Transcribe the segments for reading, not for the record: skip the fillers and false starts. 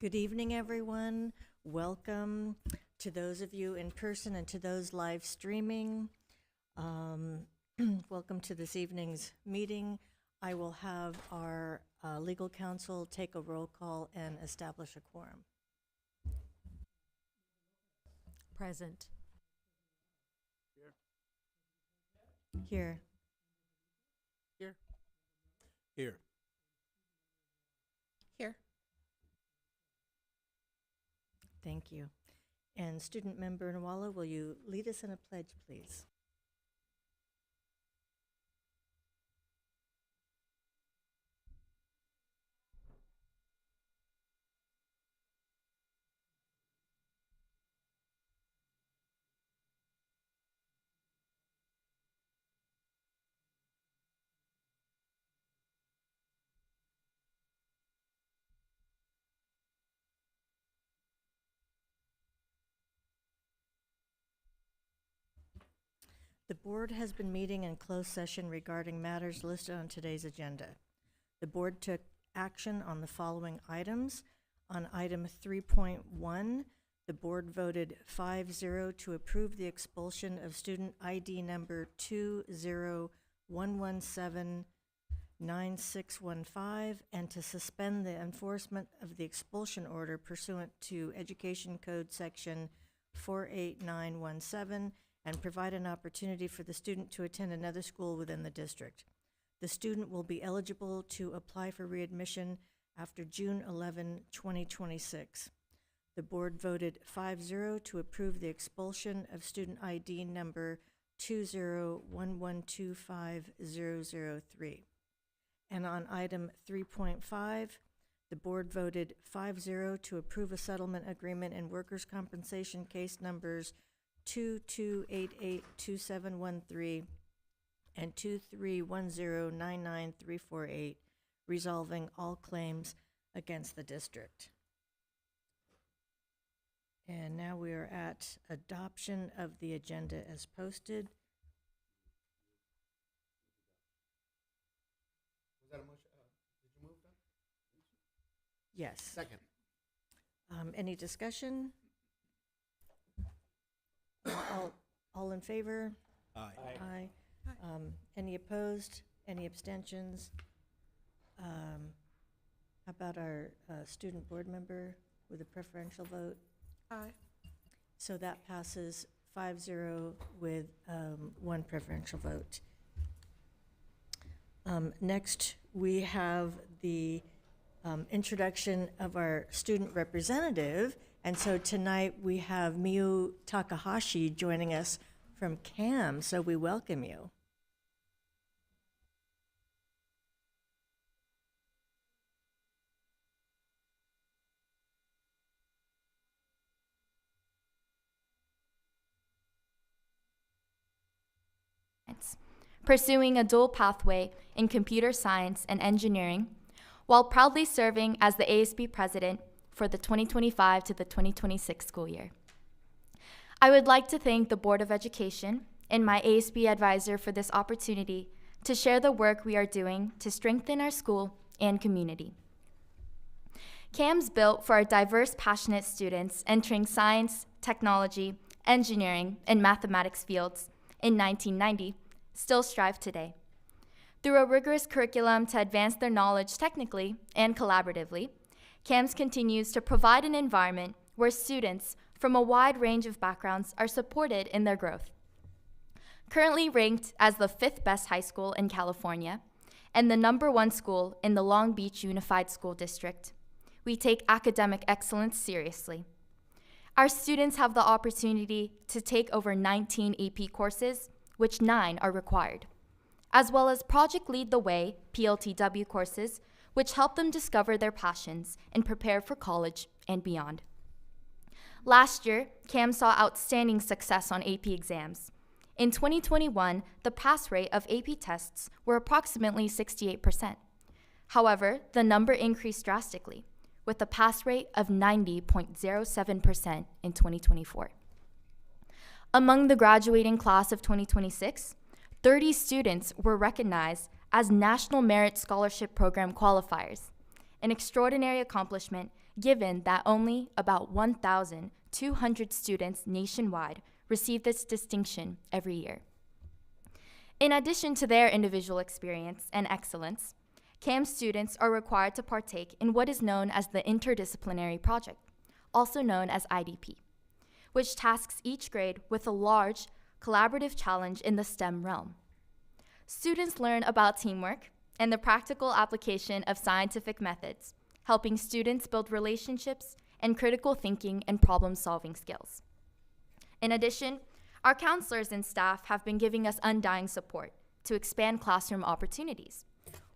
Good evening, everyone. Welcome to those of you in person and to those live streaming. Welcome to this evening's meeting. I will have our legal counsel take a roll call and establish a quorum. Present. Here. Here. Here. Here. Thank you. And student member Nwala, will you lead us in a pledge, please? The board has been meeting in closed session regarding matters listed on today's agenda. The board took action on the following items. On item 3.1, the board voted 5-0 to approve the expulsion of student ID number 201179615 and to suspend the enforcement of the expulsion order pursuant to Education Code Section 48917 and provide an opportunity for the student to attend another school within the district. The student will be eligible to apply for readmission after June 11, 2026. The board voted 5-0 to approve the expulsion of student ID number 201125003. And on item 3.5, the board voted 5-0 to approve a settlement agreement in workers' compensation case numbers 22882713 and 2310993348, resolving all claims against the district. And now we are at adoption of the agenda as posted. Was that a motion? Did you move that? Yes. Second. Any discussion? All in favor? Aye. Aye. Any opposed? Any abstentions? How about our student board member with a preferential vote? Aye. So that passes 5-0 with one preferential vote. Next, we have the introduction of our student representative. And so tonight we have Miyu Takahashi joining us from CAM, so we welcome you. Pursuing a dual pathway in computer science and engineering, while proudly serving as the ASB president for the 2025 to the 2026 school year. I would like to thank the Board of Education and my ASB advisor for this opportunity to share the work we are doing to strengthen our school and community. CAM's built for our diverse, passionate students entering science, technology, engineering, and mathematics fields in 1990 still strive today. Through a rigorous curriculum to advance their knowledge technically and collaboratively, CAMS continues to provide an environment where students from a wide range of backgrounds are supported in their growth. Currently ranked as the 5th best high school in California and the #1 school in the Long Beach Unified School District, we take academic excellence seriously. Our students have the opportunity to take over 19 AP courses, which 9 are required, as well as Project Lead the Way, PLTW courses, which help them discover their passions and prepare for college and beyond. Last year, CAM saw outstanding success on AP exams. In 2021, the pass rate of AP tests were approximately 68%. However, the number increased drastically, with a pass rate of 90.07% in 2024. Among the graduating class of 2026, 30 students were recognized as National Merit Scholarship Program qualifiers, an extraordinary accomplishment given that only about 1,200 students nationwide receive this distinction every year. In addition to their individual experience and excellence, CAM students are required to partake in what is known as the interdisciplinary project, also known as IDP, which tasks each grade with a large collaborative challenge in the STEM realm. Students learn about teamwork and the practical application of scientific methods, helping students build relationships and critical thinking and problem-solving skills. In addition, our counselors and staff have been giving us undying support to expand classroom opportunities.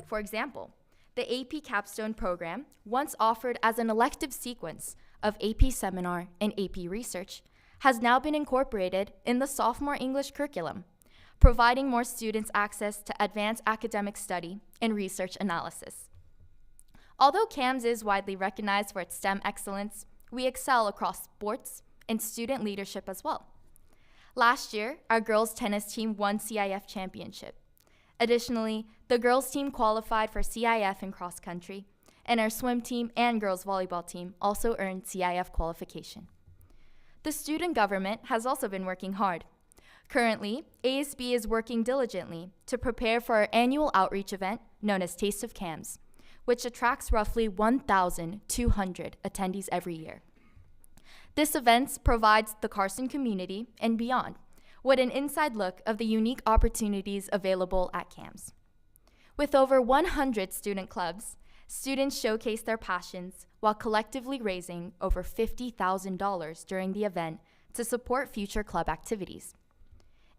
For example, the AP Capstone program, once offered as an elective sequence of AP Seminar and AP Research, has now been incorporated in the sophomore English curriculum, providing more students access to advanced academic study and research analysis. Although CAMS is widely recognized for its STEM excellence, we excel across sports and student leadership as well. Last year, our girls' tennis team won CIF championship. Additionally, the girls' team qualified for CIF in cross country, and our swim team and girls' volleyball team also earned CIF qualification. The student government has also been working hard. Currently, ASB is working diligently to prepare for our annual outreach event known as Taste of CAMS, which attracts roughly 1,200 attendees every year. This event provides the Carson community and beyond with an inside look of the unique opportunities available at CAMS. With over 100 student clubs, students showcase their passions while collectively raising over $50,000 during the event to support future club activities.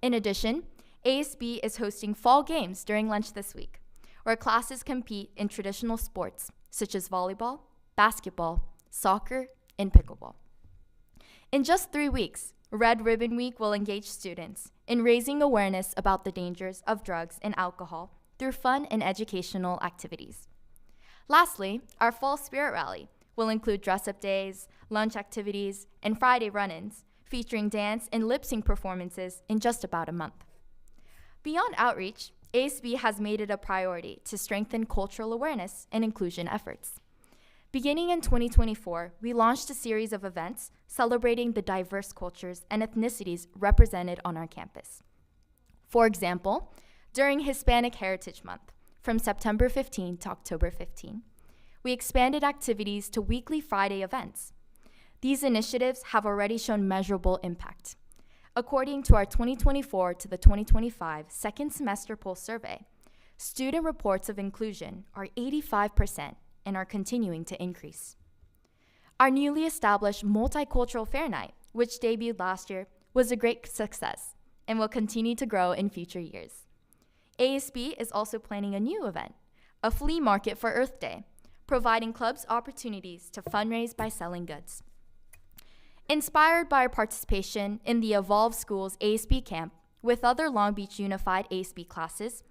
In addition, ASB is hosting fall games during lunch this week, where classes compete in traditional sports such as volleyball, basketball, soccer, and pickleball. In just 3 weeks, Red Ribbon Week will engage students in raising awareness about the dangers of drugs and alcohol through fun and educational activities. Lastly, our Fall Spirit Rally will include dress-up days, lunch activities, and Friday run-ins, featuring dance and lip-sync performances in just about a month. Beyond outreach, ASB has made it a priority to strengthen cultural awareness and inclusion efforts. Beginning in 2024, we launched a series of events celebrating the diverse cultures and ethnicities represented on our campus. For example, during Hispanic Heritage Month, from September 15 to October 15, we expanded activities to weekly Friday events. These initiatives have already shown measurable impact. According to our 2024 to the 2025 second semester pulse survey, student reports of inclusion are 85% and are continuing to increase. Our newly established Multicultural Fair Night, which debuted last year, was a great success and will continue to grow in future years. ASB is also planning a new event, a flea market for Earth Day, providing clubs opportunities to fundraise by selling goods. Inspired by our participation in the Evolve Schools ASB camp with other Long Beach Unified ASB classes,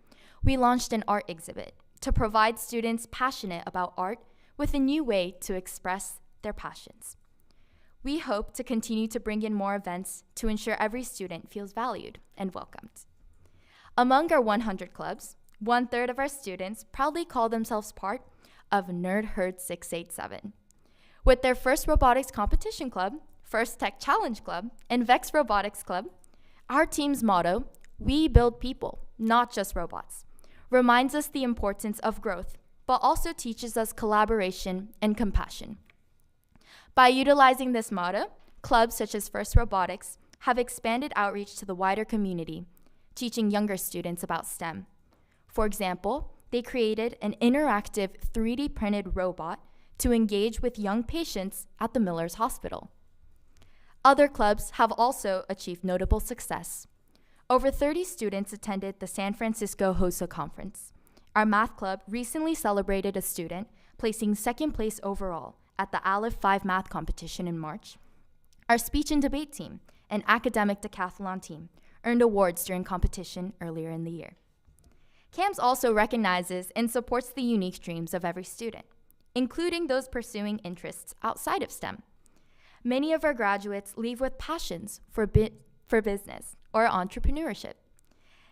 we launched an art exhibit to provide students passionate about art with a new way to express their passions. We hope to continue to bring in more events to ensure every student feels valued and welcomed. Among our 100 clubs, 1/3 of our students proudly call themselves part of Nerd Herd 687. With their first robotics competition club, First Tech Challenge Club, and Vex Robotics Club, our team's motto, "We build people, not just robots," reminds us the importance of growth, but also teaches us collaboration and compassion. By utilizing this motto, clubs such as First Robotics have expanded outreach to the wider community, teaching younger students about STEM. For example, they created an interactive 3D printed robot to engage with young patients at the Miller's Hospital. Other clubs have also achieved notable success. Over 30 students attended the San Francisco HOSA conference. Our math club recently celebrated a student placing second place overall at the Aleph 5 math competition in March. Our speech and debate team and academic decathlon team earned awards during competition earlier in the year. CAMS also recognizes and supports the unique dreams of every student, including those pursuing interests outside of STEM. Many of our graduates leave with passions for business or entrepreneurship.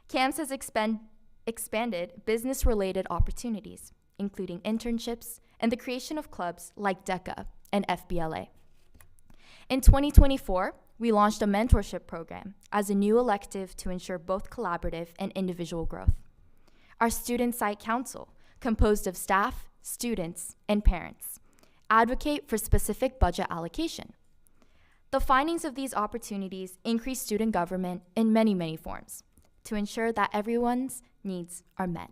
CAMS has expanded business-related opportunities, including internships and the creation of clubs like DECA, and FBLA. In 2024, we launched a mentorship program as a new elective to ensure both collaborative and individual growth. Our Student Site Council, composed of staff, students, and parents, advocate for specific budget allocation. The findings of these opportunities increase student government in many, many forms to ensure that everyone's needs are met.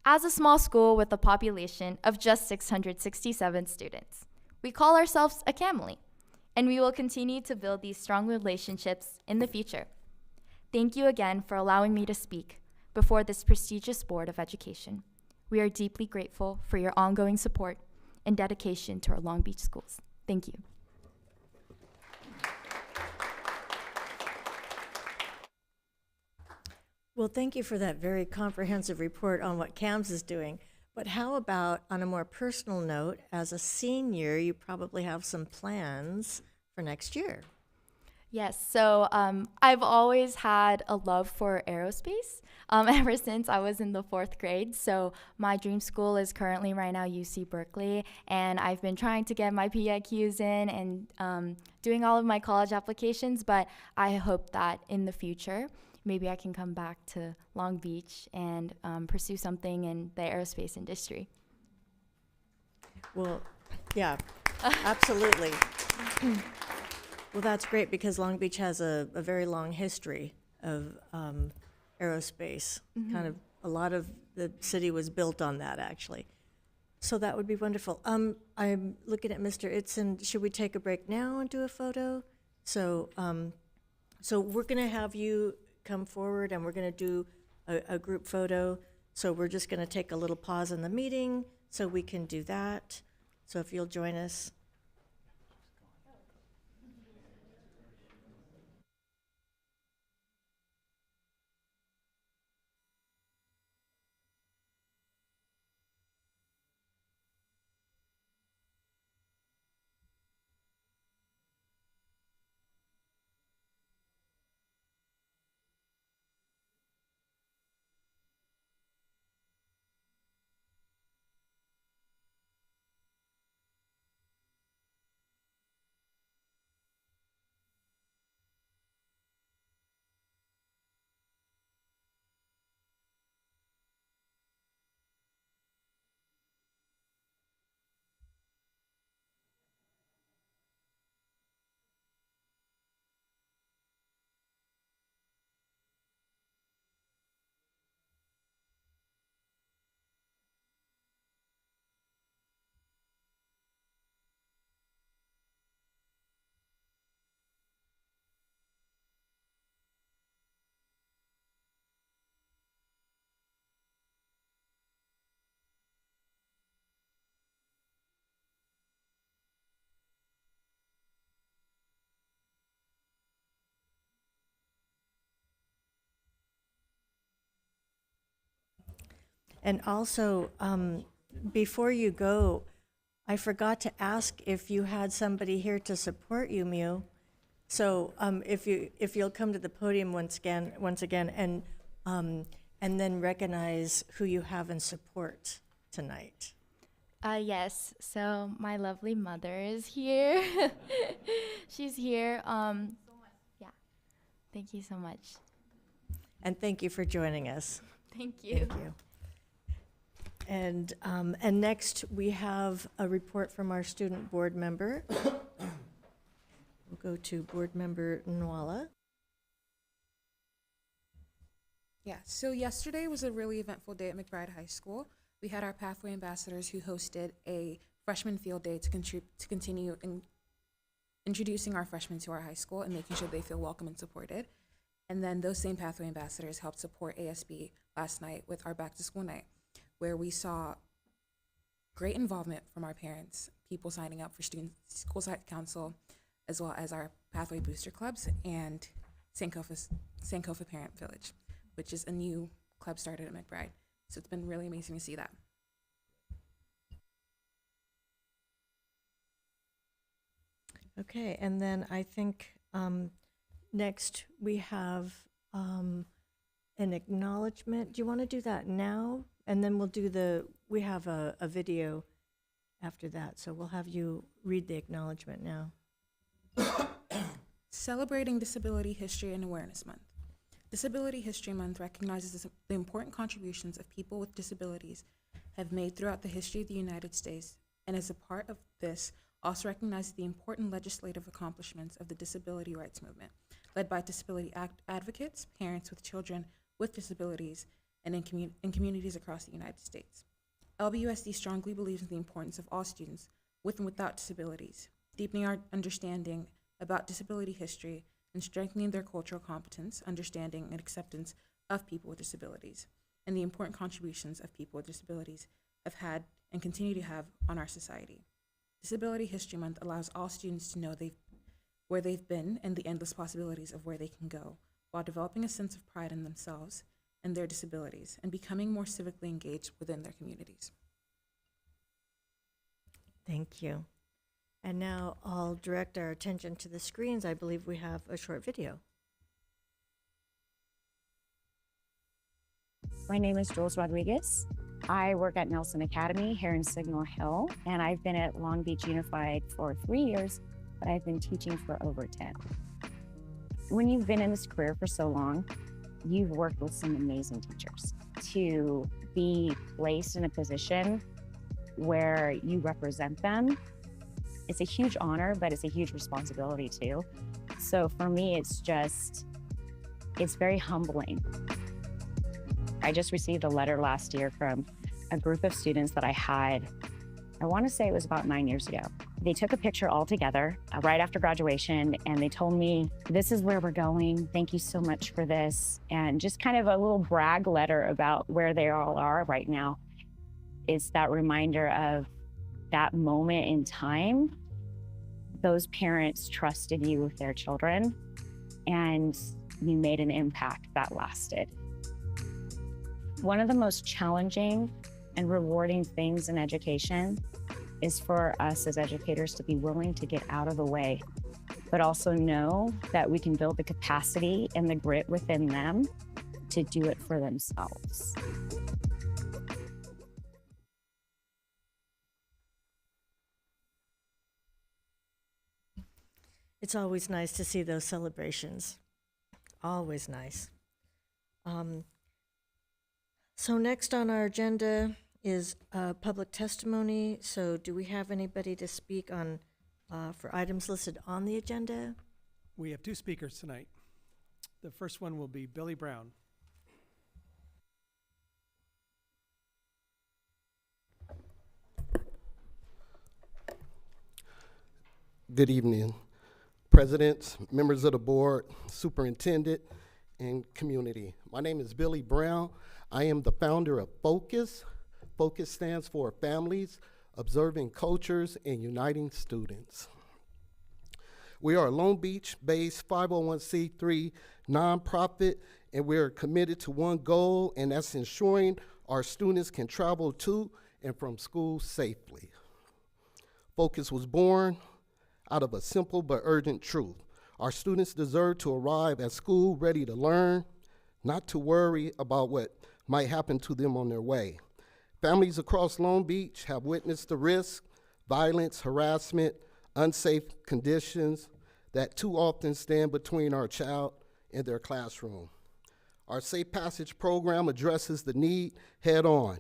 As a small school with a population of just 667 students, we call ourselves a family, and we will continue to build these strong relationships in the future. Thank you again for allowing me to speak before this prestigious Board of Education. We are deeply grateful for your ongoing support and dedication to our Long Beach schools. Thank you. Well, thank you for that very comprehensive report on what CAMS is doing. But how about, on a more personal note, as a senior, you probably have some plans for next year. Yes, so I've always had a love for aerospace ever since I was in the 4th grade. So my dream school is currently right now UC Berkeley, and I've been trying to get my PIQs in and doing all of my college applications, but I hope that in the future, maybe I can come back to Long Beach and pursue something in the aerospace industry. Well, yeah, absolutely. Well, that's great because Long Beach has a very long history of aerospace. Kind of a lot of the city was built on that, actually. So that would be wonderful. I'm looking at Mr. Itzen. Should we take a break now and do a photo? So, so we're going to have you come forward, and we're going to do a group photo. So we're just going to take a little pause in the meeting so we can do that. So if you'll join us. And also, before you go, I forgot to ask if you had somebody here to support you, Mew. So if you'll come to the podium once again, and then recognize who you have in support tonight. Yes, so my lovely mother is here. She's here. Yeah, thank you so much. And thank you for joining us. Thank you. Thank you. And next, we have a report from our student board member. We'll go to board member Nwala. Yeah, so yesterday was a really eventful day at McBride High School. We had our Pathway Ambassadors who hosted a freshman field day to continue introducing our freshmen to our high school and making sure they feel welcome and supported. And then those same Pathway Ambassadors helped support ASB last night with our back to school night, where we saw great involvement from our parents, people signing up for student school site council, as well as our Pathway Booster Clubs and Sankofa Parent Village, which is a new club started at McBride. So it's been really amazing to see that. Okay, and then I think next we have an acknowledgement. Do you want to do that now? And then we'll do we have a video after that. So we'll have you read the acknowledgement now. Celebrating Disability History and Awareness Month. Disability History Month recognizes the important contributions of people with disabilities have made throughout the history of the United States, and as a part of this, also recognizes the important legislative accomplishments of the disability rights movement, led by disability advocates, parents with children with disabilities, and in communities across the United States. LBUSD strongly believes in the importance of all students, with and without disabilities, deepening our understanding about disability history and strengthening their cultural competence, understanding, and acceptance of people with disabilities, and the important contributions of people with disabilities have had and continue to have on our society. Disability History Month allows all students to know where they've been and the endless possibilities of where they can go, while developing a sense of pride in themselves and their disabilities, and becoming more civically engaged within their communities. Thank you. And now I'll direct our attention to the screens. I believe we have a short video. My name is Jules Rodriguez. I work at Nelson Academy here in Signal Hill, and I've been at Long Beach Unified for 3 years, but I've been teaching for over 10. When you've been in this career for so long, you've worked with some amazing teachers. To be placed in a position where you represent them, it's a huge honor, but it's a huge responsibility too. So for me, it's very humbling. I just received a letter last year from a group of students that I had, I want to say it was about 9 years ago. They took a picture all together right after graduation, and they told me, this is where we're going. Thank you so much for this. And just kind of a little brag letter about where they all are right now. It's that reminder of that moment in time. Those parents trusted you with their children, and you made an impact that lasted. One of the most challenging and rewarding things in education is for us as educators to be willing to get out of the way, but also know that we can build the capacity and the grit within them to do it for themselves. It's always nice to see those celebrations. Always nice. So next on our agenda is public testimony. So do we have anybody to speak on for items listed on the agenda? We have two speakers tonight. The first one will be Billy Brown. Good evening, presidents, members of the board, superintendent, and community. My name is Billy Brown. I am the founder of Focus. Focus stands for Families, Observing Cultures, and Uniting Students. We are a Long Beach-based 501c3 nonprofit, and we're committed to one goal, and that's ensuring our students can travel to and from school safely. Focus was born out of a simple but urgent truth. Our students deserve to arrive at school ready to learn, not to worry about what might happen to them on their way. Families across Long Beach have witnessed the risk, violence, harassment, unsafe conditions that too often stand between our child and their classroom. Our Safe Passage program addresses the need head on.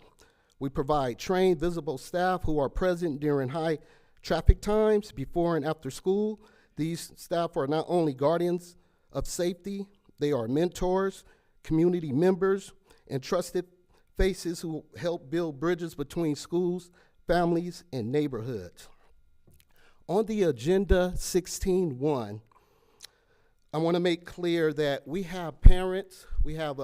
We provide trained, visible staff who are present during high traffic times, before and after school. These staff are not only guardians of safety, they are mentors, community members, and trusted faces who help build bridges between schools, families, and neighborhoods. On the agenda 16.1, I want to make clear that we have parents, we have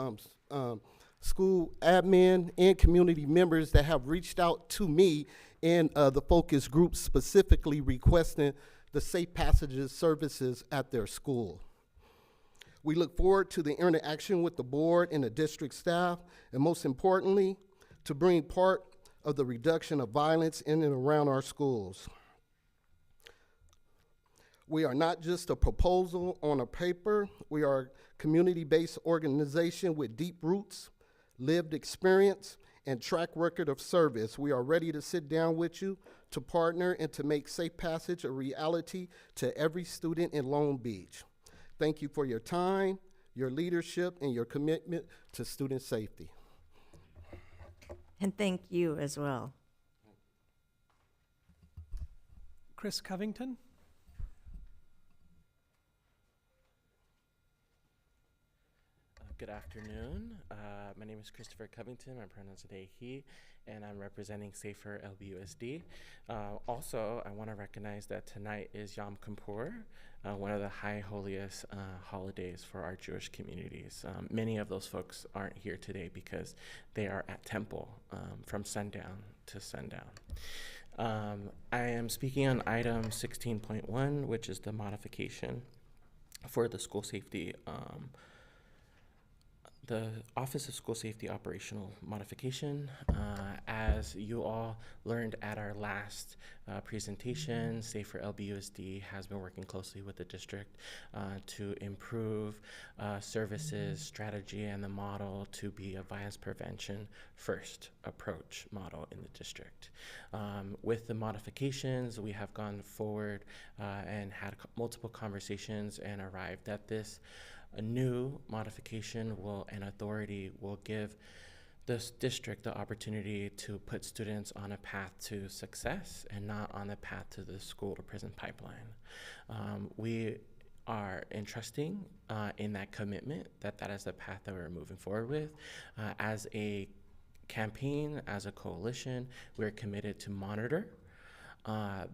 school admin and community members that have reached out to me in the focus group, specifically requesting the Safe Passages services at their school. We look forward to the interaction with the board and the district staff, and most importantly, to bring part of the reduction of violence in and around our schools. We are not just a proposal on a paper. We are a community-based organization with deep roots, lived experience, and track record of service. We are ready to sit down with you to partner and to make Safe Passage a reality to every student in Long Beach. Thank you for your time, your leadership, and your commitment to student safety. And thank you as well. Chris Covington. Good afternoon. My name is Christopher Covington. My pronouns today he, and I'm representing Safer LBUSD. Also, I want to recognize that tonight is Yom Kippur, one of the high holiest holidays for our Jewish communities. Many of those folks aren't here today because they are at temple from sundown to sundown. I am speaking on item 16.1, which is the modification for the school safety the Office of School Safety Operational Modification. As you all learned at our last presentation, Safer LBUSD has been working closely with the district to improve services, strategy, and the model to be a violence prevention first approach model in the district. With the modifications, we have gone forward and had multiple conversations and arrived at this. A new modification and authority will give this district the opportunity to put students on a path to success and not on a path to the school to prison pipeline. We are entrusting in that commitment that is the path that we're moving forward with. As a campaign, as a coalition, we're committed to monitor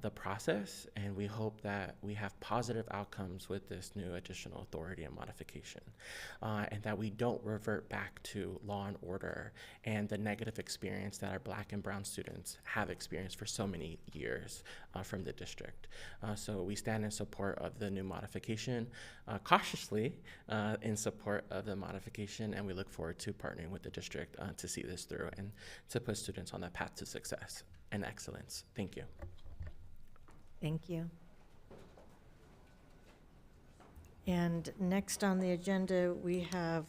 the process, and we hope that we have positive outcomes with this new additional authority and modification, and that we don't revert back to law and order and the negative experience that our Black and brown students have experienced for so many years from the district. So we stand in support of the new modification, cautiously in support of the modification, and we look forward to partnering with the district to see this through and to put students on that path to success and excellence. Thank you. Thank you. And next on the agenda, we have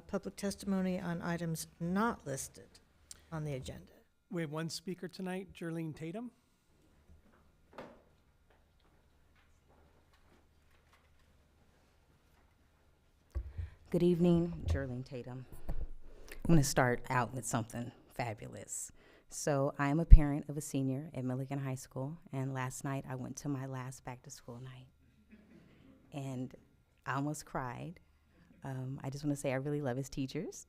public testimony on items not listed on the agenda. We have one speaker tonight, Jerlene Tatum. Good evening, Jerlene Tatum. I'm going to start out with something fabulous. So I am a parent of a senior at Milligan High School, and last night I went to my last back-to-school night, and I almost cried. I just want to say I really love his teachers,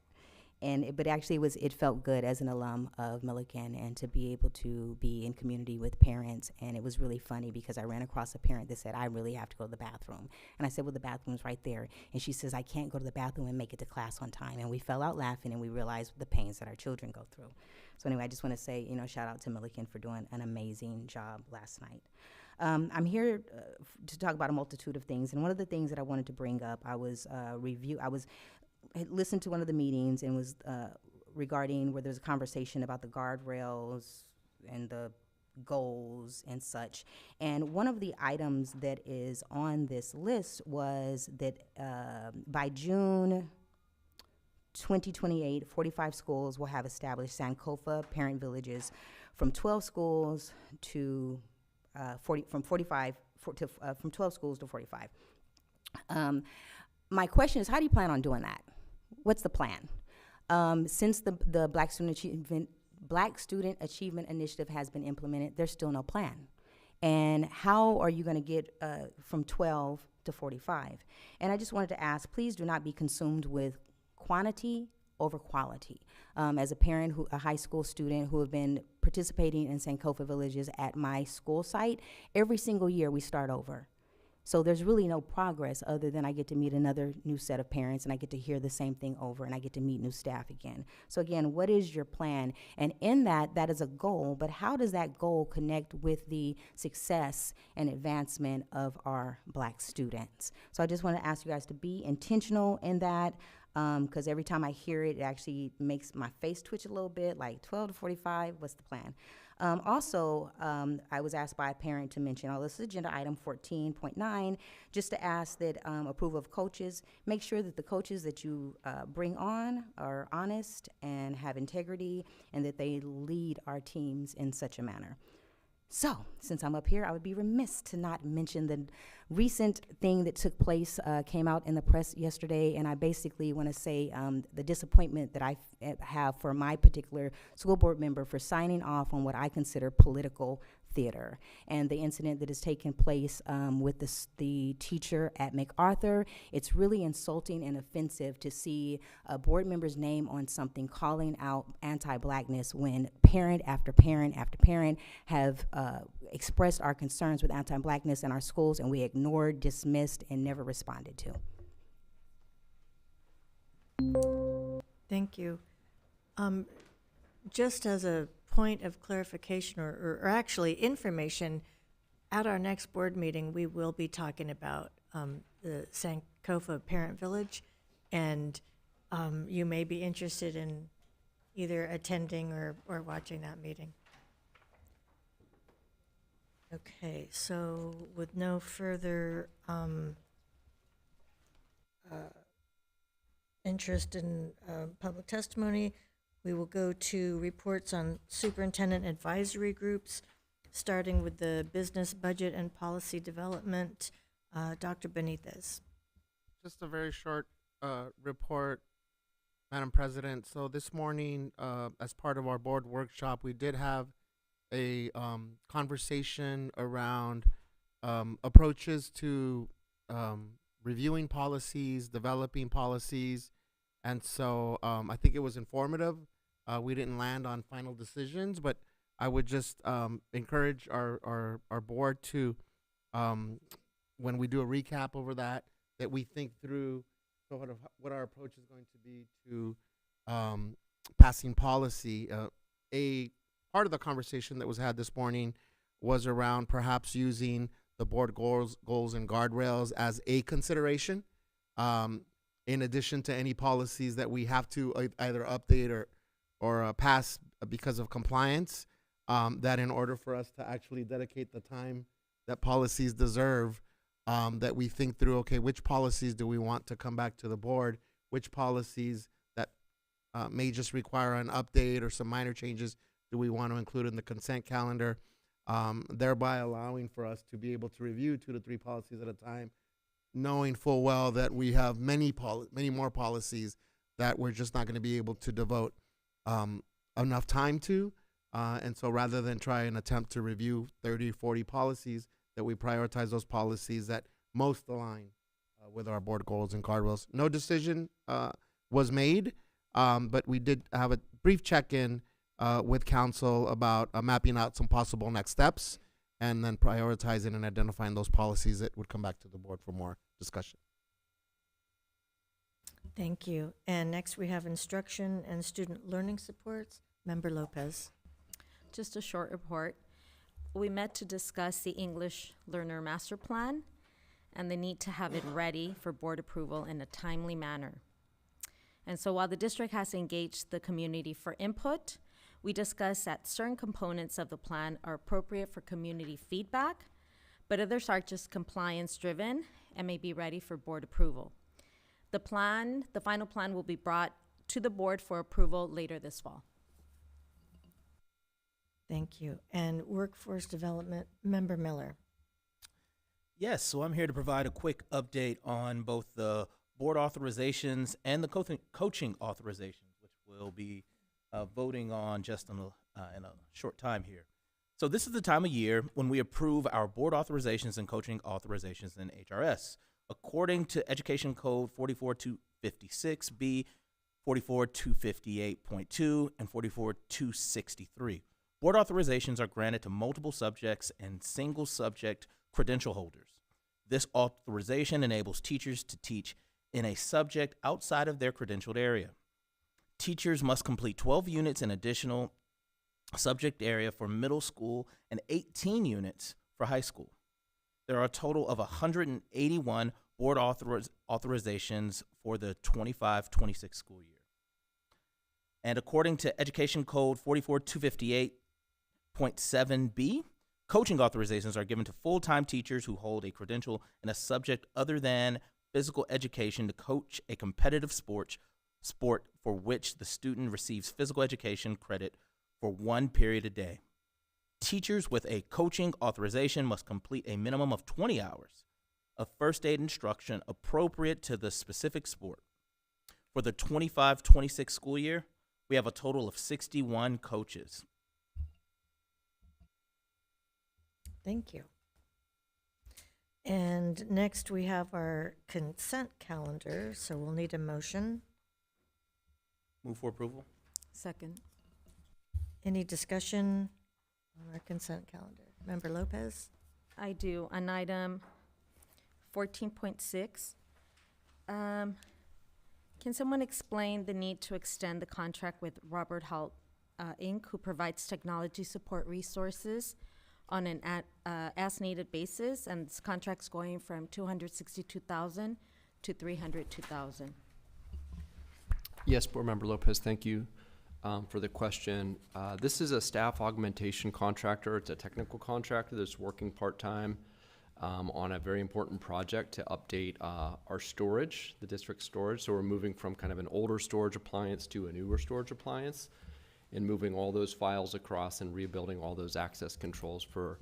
but actually it felt good as an alum of Milligan and to be able to be in community with parents. And it was really funny because I ran across a parent that said, I really have to go to the bathroom. And I said, well, the bathroom's right there. And she says, I can't go to the bathroom and make it to class on time. And we fell out laughing, and we realized the pains that our children go through. So anyway, I just want to say, shout out to Milligan for doing an amazing job last night. I'm here to talk about a multitude of things. And one of the things that I wanted to bring up, I had listened to one of the meetings and was regarding where there's a conversation about the guardrails and the goals and such. And one of the items that is on this list was that by June 2028, 45 schools will have established Sankofa parent villages from 12 schools to 12 schools to 45. My question is, how do you plan on doing that? What's the plan? Since the Black Student Achievement Initiative has been implemented, there's still no plan. And how are you going to get from 12 to 45? And I just wanted to ask, please do not be consumed with quantity over quality. As a parent, a high school student who have been participating in Sankofa villages at my school site, every single year we start over. So there's really no progress other than I get to meet another new set of parents, and I get to hear the same thing over, and I get to meet new staff again. So again, what is your plan? And in that is a goal, but how does that goal connect with the success and advancement of our Black students? So I just want to ask you guys to be intentional in that, because every time I hear it, it actually makes my face twitch a little bit, like 12 to 45, what's the plan? I was asked by a parent to mention, this is agenda item 14.9, just to ask that approval of coaches. Make sure that the coaches that you bring on are honest and have integrity, and that they lead our teams in such a manner. So, since I'm up here, I would be remiss to not mention the recent thing that took place, came out in the press yesterday, and I basically want to say the disappointment that I have for my particular school board member for signing off on what I consider political theater, and the incident that has taken place with the teacher at MacArthur. It's really insulting and offensive to see a board member's name on something calling out anti-blackness when parent after parent after parent have expressed our concerns with anti-blackness in our schools, and we ignored, dismissed, and never responded to. Thank you. Just as a point of clarification or actually information, at our next board meeting, we will be talking about the Sankofa Parent Village, and you may be interested in either attending or watching that meeting. Okay, so with no further interest in public testimony, we will go to reports on superintendent advisory groups, starting with the business, budget, and policy development. Dr. Benitez. Just a very short report, Madam President. So this morning, as part of our board workshop, we did have a conversation around approaches to reviewing policies, developing policies, and so I think it was informative. We didn't land on final decisions, but I would just encourage our board to, when we do a recap over that we think through sort of what our approach is going to be to passing policy. A part of the conversation that was had this morning was around perhaps using the board goals and guardrails as a consideration, in addition to any policies that we have to either update or pass because of compliance, that in order for us to actually dedicate the time that policies deserve, that we think through, okay, which policies do we want to come back to the board, which policies that may just require an update or some minor changes do we want to include in the consent calendar, thereby allowing for us to be able to review 2 to 3 policies at a time, knowing full well that we have many more policies that we're just not going to be able to devote enough time to. And so rather than try and attempt to review 30, 40 policies, that we prioritize those policies that most align with our board goals and guardrails. No decision was made, but we did have a brief check-in with council about mapping out some possible next steps and then prioritizing and identifying those policies that would come back to the board for more discussion. Thank you. And next we have instruction and student learning supports. Member Lopez. Just a short report. We met to discuss the English Learner Master Plan and the need to have it ready for board approval in a timely manner. And so while the district has engaged the community for input, we discussed that certain components of the plan are appropriate for community feedback, but others are just compliance driven and may be ready for board approval. The final plan will be brought to the board for approval later this fall. Thank you. And workforce development, Member Miller. Yes, so I'm here to provide a quick update on both the board authorizations and the coaching authorizations, which we'll be voting on just in a short time here. So this is the time of year when we approve our board authorizations and coaching authorizations in HRS. According to Education Code 44256B, 44258.2, and 44263. Board authorizations are granted to multiple subjects and single subject credential holders. This authorization enables teachers to teach in a subject outside of their credentialed area. Teachers must complete 12 units in additional subject area for middle school and 18 units for high school. There are a total of 181 board authorizations for the 25-26 school year. And according to Education Code 44258, .7b, coaching authorizations are given to full-time teachers who hold a credential in a subject other than physical education to coach a competitive sport for which the student receives physical education credit for 1 period a day. Teachers with a coaching authorization must complete a minimum of 20 hours of first aid instruction appropriate to the specific sport. For the 25-26 school year, we have a total of 61 coaches. Thank you. And next, we have our consent calendar, so we'll need a motion. Move for approval. Second. Any discussion on our consent calendar? Member Lopez? I do. On item 14.6, can someone explain the need to extend the contract with Robert Halt, Inc., who provides technology support resources on an as-needed basis, and this contract's going from $262,000 to $302,000. Yes, Board Member Lopez, thank you for the question. This is a staff augmentation contractor. It's a technical contractor that's working part-time on a very important project to update our storage, the district storage. So we're moving from kind of an older storage appliance to a newer storage appliance, and moving all those files across and rebuilding all those access controls for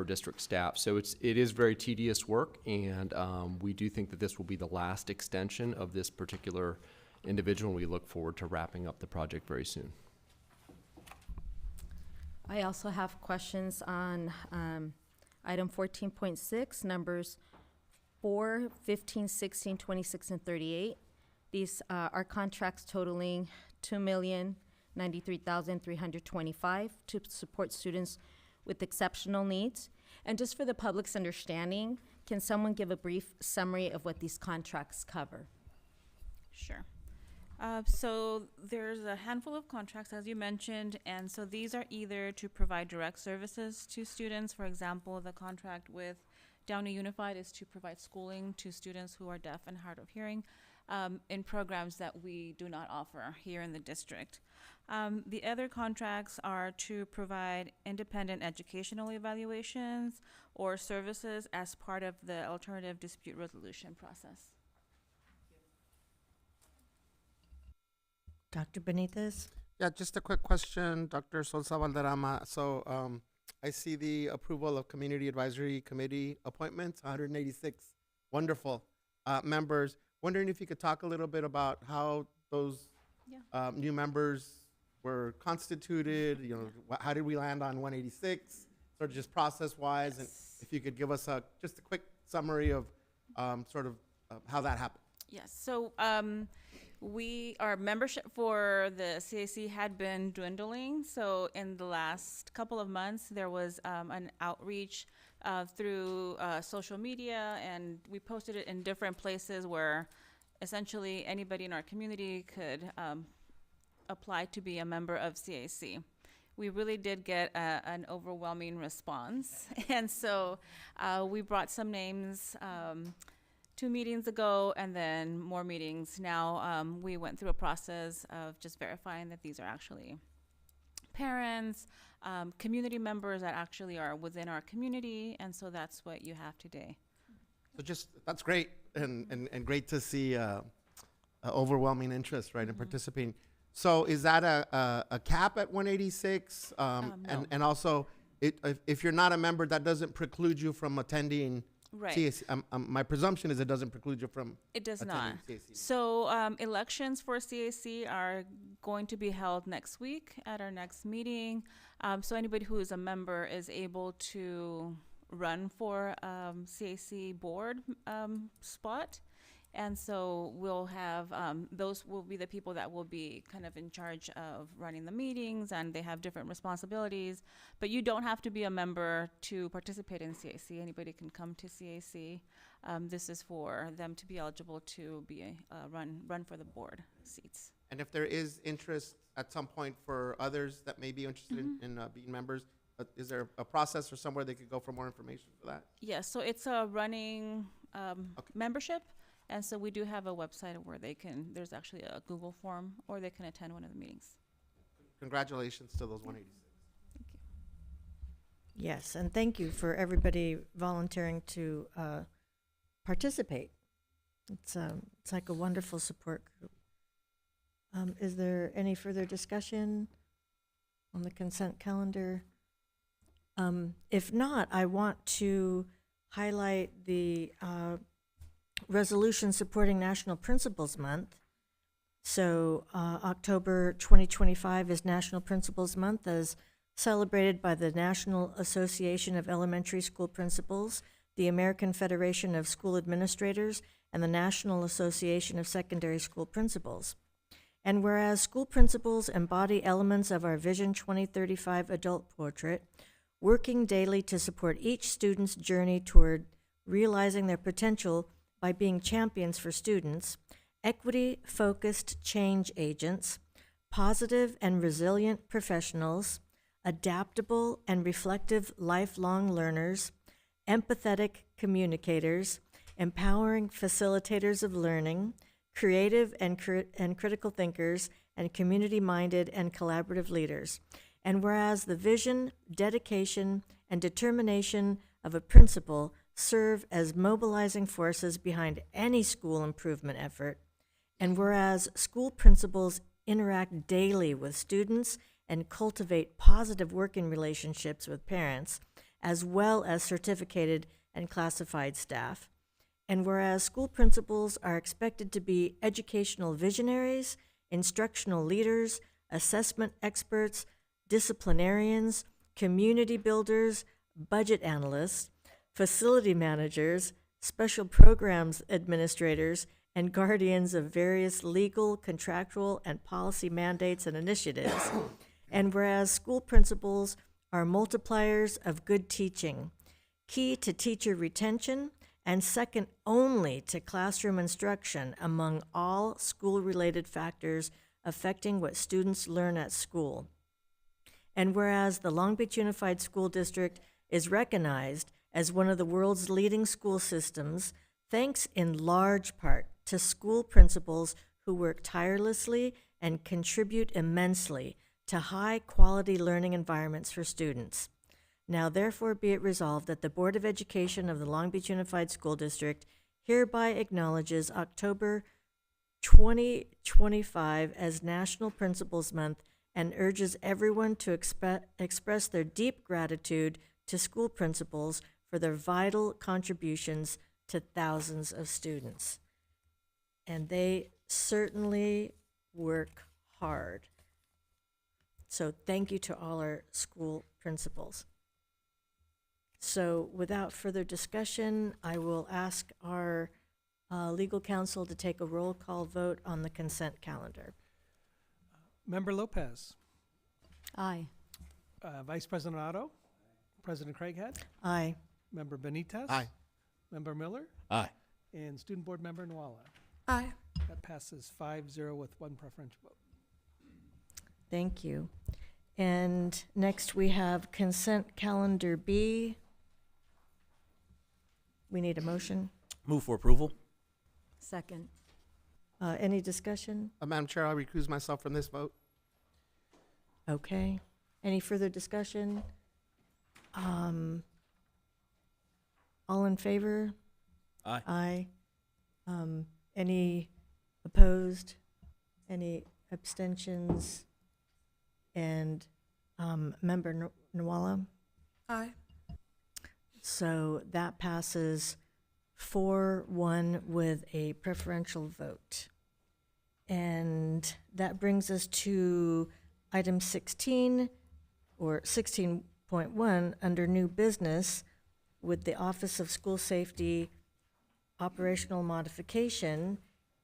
district staff. So it is very tedious work, and we do think that this will be the last extension of this particular individual. We look forward to wrapping up the project very soon. I also have questions on item 14.6, numbers 4, 15, 16, 26, and 38. These are contracts totaling $2,093,325 to support students with exceptional needs. And just for the public's understanding, can someone give a brief summary of what these contracts cover? Sure. So there's a handful of contracts, as you mentioned, and so these are either to provide direct services to students. For example, the contract with Downey Unified is to provide schooling to students who are deaf and hard of hearing in programs that we do not offer here in the district. The other contracts are to provide independent educational evaluations or services as part of the alternative dispute resolution process. Dr. Benitez? Yeah, just a quick question, Dr. Solsa Valderrama. So I see the approval of Community Advisory Committee appointments, 186 wonderful members. Wondering if you could talk a little bit about how those new members were constituted, how did we land on 186, sort of just process-wise, yes. And if you could give us just a quick summary of how that happened. Yes, so our membership for the CAC had been dwindling. So in the last couple of months, there was an outreach through social media, and we posted it in different places where essentially anybody in our community could apply to be a member of CAC. We really did get an overwhelming response. And so we brought some names 2 meetings ago, and then more meetings. Now we went through a process of just verifying that these are actually parents, community members that actually are within our community, and so that's what you have today. So that's great, and great to see overwhelming interest, right, in participating. So is that a cap at 186? No. And also, if you're not a member, that doesn't preclude you from attending. Right. CAC. My presumption is it doesn't preclude you from. It does attending not. CAC. So elections for CAC are going to be held next week at our next meeting. So anybody who is a member is able to run for CAC board spot. And so we'll have, those will be the people that will be kind of in charge of running the meetings, and they have different responsibilities. But you don't have to be a member to participate in CAC. Anybody can come to CAC. This is for them to be eligible to be run for the board seats. And if there is interest at some point for others that may be interested in being members, is there a process or somewhere they could go for more information for that? Yes, so it's a running membership. And so we do have a website where there's actually a Google form, or they can attend one of the meetings. Congratulations to those 186. Thank you. Yes, and thank you for everybody volunteering to participate. It's like a wonderful support group. Is there any further discussion on the consent calendar? If not, I want to highlight the resolution supporting National Principals Month. So October 2025 is National Principals Month, as celebrated by the National Association of Elementary School Principals, the American Federation of School Administrators, and the National Association of Secondary School Principals. And whereas school principals embody elements of our Vision 2035 adult portrait, working daily to support each student's journey toward realizing their potential by being champions for students, equity-focused change agents, positive and resilient professionals, adaptable and reflective lifelong learners, empathetic communicators, empowering facilitators of learning, creative and critical thinkers, and community-minded and collaborative leaders. And whereas the vision, dedication, and determination of a principal serve as mobilizing forces behind any school improvement effort, and whereas school principals interact daily with students and cultivate positive working relationships with parents, as well as certificated and classified staff, and whereas school principals are expected to be educational visionaries, instructional leaders, assessment experts, disciplinarians, community builders, budget analysts, facility managers, special programs administrators, and guardians of various legal, contractual, and policy mandates and initiatives. And whereas school principals are multipliers of good teaching, key to teacher retention, and second only to classroom instruction among all school-related factors affecting what students learn at school. And whereas the Long Beach Unified School District is recognized as one of the world's leading school systems, thanks in large part to school principals who work tirelessly and contribute immensely to high-quality learning environments for students. Now therefore be it resolved that the Board of Education of the Long Beach Unified School District hereby acknowledges October 2025 as National Principals Month and urges everyone to express their deep gratitude to school principals for their vital contributions to thousands of students. And they certainly work hard. So thank you to all our school principals. So without further discussion, I will ask our legal counsel to take a roll call vote on the consent calendar. Member Lopez, Aye. Vice President Otto, President Craighead, Aye. Member Benitez. Aye. Member Miller, Aye. and Student Board Member Nwala. Aye. That passes 5-0 with one preferential vote. Thank you. And next we have consent calendar B. We need a motion. Move for approval. Second. Any discussion? Madam Chair, I recuse myself from this vote. Okay. Any further discussion? All in favor? Aye. Aye. Any opposed? Any abstentions? And Member Nwala? Aye. So that passes 4-1 with a preferential vote. And that brings us to item 16, or 16.1, under new business with the Office of School Safety operational modification.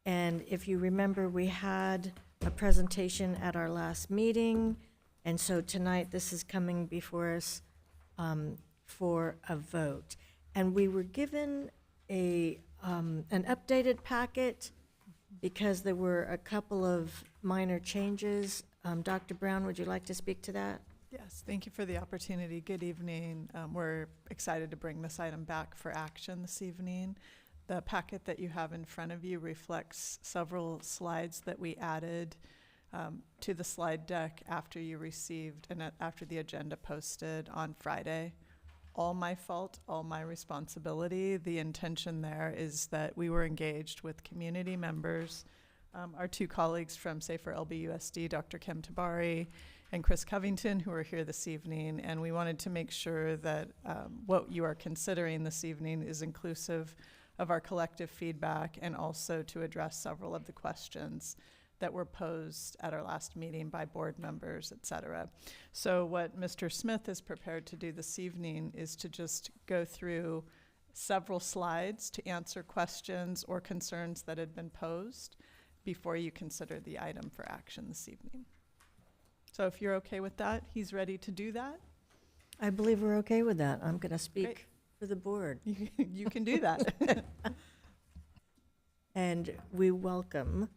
And if you remember, we had a presentation at our last meeting, and so tonight this is coming before us for a vote. And we were given an updated packet because there were a couple of minor changes. Dr. Brown, would you like to speak to that? Yes, thank you for the opportunity. Good evening. We're excited to bring this item back for action this evening. The packet that you have in front of you reflects several slides that we added to the slide deck after you received and after the agenda posted on Friday. All my fault, all my responsibility. The intention there is that we were engaged with community members, our two colleagues from Safer LBUSD, Dr. Kem Tabari and Chris Covington, who are here this evening, and we wanted to make sure that what you are considering this evening is inclusive of our collective feedback, and also to address several of the questions that were posed at our last meeting by board members, et cetera. So what Mr. Smith is prepared to do this evening is to just go through several slides to answer questions or concerns that had been posed before you consider the item for action this evening. So if you're okay with that, he's ready to do that. I believe we're okay with that. I'm going to speak Great. for the board. You can do that. And we welcome,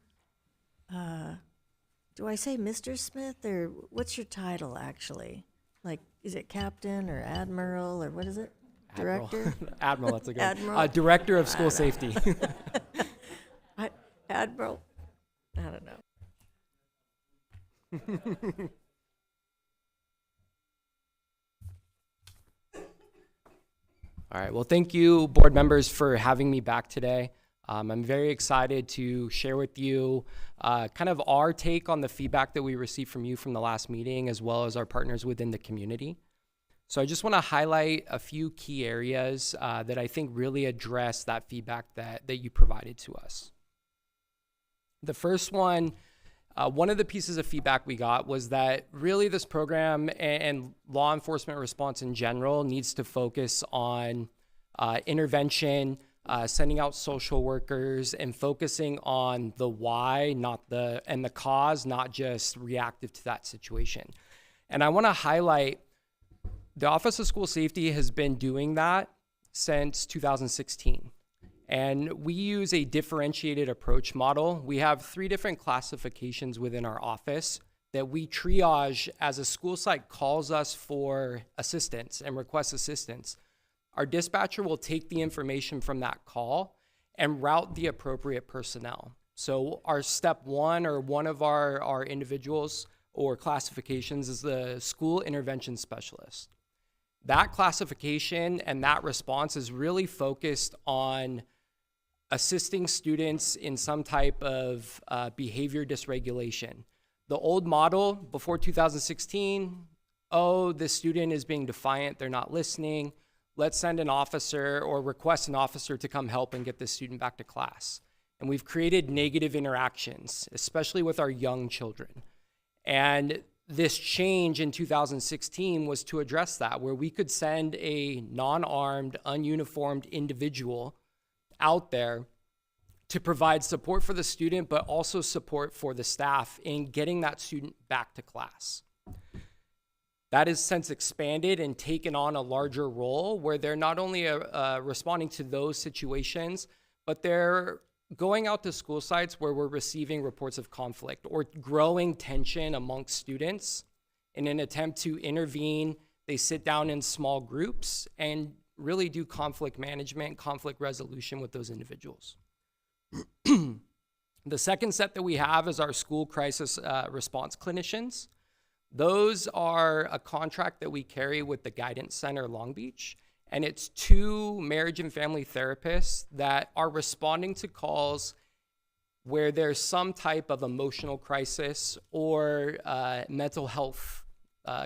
do I say Mr. Smith, or what's your title actually? Like, is it captain or admiral, or what is it? Admiral. Director? Admiral, that's a good Admiral? Director of School Safety. Admiral? I don't know. All right. Well, thank you, board members, for having me back today. I'm very excited to share with you kind of our take on the feedback that we received from you from the last meeting, as well as our partners within the community. So I just want to highlight a few key areas that I think really address that feedback that you provided to us. The first one of the pieces of feedback we got was that really this program and law enforcement response in general needs to focus on intervention, sending out social workers, and focusing on the why, and the cause, not just reactive to that situation. And I want to highlight the Office of School Safety has been doing that since 2016. And we use a differentiated approach model. We have 3 different classifications within our office that we triage as a school site calls us for assistance and requests assistance. Our dispatcher will take the information from that call and route the appropriate personnel. So our step 1, or one of our individuals or classifications, is the school intervention specialist. That classification and that response is really focused on assisting students in some type of behavior dysregulation. The old model before 2016, the student is being defiant, they're not listening, let's send an officer or request an officer to come help and get the student back to class. And we've created negative interactions, especially with our young children. And this change in 2016 was to address that, where we could send a non-armed, ununiformed individual out there to provide support for the student, but also support for the staff in getting that student back to class. That has since expanded and taken on a larger role where they're not only responding to those situations, but they're going out to school sites where we're receiving reports of conflict or growing tension amongst students. In an attempt to intervene, they sit down in small groups and really do conflict management, conflict resolution with those individuals. The second set that we have is our school crisis response clinicians. Those are a contract that we carry with the Guidance Center Long Beach, and it's 2 marriage and family therapists that are responding to calls where there's some type of emotional crisis or mental health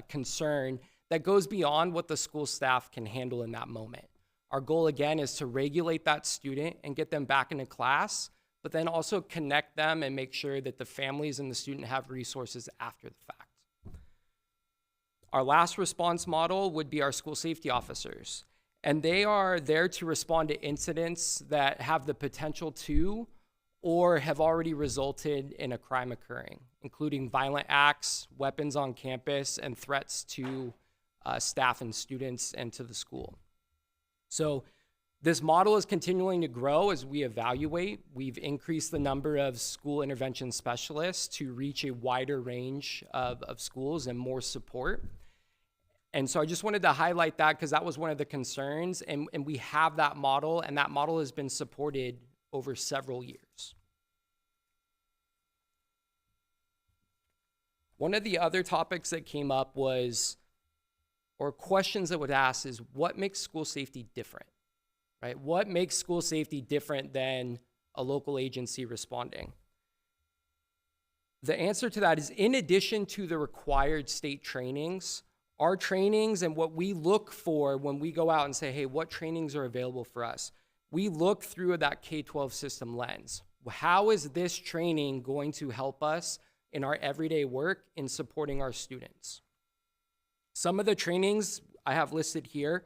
concern that goes beyond what the school staff can handle in that moment. Our goal, again, is to regulate that student and get them back into class, but then also connect them and make sure that the families and the student have resources after the fact. Our last response model would be our school safety officers, and they are there to respond to incidents that have the potential to or have already resulted in a crime occurring, including violent acts, weapons on campus, and threats to staff and students and to the school. So this model is continuing to grow as we evaluate. We've increased the number of school intervention specialists to reach a wider range of schools and more support. And so I just wanted to highlight that because that was one of the concerns, and we have that model, and that model has been supported over several years. One of the other topics that came up was, or questions that would ask is, what makes school safety different, right? What makes school safety different than a local agency responding? The answer to that is, in addition to the required state trainings, our trainings and what we look for when we go out and say, hey, what trainings are available for us? We look through that K-12 system lens. How is this training going to help us in our everyday work in supporting our students? Some of the trainings I have listed here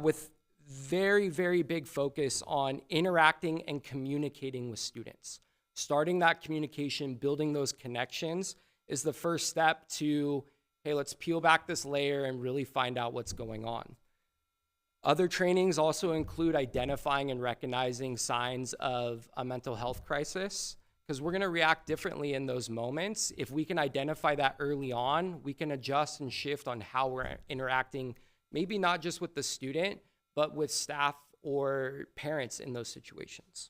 with very, very big focus on interacting and communicating with students. Starting that communication, building those connections is the first step to, hey, let's peel back this layer and really find out what's going on. Other trainings also include identifying and recognizing signs of a mental health crisis, because we're gonna react differently in those moments. If we can identify that early on, we can adjust and shift on how we're interacting, maybe not just with the student, but with staff or parents in those situations.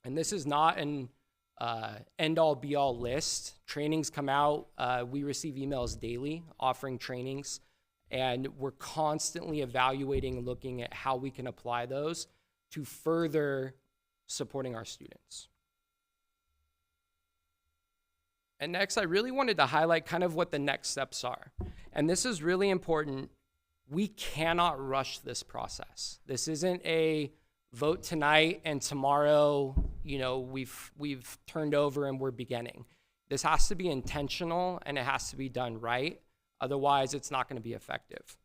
And this is not an end-all be-all list. Trainings come out, we receive emails daily offering trainings, and we're constantly evaluating and looking at how we can apply those to further supporting our students. And next, I really wanted to highlight kind of what the next steps are. And this is really important. We cannot rush this process. This isn't a vote tonight and tomorrow, you know, we've turned over and we're beginning. This has to be intentional and it has to be done right. Otherwise, it's not going to be effective.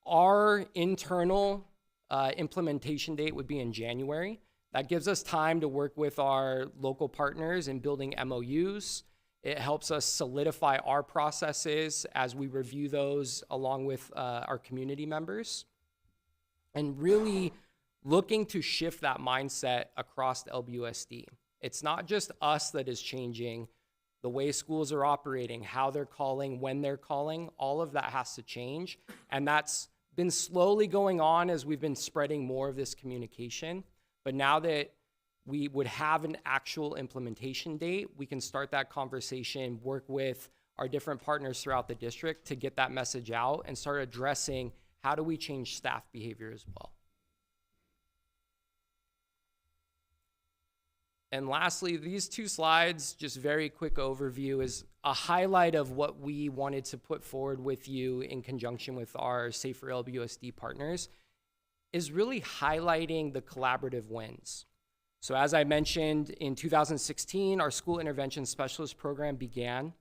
Our internal implementation date would be in January. That gives us time to work with our local partners in building MOUs. It helps us solidify our processes as we review those along with our community members. And really looking to shift that mindset across the LBUSD. It's not just us that is changing the way schools are operating, how they're calling, when they're calling, all of that has to change. And that's been slowly going on as we've been spreading more of this communication. But now that we would have an actual implementation date, we can start that conversation, work with our different partners throughout the district to get that message out and start addressing how do we change staff behavior as well. And lastly, these two slides, just very quick overview, is a highlight of what we wanted to put forward with you in conjunction with our Safer LBUSD partners, is really highlighting the collaborative wins. So as I mentioned, in 2016, our school intervention specialist program began.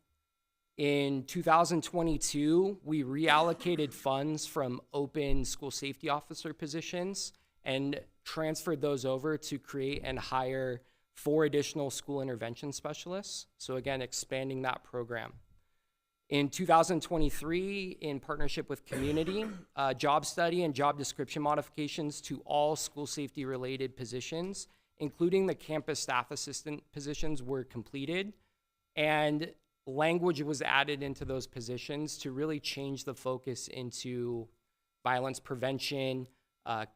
In 2022, we reallocated funds from open school safety officer positions and transferred those over to create and hire 4 additional school intervention specialists. So again, expanding that program. In 2023, in partnership with community, job study and job description modifications to all school safety related positions, including the campus staff assistant positions, were completed. And language was added into those positions to really change the focus into violence prevention,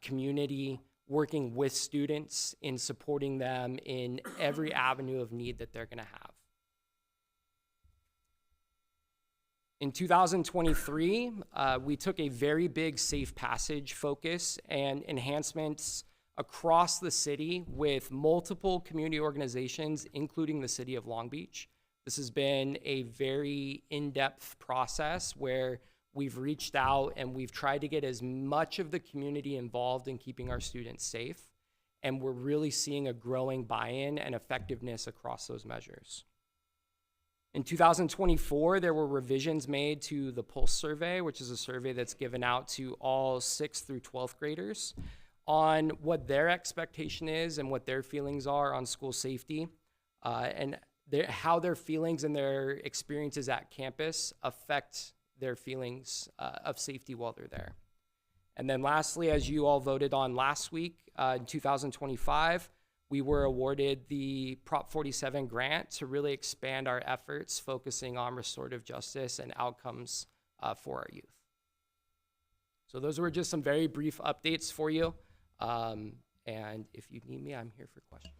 community, working with students in supporting them in every avenue of need that they're gonna have. In 2023, we took a very big safe passage focus and enhancements across the city with multiple community organizations, including the city of Long Beach. This has been a very in-depth process where we've reached out and we've tried to get as much of the community involved in keeping our students safe. And we're really seeing a growing buy-in and effectiveness across those measures. In 2024, there were revisions made to the Pulse survey, which is a survey that's given out to all 6th through 12th graders on what their expectation is and what their feelings are on school safety, and how their feelings and their experiences at campus affect their feelings of safety while they're there. And then lastly, as you all voted on last week, in 2025, we were awarded the Prop 47 grant to really expand our efforts, focusing on restorative justice and outcomes for our youth. So those were just some very brief updates for you. And if you need me, I'm here for questions.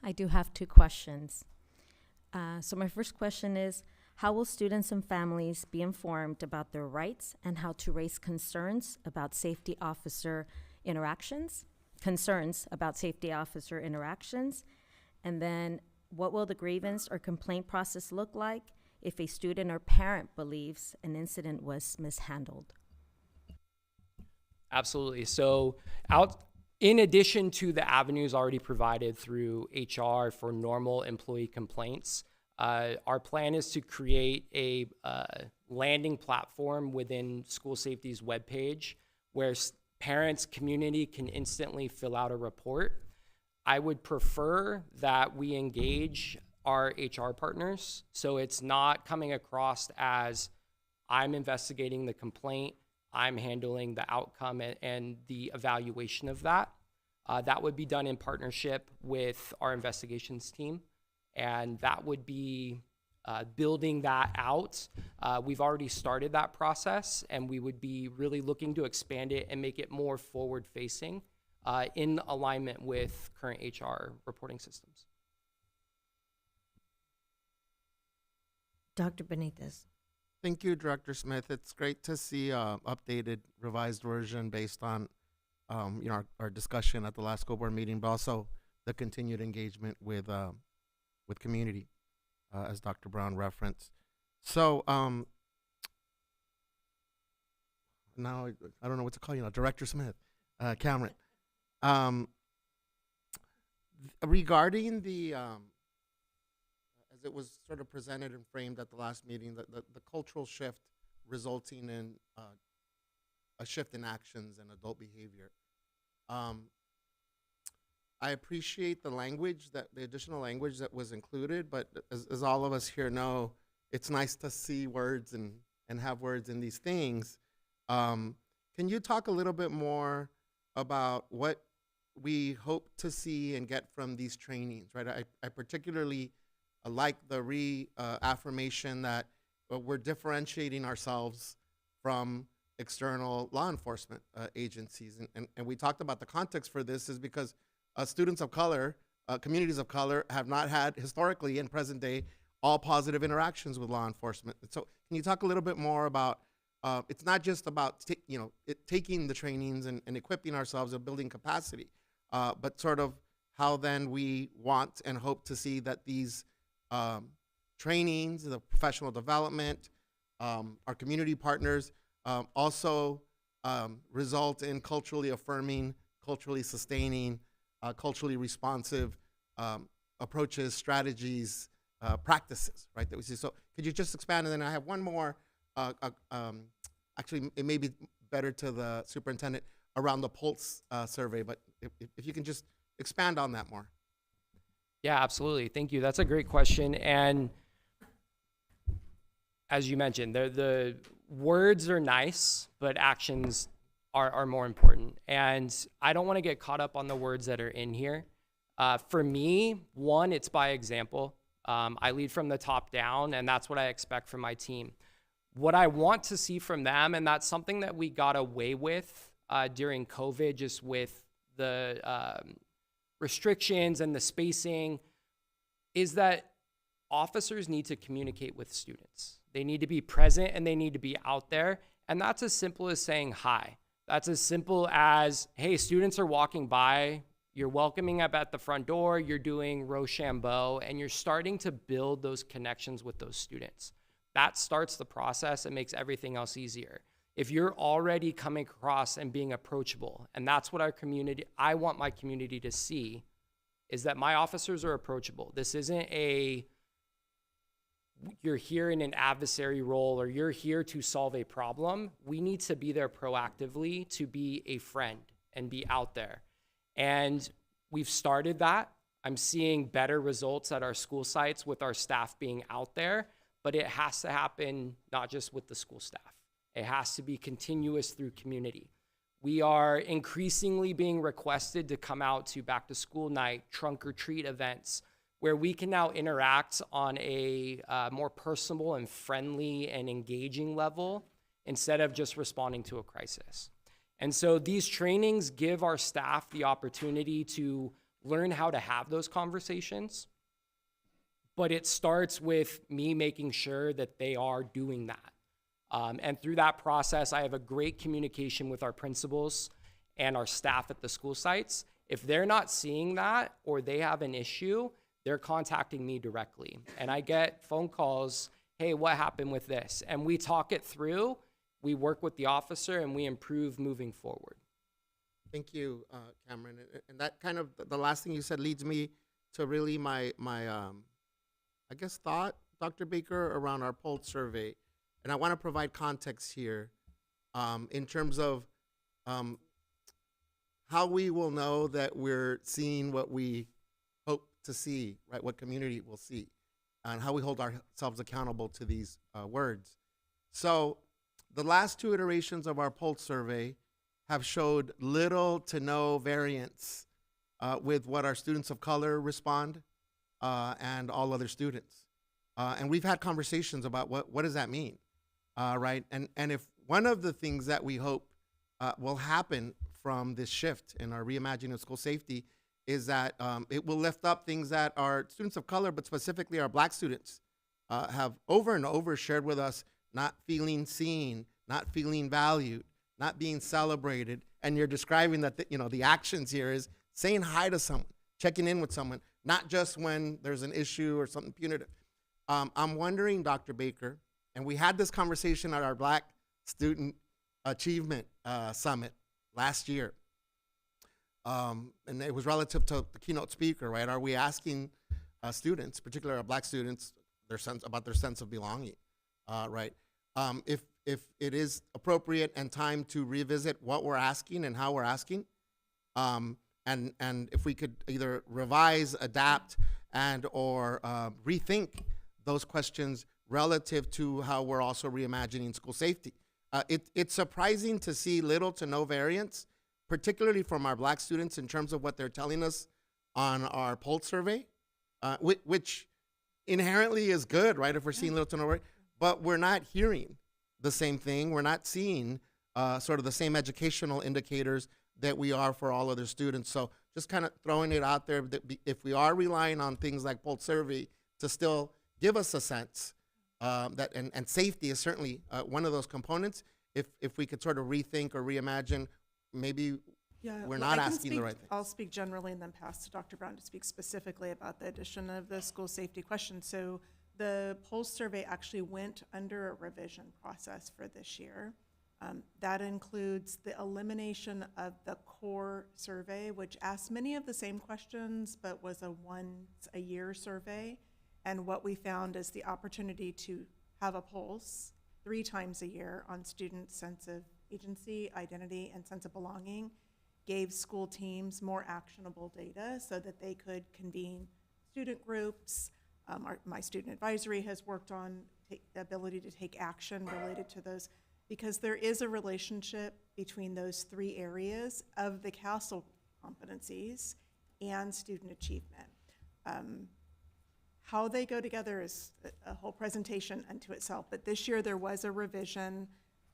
I do have 2 questions. So my first question is, how will students and families be informed about their rights and how to raise concerns about safety officer interactions? And then, what will the grievance or complaint process look like if a student or parent believes an incident was mishandled? Absolutely. So, in addition to the avenues already provided through HR for normal employee complaints, our plan is to create a landing platform within School Safety's webpage where parents, community can instantly fill out a report. I would prefer that we engage our HR partners, so it's not coming across as I'm investigating the complaint, I'm handling the outcome and the evaluation of that. That would be done in partnership with our investigations team, and that would be building that out. We've already started that process, and we would be really looking to expand it and make it more forward-facing in alignment with current HR reporting systems. Dr. Benitez. Thank you, Director Smith. It's great to see updated, revised version based on our discussion at the last school board meeting, but also the continued engagement with community, as Dr. Brown referenced. So now I don't know what to call you now, Director Smith, Cameron. Regarding the as it was sort of presented and framed at the last meeting, the cultural shift resulting in a shift in actions and adult behavior. I appreciate the language, the additional language that was included, but as all of us here know, it's nice to see words and have words in these things. Can you talk a little bit more about what we hope to see and get from these trainings, right? I particularly like the reaffirmation that we're differentiating ourselves from external law enforcement agencies. And we talked about the context for this is because students of color, communities of color have not had historically in present day all positive interactions with law enforcement. So can you talk a little bit more about, it's not just about taking the trainings and equipping ourselves or building capacity, but sort of how then we want and hope to see that these trainings, the professional development, our community partners also result in culturally affirming, culturally sustaining, culturally responsive approaches, strategies, practices, right, that we see. So could you just expand? And then I have one more, actually it may be better to the superintendent around the Pulse survey, but if you can just expand on that more. Yeah, absolutely. Thank you. That's a great question. And as you mentioned, the words are nice, but actions are more important. And I don't want to get caught up on the words that are in here. For me, one, it's by example. I lead from the top down, and that's what I expect from my team. What I want to see from them, and that's something that we got away with during COVID, just with the restrictions and the spacing, is that officers need to communicate with students. They need to be present and they need to be out there. And that's as simple as saying hi. That's as simple as, hey, students are walking by, you're welcoming up at the front door, you're doing Rochambeau, and you're starting to build those connections with those students. That starts the process and makes everything else easier. If you're already coming across and being approachable, and that's what I want my community to see, is that my officers are approachable. This isn't you're here in an adversary role or you're here to solve a problem. We need to be there proactively to be a friend and be out there. And we've started that. I'm seeing better results at our school sites with our staff being out there, but it has to happen not just with the school staff. It has to be continuous through community. We are increasingly being requested to come out to back to school night, trunk or treat events, where we can now interact on a more personal and friendly and engaging level instead of just responding to a crisis. And so these trainings give our staff the opportunity to learn how to have those conversations, but it starts with me making sure that they are doing that. And through that process, I have a great communication with our principals and our staff at the school sites. If they're not seeing that or they have an issue, they're contacting me directly. And I get phone calls, hey, what happened with this? And we talk it through, we work with the officer, and we improve moving forward. Thank you, Cameron. And that kind of, the last thing you said leads me to really my I guess, thought, Dr. Baker, around our pulse survey. And I want to provide context here in terms of how we will know that we're seeing what we hope to see, right? What community will see, and how we hold ourselves accountable to these words. So the last two iterations of our pulse survey have showed little to no variance with what our students of color respond and all other students. And we've had conversations about what does that mean, right? And if one of the things that we hope will happen from this shift in our reimagining of school safety is that it will lift up things that our students of color, but specifically our Black students, have over and over shared with us, not feeling seen, not feeling valued, not being celebrated. And you're describing that the actions here is saying hi to someone, checking in with someone, not just when there's an issue or something punitive. I'm wondering, Dr. Baker, and we had this conversation at our Black Student Achievement Summit last year, and it was relative to the keynote speaker, right? Are we asking students, particularly our Black students, about their sense of belonging, right? If it is appropriate and time to revisit what we're asking and how we're asking, and if we could either revise, adapt, and or rethink those questions relative to how we're also reimagining school safety. It's surprising to see little to no variance, particularly from our Black students in terms of what they're telling us on our pulse survey, which inherently is good, right, if we're seeing little to no variance, but we're not hearing the same thing. We're not seeing sort of the same educational indicators that we are for all other students. So just kind of throwing it out there that if we are relying on things like pulse survey to still give us a sense that, and safety is certainly one of those components, if we could sort of rethink or reimagine, maybe we're not asking the right thing. I'll speak generally and then pass to Dr. Brown to speak specifically about the addition of the school safety question. So the pulse survey actually went under a revision process for this year. That includes the elimination of the core survey, which asked many of the same questions, but was a once-a-year survey. And what we found is the opportunity to have a pulse 3 times a year on students' sense of agency, identity, and sense of belonging gave school teams more actionable data so that they could convene student groups. My student advisory has worked on the ability to take action related to those, because there is a relationship between those 3 areas of the CASEL competencies and student achievement. How they go together is a whole presentation unto itself, but this year there was a revision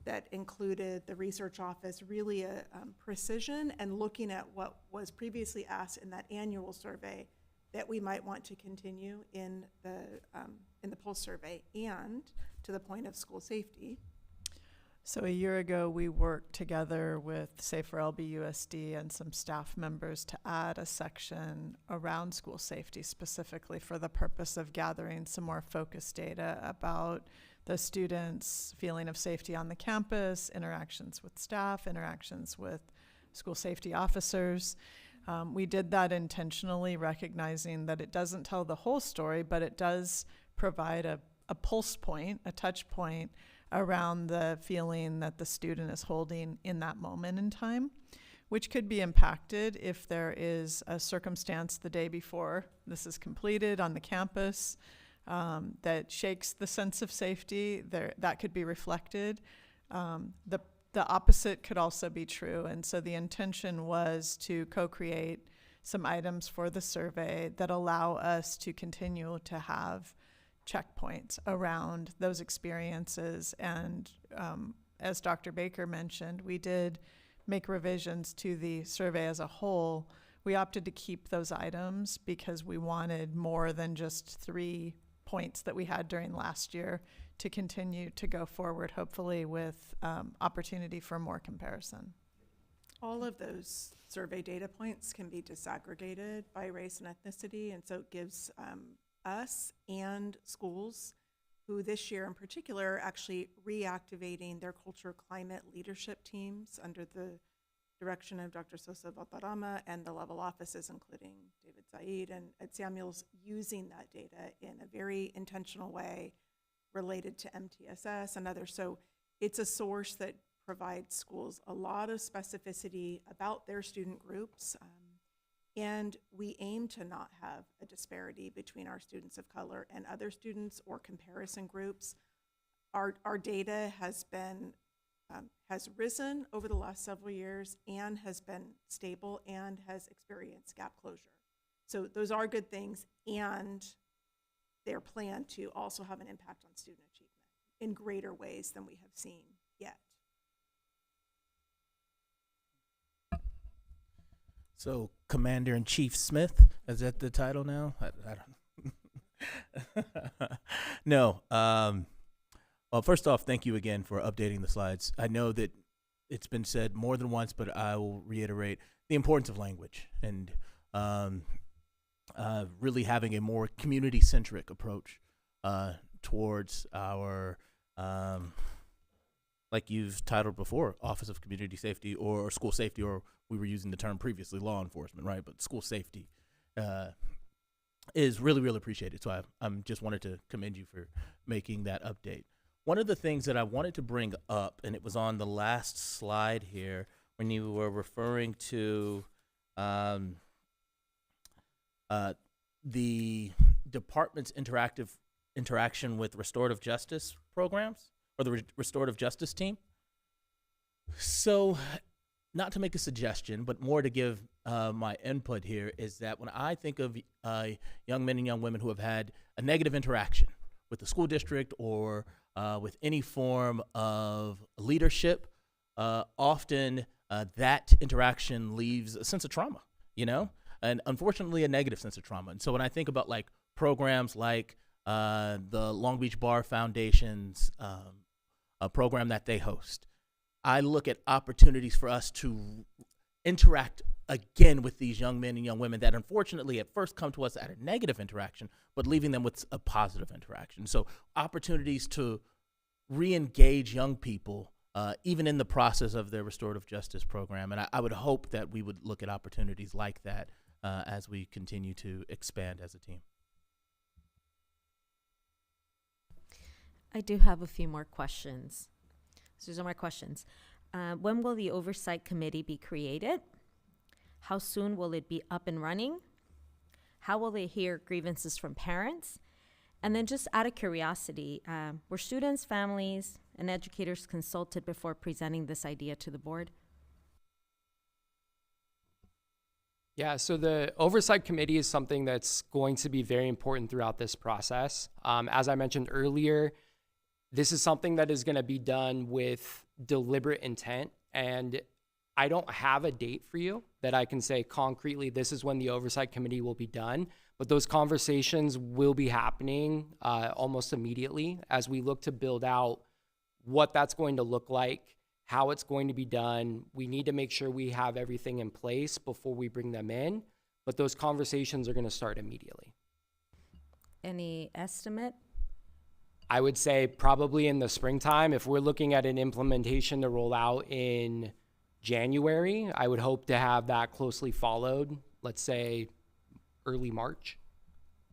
that included the research office really a precision and looking at what was previously asked in that annual survey that we might want to continue in the pulse survey, and to the point of school safety. So a year ago, we worked together with Safer LBUSD and some staff members to add a section around school safety specifically for the purpose of gathering some more focused data about the students' feeling of safety on the campus, interactions with staff, interactions with school safety officers. We did that intentionally, recognizing that it doesn't tell the whole story, but it does provide a pulse point, a touch point around the feeling that the student is holding in that moment in time, which could be impacted if there is a circumstance the day before this is completed on the campus that shakes the sense of safety. That could be reflected. The opposite could also be true, and so the intention was to co-create some items for the survey that allow us to continue to have checkpoints around those experiences. And as Dr. Baker mentioned, we did make revisions to the survey as a whole, We opted to keep those items because we wanted more than just 3 points that we had during last year to continue to go forward, hopefully with opportunity for more comparison. All of those survey data points can be disaggregated by race and ethnicity, and so it gives us and schools, who this year in particular are actually reactivating their culture climate leadership teams under the direction of Dr. Sosa Valderrama and the level offices, including David Said and Ed Samuels, using that data in a very intentional way related to MTSS and others. So it's a source that provides schools a lot of specificity about their student groups. And we aim to not have a disparity between our students of color and other students or comparison groups. Our data has been has risen over the last several years and has been stable and has experienced gap closure. So those are good things, and they're planned to also have an impact on student achievement in greater ways than we have seen yet. So, Commander-in-Chief Smith, is that the title now? I don't No. Well, first off, thank you again for updating the slides. I know that it's been said more than once, but I will reiterate the importance of language and really having a more community-centric approach towards our, like you've titled before, Office of Community Safety or School Safety, or we were using the term previously, law enforcement, right? But school safety is really, really appreciated. So I'm just wanted to commend you for making that update. One of the things that I wanted to bring up, and it was on the last slide here, when you were referring to the department's interaction with restorative justice programs, or the restorative justice team. So, not to make a suggestion, but more to give my input here, is that when I think of young men and young women who have had a negative interaction with the school district or with any form of leadership, often that interaction leaves a sense of trauma, and unfortunately a negative sense of trauma. And so when I think about like programs like the Long Beach Bar Foundation's a program that they host, I look at opportunities for us to interact again with these young men and young women that unfortunately at first come to us at a negative interaction, but leaving them with a positive interaction. So opportunities to re-engage young people even in the process of their restorative justice program. And I would hope that we would look at opportunities like that as we continue to expand as a team. I do have a few more questions. So these are my questions. When will the oversight committee be created? How soon will it be up and running? How will they hear grievances from parents? And then just out of curiosity, were students, families, and educators consulted before presenting this idea to the board? Yeah, so the oversight committee is something that's going to be very important throughout this process. As I mentioned earlier, this is something that is going to be done with deliberate intent, and I don't have a date for you that I can say concretely this is when the oversight committee will be done, but those conversations will be happening almost immediately as we look to build out what that's going to look like, how it's going to be done. We need to make sure we have everything in place before we bring them in, but those conversations are going to start immediately. Any estimate? I would say probably in the springtime. If we're looking at an implementation to roll out in January, I would hope to have that closely followed, let's say early March.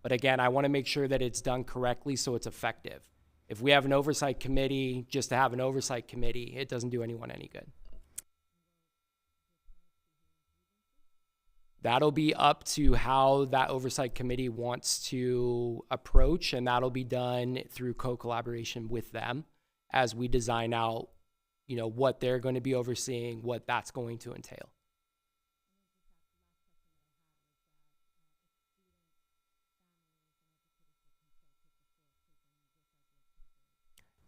But again, I want to make sure that it's done correctly so it's effective. If we have an oversight committee just to have an oversight committee, it doesn't do anyone any good. That'll be up to how that oversight committee wants to approach, and that'll be done through co-collaboration with them as we design out, what they're going to be overseeing, what that's going to entail.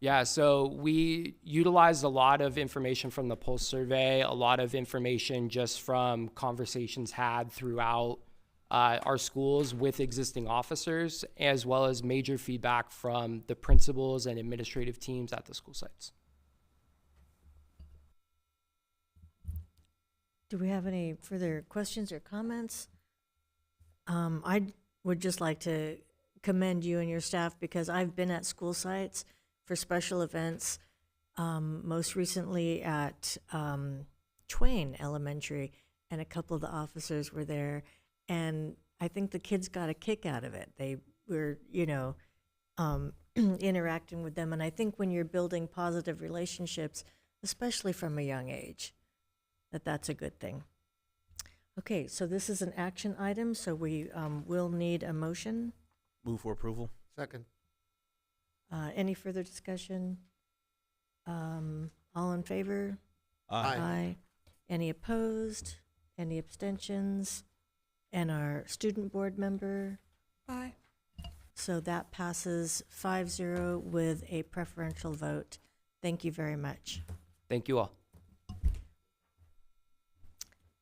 Yeah, so we utilized a lot of information from the pulse survey, a lot of information just from conversations had throughout our schools with existing officers, as well as major feedback from the principals and administrative teams at the school sites. Do we have any further questions or comments? I would just like to commend you and your staff because I've been at school sites for special events, most recently at Twain Elementary, and a couple of the officers were there, and I think the kids got a kick out of it. They were, interacting with them, and I think when you're building positive relationships, especially from a young age, that's a good thing. Okay, so this is an action item, so we will need a motion. Move for approval. Second. Any further discussion? All in favor? Aye. Any opposed? Any abstentions? And our student board member? Aye. So that passes 5-0 with a preferential vote. Thank you very much. Thank you all.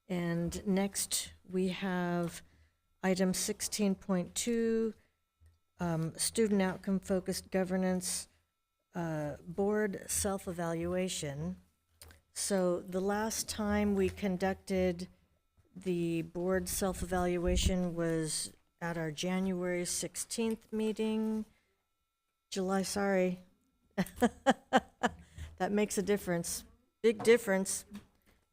And next, we have item 16.2, student outcome-focused governance, board self-evaluation. So the last time we conducted the board self-evaluation was at our January 16th meeting. Sorry. That makes a difference, big difference.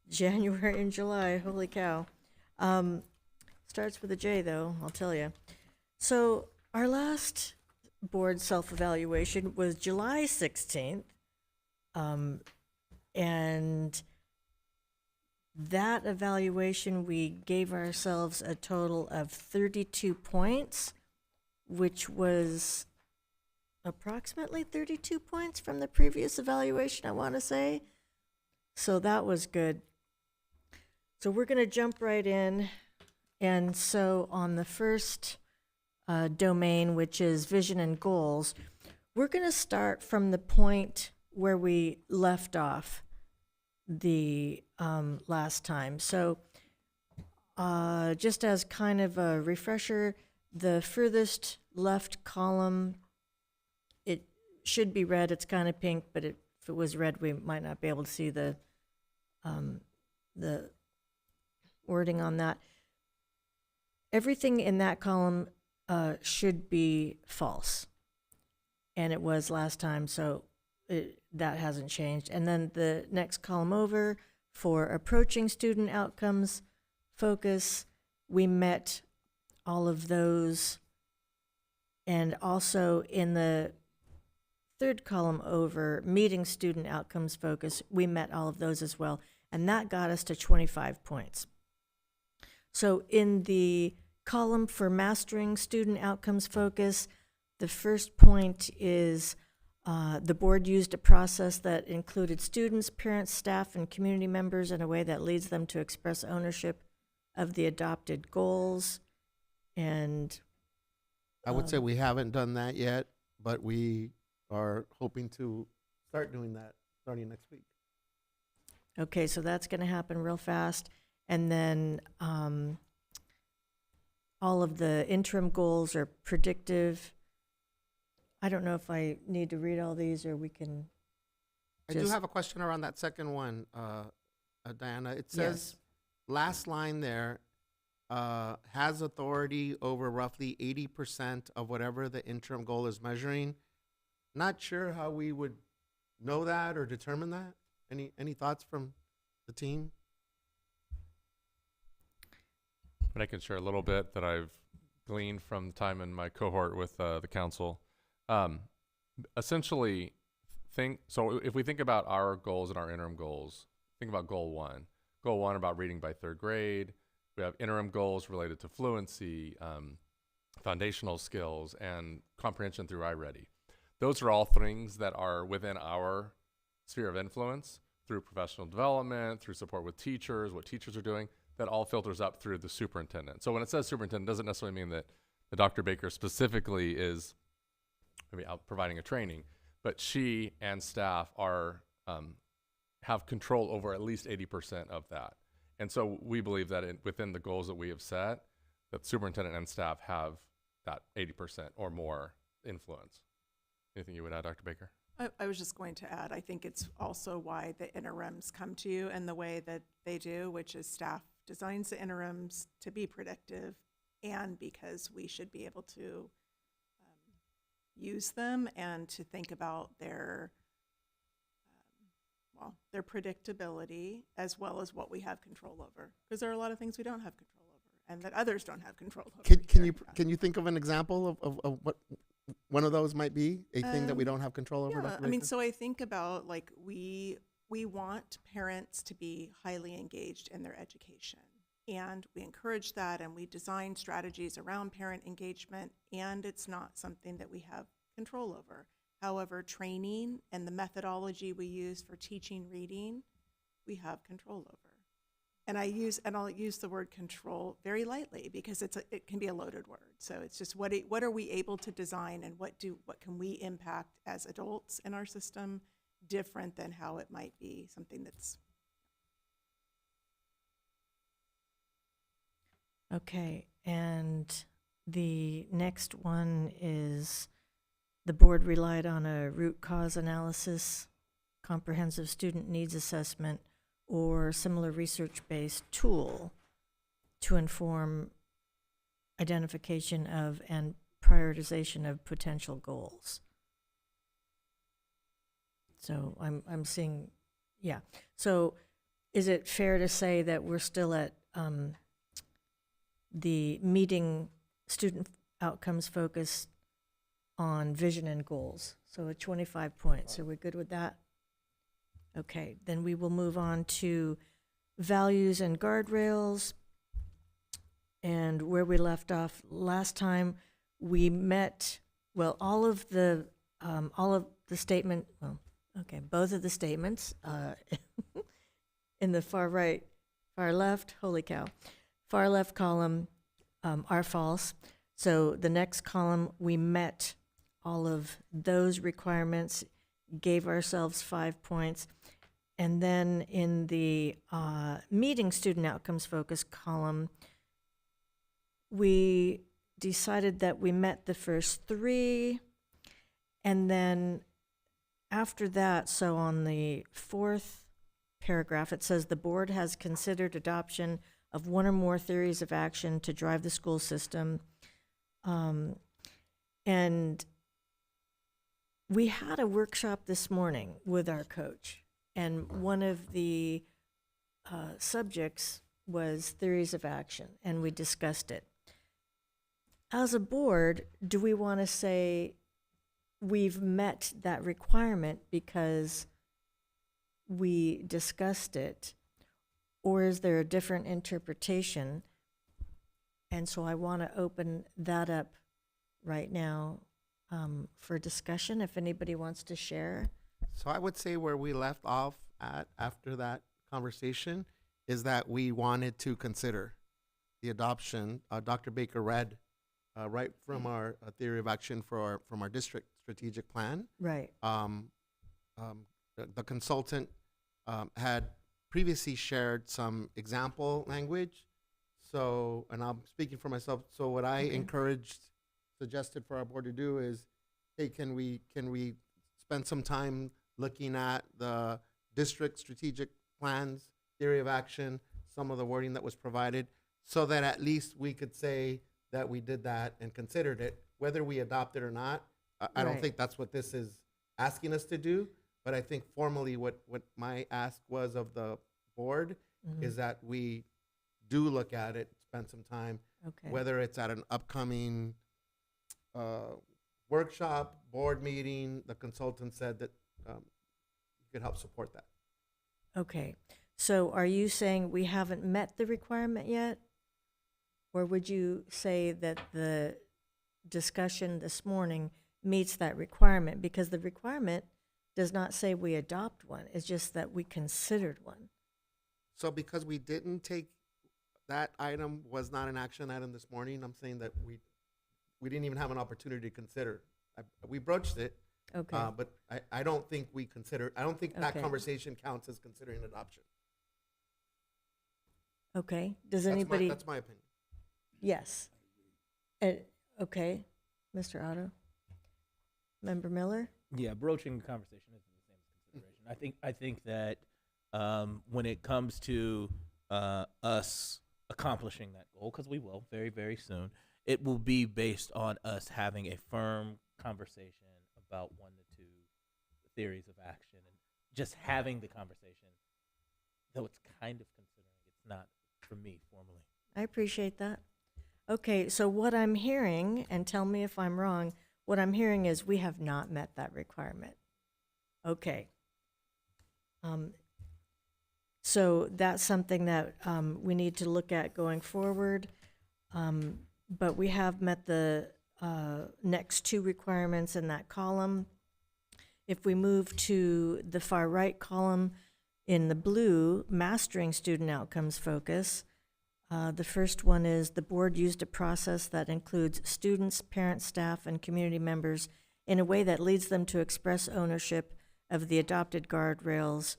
January and July, holy cow. Starts with a J, though, I'll tell you. So our last board self-evaluation was July 16th, and that evaluation, we gave ourselves a total of 32 points, which was approximately 32 points from the previous evaluation, I want to say. So that was good. So we're going to jump right in. And so on the first domain, which is vision and goals, we're going to start from the point where we left off the last time. So just as kind of a refresher, the furthest left column, it should be red. It's kind of pink, but if it was red, we might not be able to see the wording on that. Everything in that column should be false, and it was last time, so that hasn't changed. And then the next column over, for approaching student outcomes focus, we met all of those, and also in the third column over, meeting student outcomes focus, we met all of those as well, and that got us to 25 points. So in the column for mastering student outcomes focus, the first point is the board used a process that included students, parents, staff, and community members in a way that leads them to express ownership of the adopted goals. And I would say we haven't done that yet, but we are hoping to start doing that starting next week. okay, so that's going to happen real fast. And then all of the interim goals are predictive. I don't know if I need to read all these or we can I do have a question around that second one, Diana. It says, last line there, has authority over roughly 80% of whatever the interim goal is measuring. Not sure how we would know that or determine that. Any thoughts from the team? But I can share a little bit that I've gleaned from time in my cohort with the council. Essentially, so if we think about our goals and our interim goals, think about goal one. Goal one about reading by third grade. We have interim goals related to fluency, foundational skills, and comprehension through iReady. Those are all things that are within our sphere of influence through professional development, through support with teachers, what teachers are doing. That all filters up through the superintendent. So when it says superintendent, it doesn't necessarily mean that the Dr. Baker specifically is maybe out providing a training, but she and staff are have control over at least 80% of that. And so we believe that within the goals that we have set, that superintendent and staff have that 80% or more influence. Anything you would add, Dr. Baker? I was just going to add, I think it's also why the interims come to you in the way that they do, which is staff designs the interims to be predictive, and because we should be able to use them and to think about their predictability as well as what we have control over, because there are a lot of things we don't have control over and that others don't have control over. Can you think of an example of what one of those might be, a thing that we don't have control over? Yeah, Dr. I mean, Baker? so I think about, like, we want parents to be highly engaged in their education, and we encourage that, and we design strategies around parent engagement, and it's not something that we have control over. However, training and the methodology we use for teaching reading, we have control over. And I'll use the word control very lightly, because it can be a loaded word. So it's just what are we able to design, and what can we impact as adults in our system different than how it might be something that's. Okay, and the next one is the board relied on a root cause analysis, comprehensive student needs assessment, or similar research-based tool to inform identification of and prioritization of potential goals. So I'm seeing, yeah. So is it fair to say that we're still at the meeting student outcomes focused on vision and goals? So at 25 points, are we good with that? Okay, then we will move on to values and guardrails. And where we left off last time, we met, well, all of the statement, well, okay, both of the statements in the far left, holy cow, far left column are false. So the next column, we met all of those requirements, gave ourselves 5 points. And then in the meeting student outcomes focus column, we decided that we met the first 3. And then after that, so on the 4th paragraph, it says the board has considered adoption of one or more theories of action to drive the school system. And we had a workshop this morning with our coach, and one of the subjects was theories of action, and we discussed it. As a board, do we want to say we've met that requirement because we discussed it, or is there a different interpretation? And so I want to open that up right now for discussion, if anybody wants to share. So I would say where we left off at after that conversation is that we wanted to consider the adoption. Dr. Baker read right from our theory of action from our district strategic plan. Right. The consultant had previously shared some example language. So, and I'm speaking for myself. So what I suggested for our board to do is, hey, can we spend some time looking at the district strategic plans, theory of action, some of the wording that was provided, so that at least we could say that we did that and considered it, whether we adopt it or not. I don't think that's what this is asking us to do, but I think formally what my ask was of the board is that we do look at it, spend some time, whether it's at an upcoming workshop, board meeting. The consultant said that you could help support that. Okay, so are you saying we haven't met the requirement yet? Or would you say that the discussion this morning meets that requirement? Because the requirement does not say we adopt one, it's just that we considered one. So because we didn't take, that item was not an action item this morning, I'm saying that we didn't even have an opportunity to consider. We broached it, Okay. But I don't think I don't think that Okay. conversation counts as considering adoption. Okay, does That's anybody? that's my opinion. Yes. Okay, Mr. Otto? Member Miller? Yeah, broaching the conversation isn't the same as consideration. I think that when it comes to us accomplishing that goal, because we will very, very soon, it will be based on us having a firm conversation about 1 to 2 theories of action, and just having the conversation, though it's kind of considering, it's not for me formally. I appreciate that. Okay, so what I'm hearing, and tell me if I'm wrong, what I'm hearing is we have not met that requirement. Okay. So that's something that we need to look at going forward. But we have met the next 2 requirements in that column. If we move to the far right column in the blue, mastering student outcomes focus, the first one is the board used a process that includes students, parents, staff, and community members in a way that leads them to express ownership of the adopted guardrails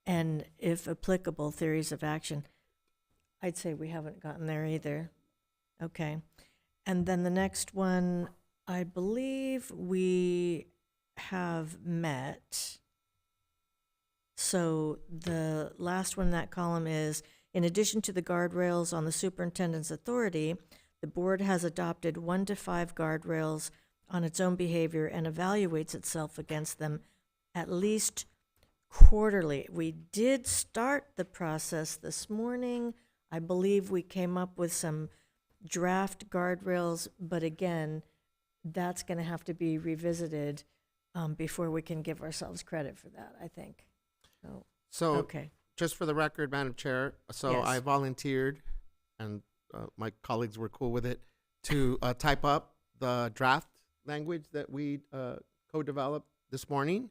and, if applicable, theories of action. I'd say we haven't gotten there either. Okay. And then the next one, I believe we have met. So the last one in that column is, in addition to the guardrails on the superintendent's authority, the board has adopted 1 to 5 guardrails on its own behavior and evaluates itself against them at least quarterly. We did start the process this morning. I believe we came up with some draft guardrails, but again, that's going to have to be revisited before we can give ourselves credit for that, I think. So, okay. Just for the record, Madam Chair, so Yes. I volunteered, and my colleagues were cool with it, to type up the draft language that we co-developed this morning.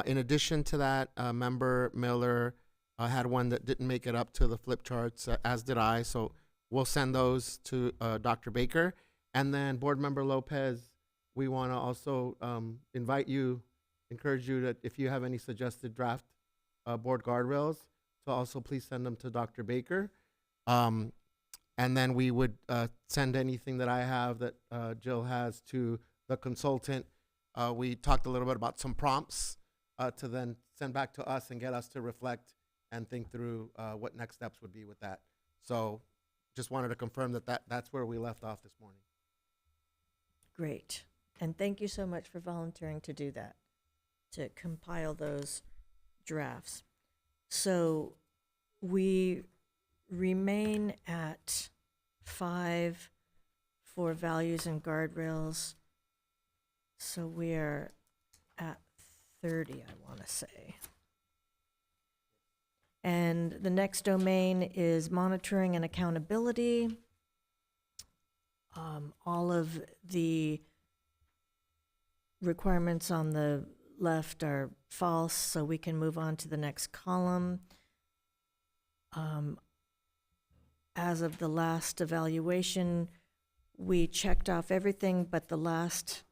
In addition to that, Member Miller had one that didn't make it up to the flip charts, as did I. So we'll send those to Dr. Baker. And then Board Member Lopez, we want to also encourage you that if you have any suggested draft board guardrails, to also please send them to Dr. Baker. And then we would send anything that I have that Jill has to the consultant. We talked a little bit about some prompts to then send back to us and get us to reflect and think through what next steps would be with that. So just wanted to confirm that's where we left off this morning. Great. And thank you so much for volunteering to do that, to compile those drafts. So we remain at 5 for values and guardrails. So we are at 30, I want to say. And the next domain is monitoring and accountability. All of the requirements on the left are false, so we can move on to the next column. As of the last evaluation, we checked off everything but the last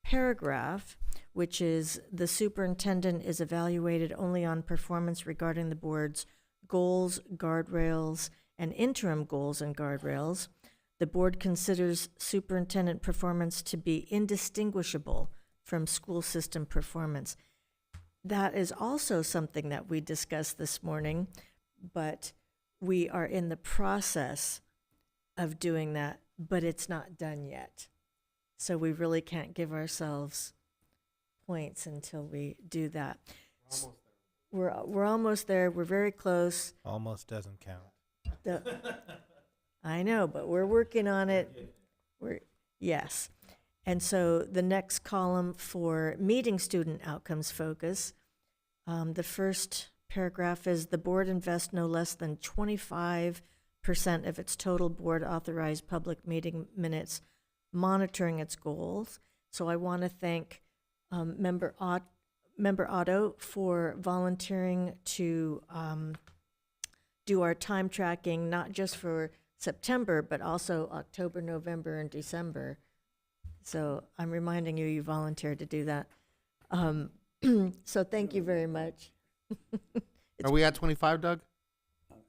paragraph, which is the superintendent is evaluated only on performance regarding the board's goals, guardrails, and interim goals and guardrails. The board considers superintendent performance to be indistinguishable from school system performance. That is also something that we discussed this morning, but we are in the process of doing that, but it's not done yet. So we really can't give ourselves points until we do that. We're almost there. We're very close. Almost doesn't count. I know, but we're working on it. Yes. And so the next column for meeting student outcomes focus, the first paragraph is the board invests no less than 25% of its total board authorized public meeting minutes monitoring its goals. So I want to thank Member Otto for volunteering to do our time tracking, not just for September, but also October, November, and December. So I'm reminding you, you volunteered to do that. So thank you very much. Are we at 25, Doug?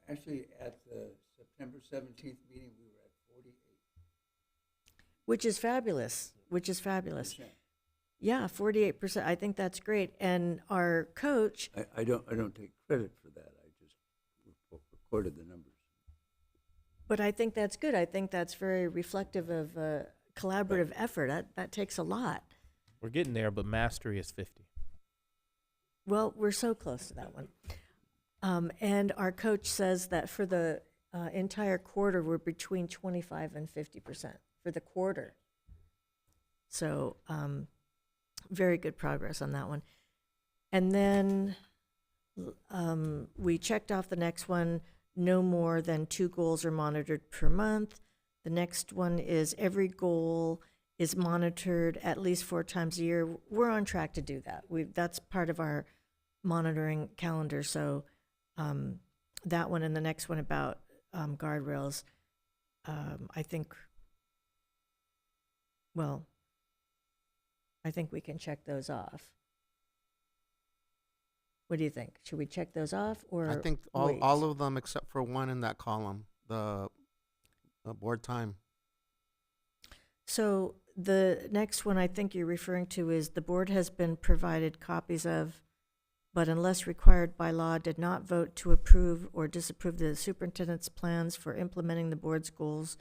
Actually, at the September 17th meeting, we were at 48. Which is fabulous, Yeah, 48%. I think that's great. And our coach, I don't take credit for that. I just recorded the numbers. but I think that's good. I think that's very reflective of collaborative effort. That takes a lot. We're getting there, but mastery is 50. Well, we're so close to that one. And our coach says that for the entire quarter, we're between 25 and 50% for the quarter. So very good progress on that one. And then we checked off the next one, no more than 2 goals are monitored per month. The next one is every goal is monitored at least 4 times a year. We're on track to do that. That's part of our monitoring calendar. So that one and the next one about guardrails, I think we can check those off. What do you think? Should we check those off or I think wait? all of them except for one in that column, the board time. So the next one I think you're referring to is the board has been provided copies of, but unless required by law, did not vote to approve or disapprove the superintendent's plans for implementing the board's goals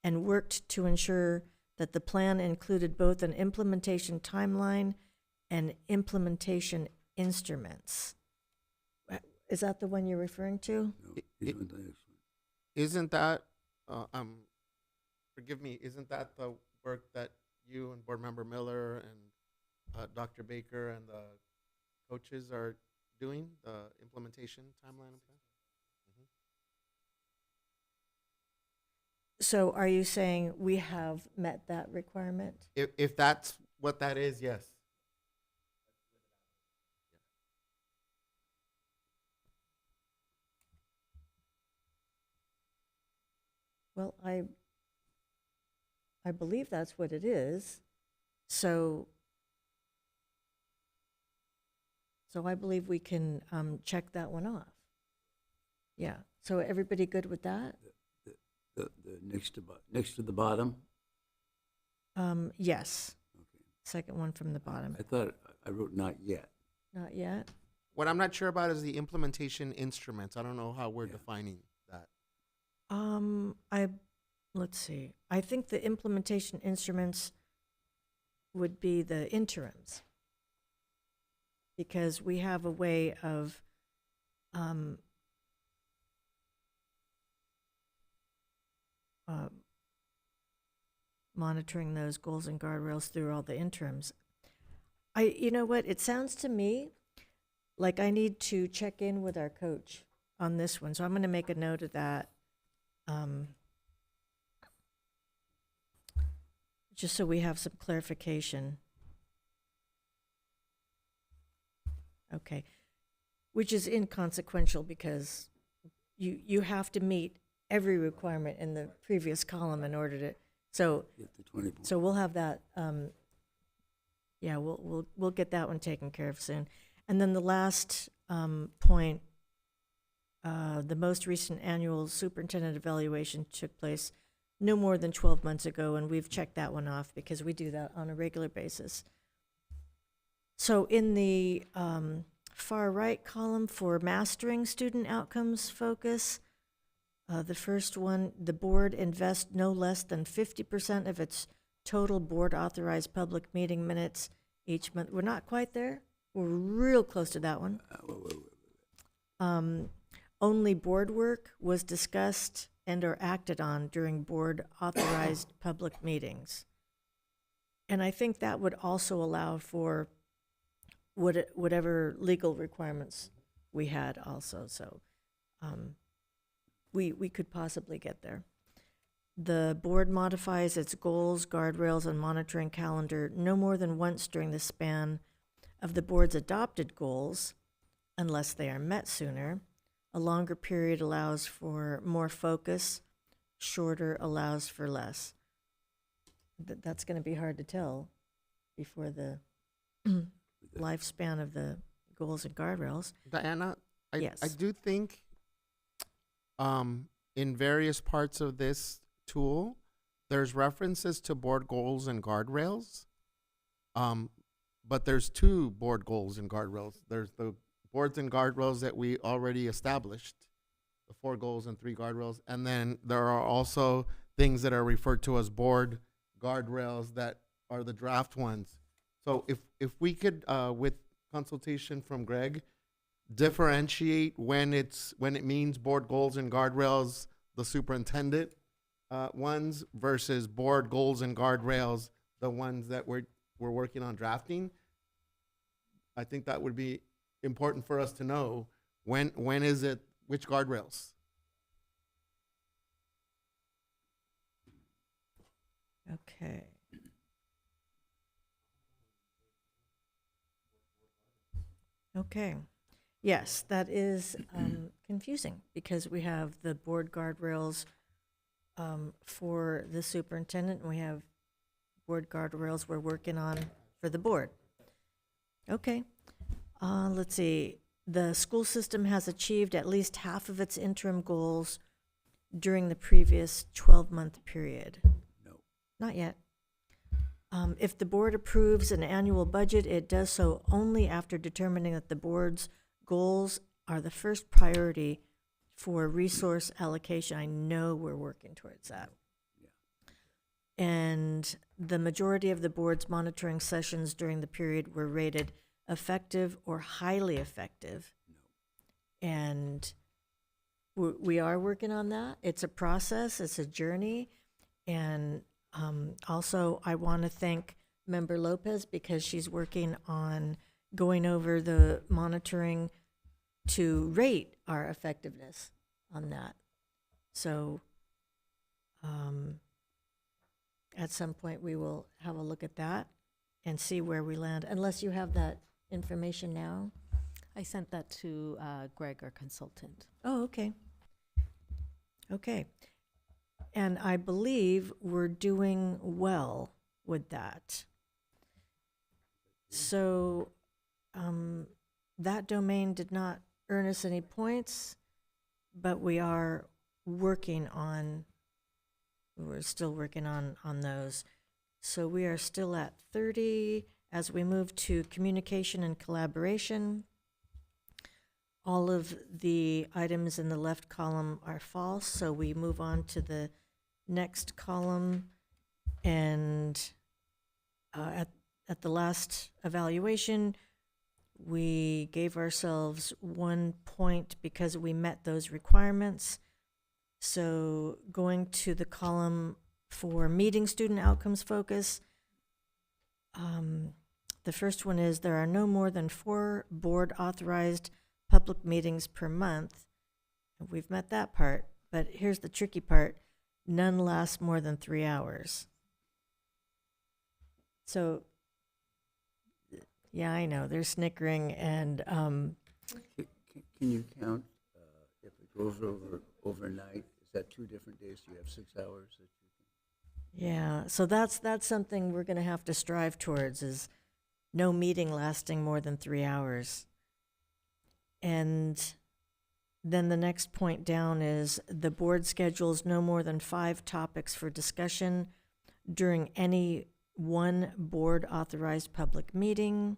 and worked to ensure that the plan included both an implementation timeline and implementation instruments. Is that the one you're referring to? Isn't that, forgive me, isn't that the work that you and Board Member Miller and Dr. Baker and the coaches are doing, the implementation timeline of that? So are you saying we have met that requirement? If that's what that is, yes. Well, I believe that's what it is. So I believe we can check that one off. Yeah. So everybody good with that? The next to the bottom. Yes. Okay. Second one from the bottom. I thought I wrote not yet. Not yet. What I'm not sure about is the implementation instruments. I don't know how we're defining that. Let's see. I think the implementation instruments would be the interims, because we have a way of monitoring those goals and guardrails through all the interims. You know what? It sounds to me like I need to check in with our coach on this one, so I'm going to make a note of that. Just so we have some clarification. Okay. Which is inconsequential because you have to meet every requirement in the previous column in order to, so we'll have that, yeah, we'll get that one taken care of soon. And then the last point, the most recent annual superintendent evaluation took place no more than 12 months ago, and we've checked that one off because we do that on a regular basis. So in the far right column for mastering student outcomes focus, the first one, the board invests no less than 50% of its total board authorized public meeting minutes each month. We're not quite there. We're real close to that one. Only board work was discussed and or acted on during board authorized public meetings. And I think that would also allow for whatever legal requirements we had also. So we could possibly get there. The board modifies its goals, guardrails, and monitoring calendar no more than once during the span of the board's adopted goals, unless they are met sooner. A longer period allows for more focus, shorter allows for less. That's going to be hard to tell before the lifespan of the goals and guardrails. Diana, I Yes. do think in various parts of this tool, there's references to board goals and guardrails. But there's two board goals and guardrails. There's the boards and guardrails that we already established, the 4 goals and 3 guardrails. And then there are also things that are referred to as board guardrails that are the draft ones. So if we could, with consultation from Greg, differentiate when it means board goals and guardrails, the superintendent ones, versus board goals and guardrails, the ones that we're working on drafting. I think that would be important for us to know when is it, which guardrails. Okay. Okay. Yes, that is confusing because we have the board guardrails for the superintendent, and we have board guardrails we're working on for the board. Okay. Let's see. The school system has achieved at least half of its interim goals during the previous 12-month period. No. Not yet. If the board approves an annual budget, it does so only after determining that the board's goals are the first priority for resource allocation. I know we're working towards that. And the majority of the board's monitoring sessions during the period were rated effective or highly effective. And we are working on that. It's a process, it's a journey. And also, I want to thank Member Lopez because she's working on going over the monitoring to rate our effectiveness on that. So at some point, we will have a look at that and see where we land, unless you have that information now. I sent that to Greg, our consultant. Oh, okay. Okay. And I believe we're doing well with that. So that domain did not earn us any points, but we are working on, we're still working on those. So we are still at 30 as we move to communication and collaboration. All of the items in the left column are false, so we move on to the next column. And at the last evaluation, we gave ourselves 1 point because we met those requirements. So going to the column for meeting student outcomes focus, the first one is there are no more than 4 board authorized public meetings per month. We've met that part, but here's the tricky part. None last more than 3 hours. So, yeah, I know, they're snickering and... Can you count if it goes overnight? Is that 2 different days? Do you have 6 hours? That you can... Yeah, so that's something we're going to have to strive towards, is no meeting lasting more than 3 hours. And then the next point down is the board schedules no more than 5 topics for discussion during any one board authorized public meeting.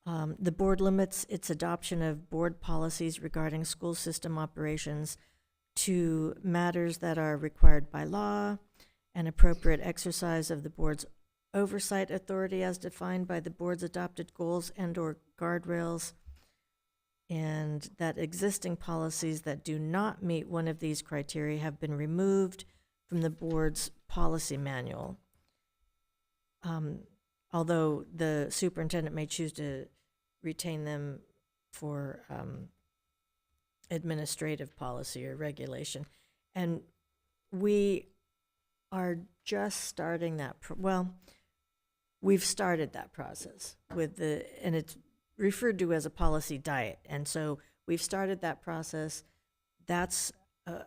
The board limits its adoption of board policies regarding school system operations to matters that are required by law, an appropriate exercise of the board's oversight authority as defined by the board's adopted goals and/or guardrails, and that existing policies that do not meet one of these criteria have been removed from the board's policy manual. Although the superintendent may choose to retain them for administrative policy or regulation. And we are just starting that, we've started that process with and it's referred to as a policy diet. And so we've started that process. That's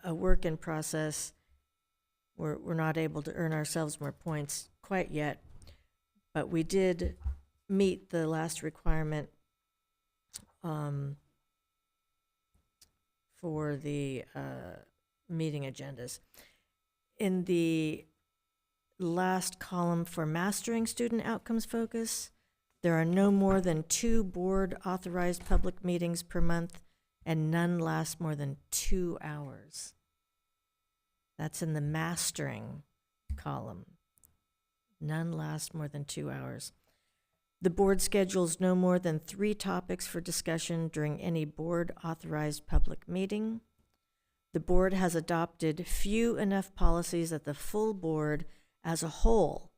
a work in process. We're not able to earn ourselves more points quite yet, but we did meet the last requirement for the meeting agendas. In the last column for mastering student outcomes focus, there are no more than 2 board-authorized public meetings per month, and none last more than 2 hours. That's in the mastering column. None last more than 2 hours. The board schedules no more than 3 topics for discussion during any board-authorized public meeting. The board has adopted few enough policies that the full board as a whole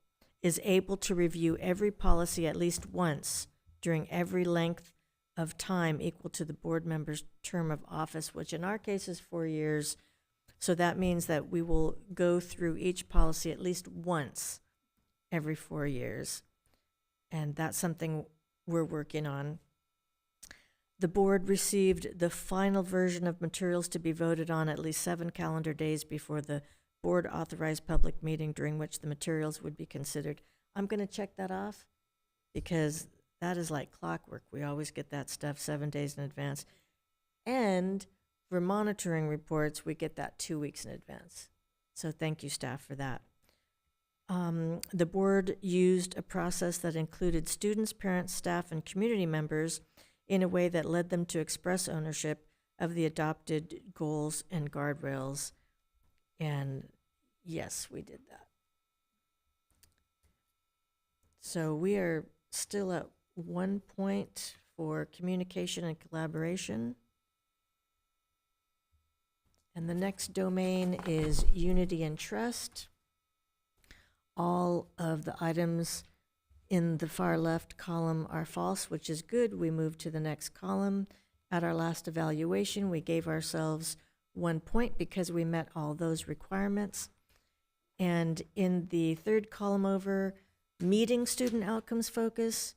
is able to review every policy at least once during every length of time equal to the board member's term of office, which in our case is 4 years. So that means that we will go through each policy at least once every 4 years. And that's something we're working on. The board received the final version of materials to be voted on at least 7 calendar days before the board-authorized public meeting during which the materials would be considered. I'm going to check that off because that is like clockwork. We always get that stuff 7 days in advance. And for monitoring reports, we get that 2 weeks in advance. So thank you, staff, for that. The board used a process that included students, parents, staff, and community members in a way that led them to express ownership of the adopted goals and guardrails. And yes, we did that. So we are still at 1 point for communication and collaboration. And the next domain is unity and trust. All of the items in the far left column are false, which is good. We move to the next column. At our last evaluation, we gave ourselves 1 point because we met all those requirements. And in the third column over, meeting student outcomes focus,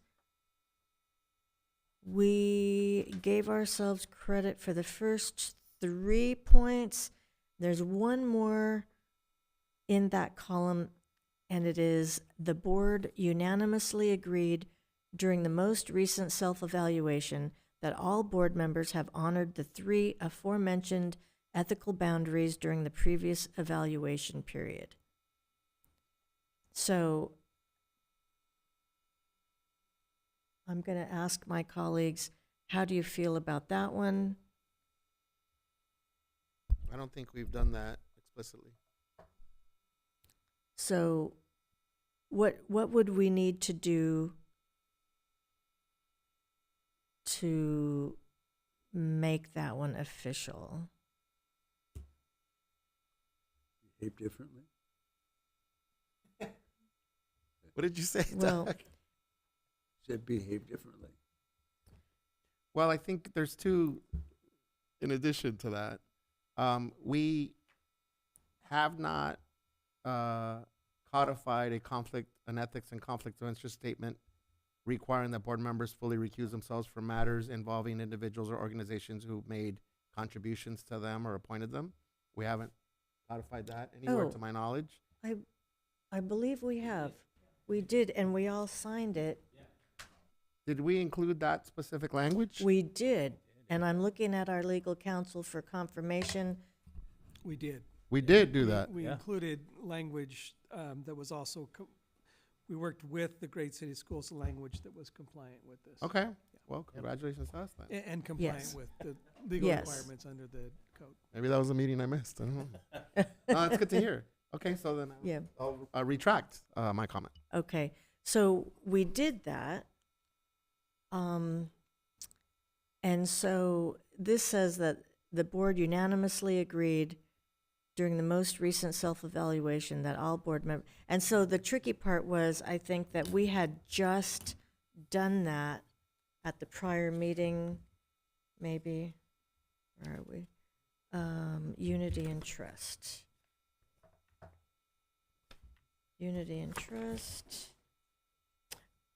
we gave ourselves credit for the first 3 points. There's one more in that column, and it is the board unanimously agreed during the most recent self-evaluation that all board members have honored the 3 aforementioned ethical boundaries during the previous evaluation period. So I'm going to ask my colleagues, how do you feel about that one? I don't think we've done that explicitly. So what would we need to do to make that one official? Behave differently. What did you say, Well, Doug? Said behave differently. Well, I think there's 2 in addition to that. We have not codified an ethics and conflict of interest statement requiring that board members fully recuse themselves from matters involving individuals or organizations who made contributions to them or appointed them. We haven't codified that anywhere Oh. to my knowledge. I believe we have. We did, and we all signed it. Did we include that specific language? We did, and I'm looking at our legal counsel for confirmation. We did. We did do that. We included language that was also, we worked with the Great City Schools language that was compliant with this. Okay. Well, congratulations to us then. And compliant Yes. with the legal Yes. requirements under the code. Maybe that was a meeting I missed. I don't know. That's good to hear. Okay, so then Yeah. I'll retract my comment. Okay, so we did that. And so this says that the board unanimously agreed during the most recent self-evaluation that all board members, and so the tricky part was, I think, that we had just done that at the prior meeting, maybe. Where are we? Unity and trust. Unity and trust.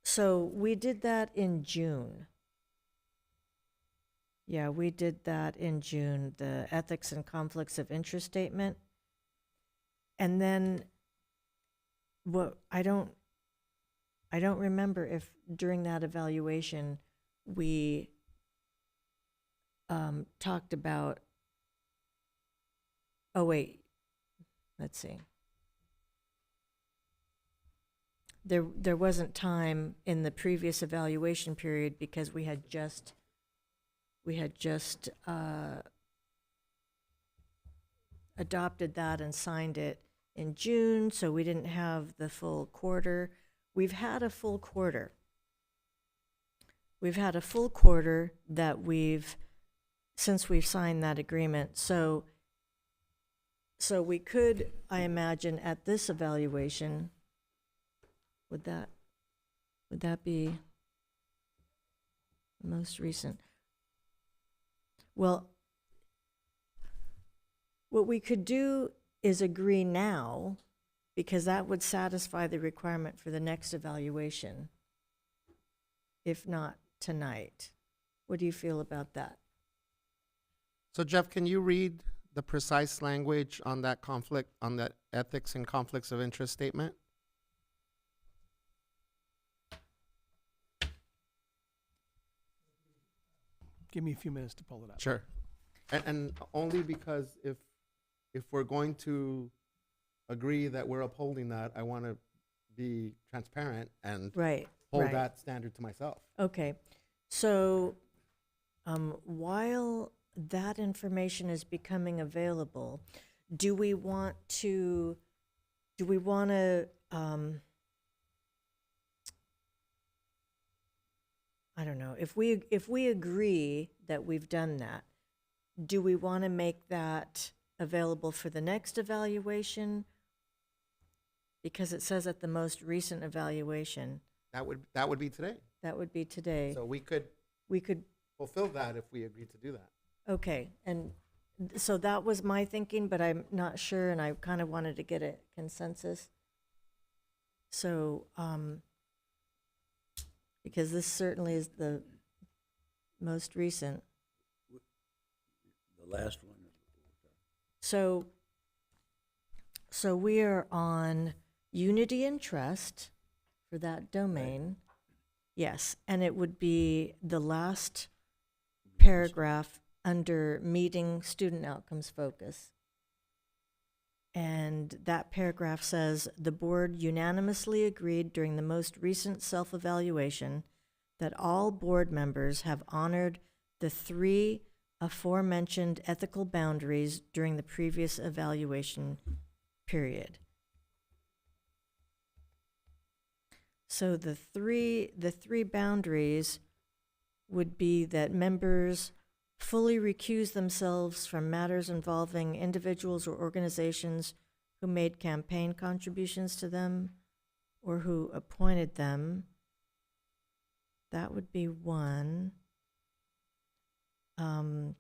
So we did that in June. Yeah, we did that in June, the ethics and conflicts of interest statement. And then what I don't remember if during that evaluation, we talked about, oh wait, let's see. There wasn't time in the previous evaluation period because we had just adopted that and signed it in June, so we didn't have the full quarter. We've had a full quarter. We've had a full quarter that since we've signed that agreement. So we could, I imagine, at this evaluation, would that be the most recent? Well, what we could do is agree now, because that would satisfy the requirement for the next evaluation, if not tonight. What do you feel about that? So Jeff, can you read the precise language on that conflict, on that ethics and conflicts of interest statement? Give me a few minutes to pull it up. Sure. And only because if we're going to agree that we're upholding that, I want to be transparent and hold that standard to myself. Okay. So while that information is becoming available, do we want to I don't know, if we agree that we've done that, do we want to make that available for the next evaluation? Because it says at the most recent evaluation. That would be today. That would be today. So we could fulfill that if we agreed to do that. Okay, and so that was my thinking, but I'm not sure, and I kind of wanted to get a consensus. So, because this certainly is the most recent. The last one. So we are on Unity and Trust for that domain. Right. Yes, and it would be the last paragraph under meeting student outcomes focus. And that paragraph says, the board unanimously agreed during the most recent self-evaluation that all board members have honored the 3 aforementioned ethical boundaries during the previous evaluation period. So the three boundaries would be that members fully recuse themselves from matters involving individuals or organizations who made campaign contributions to them or who appointed them. That would be one.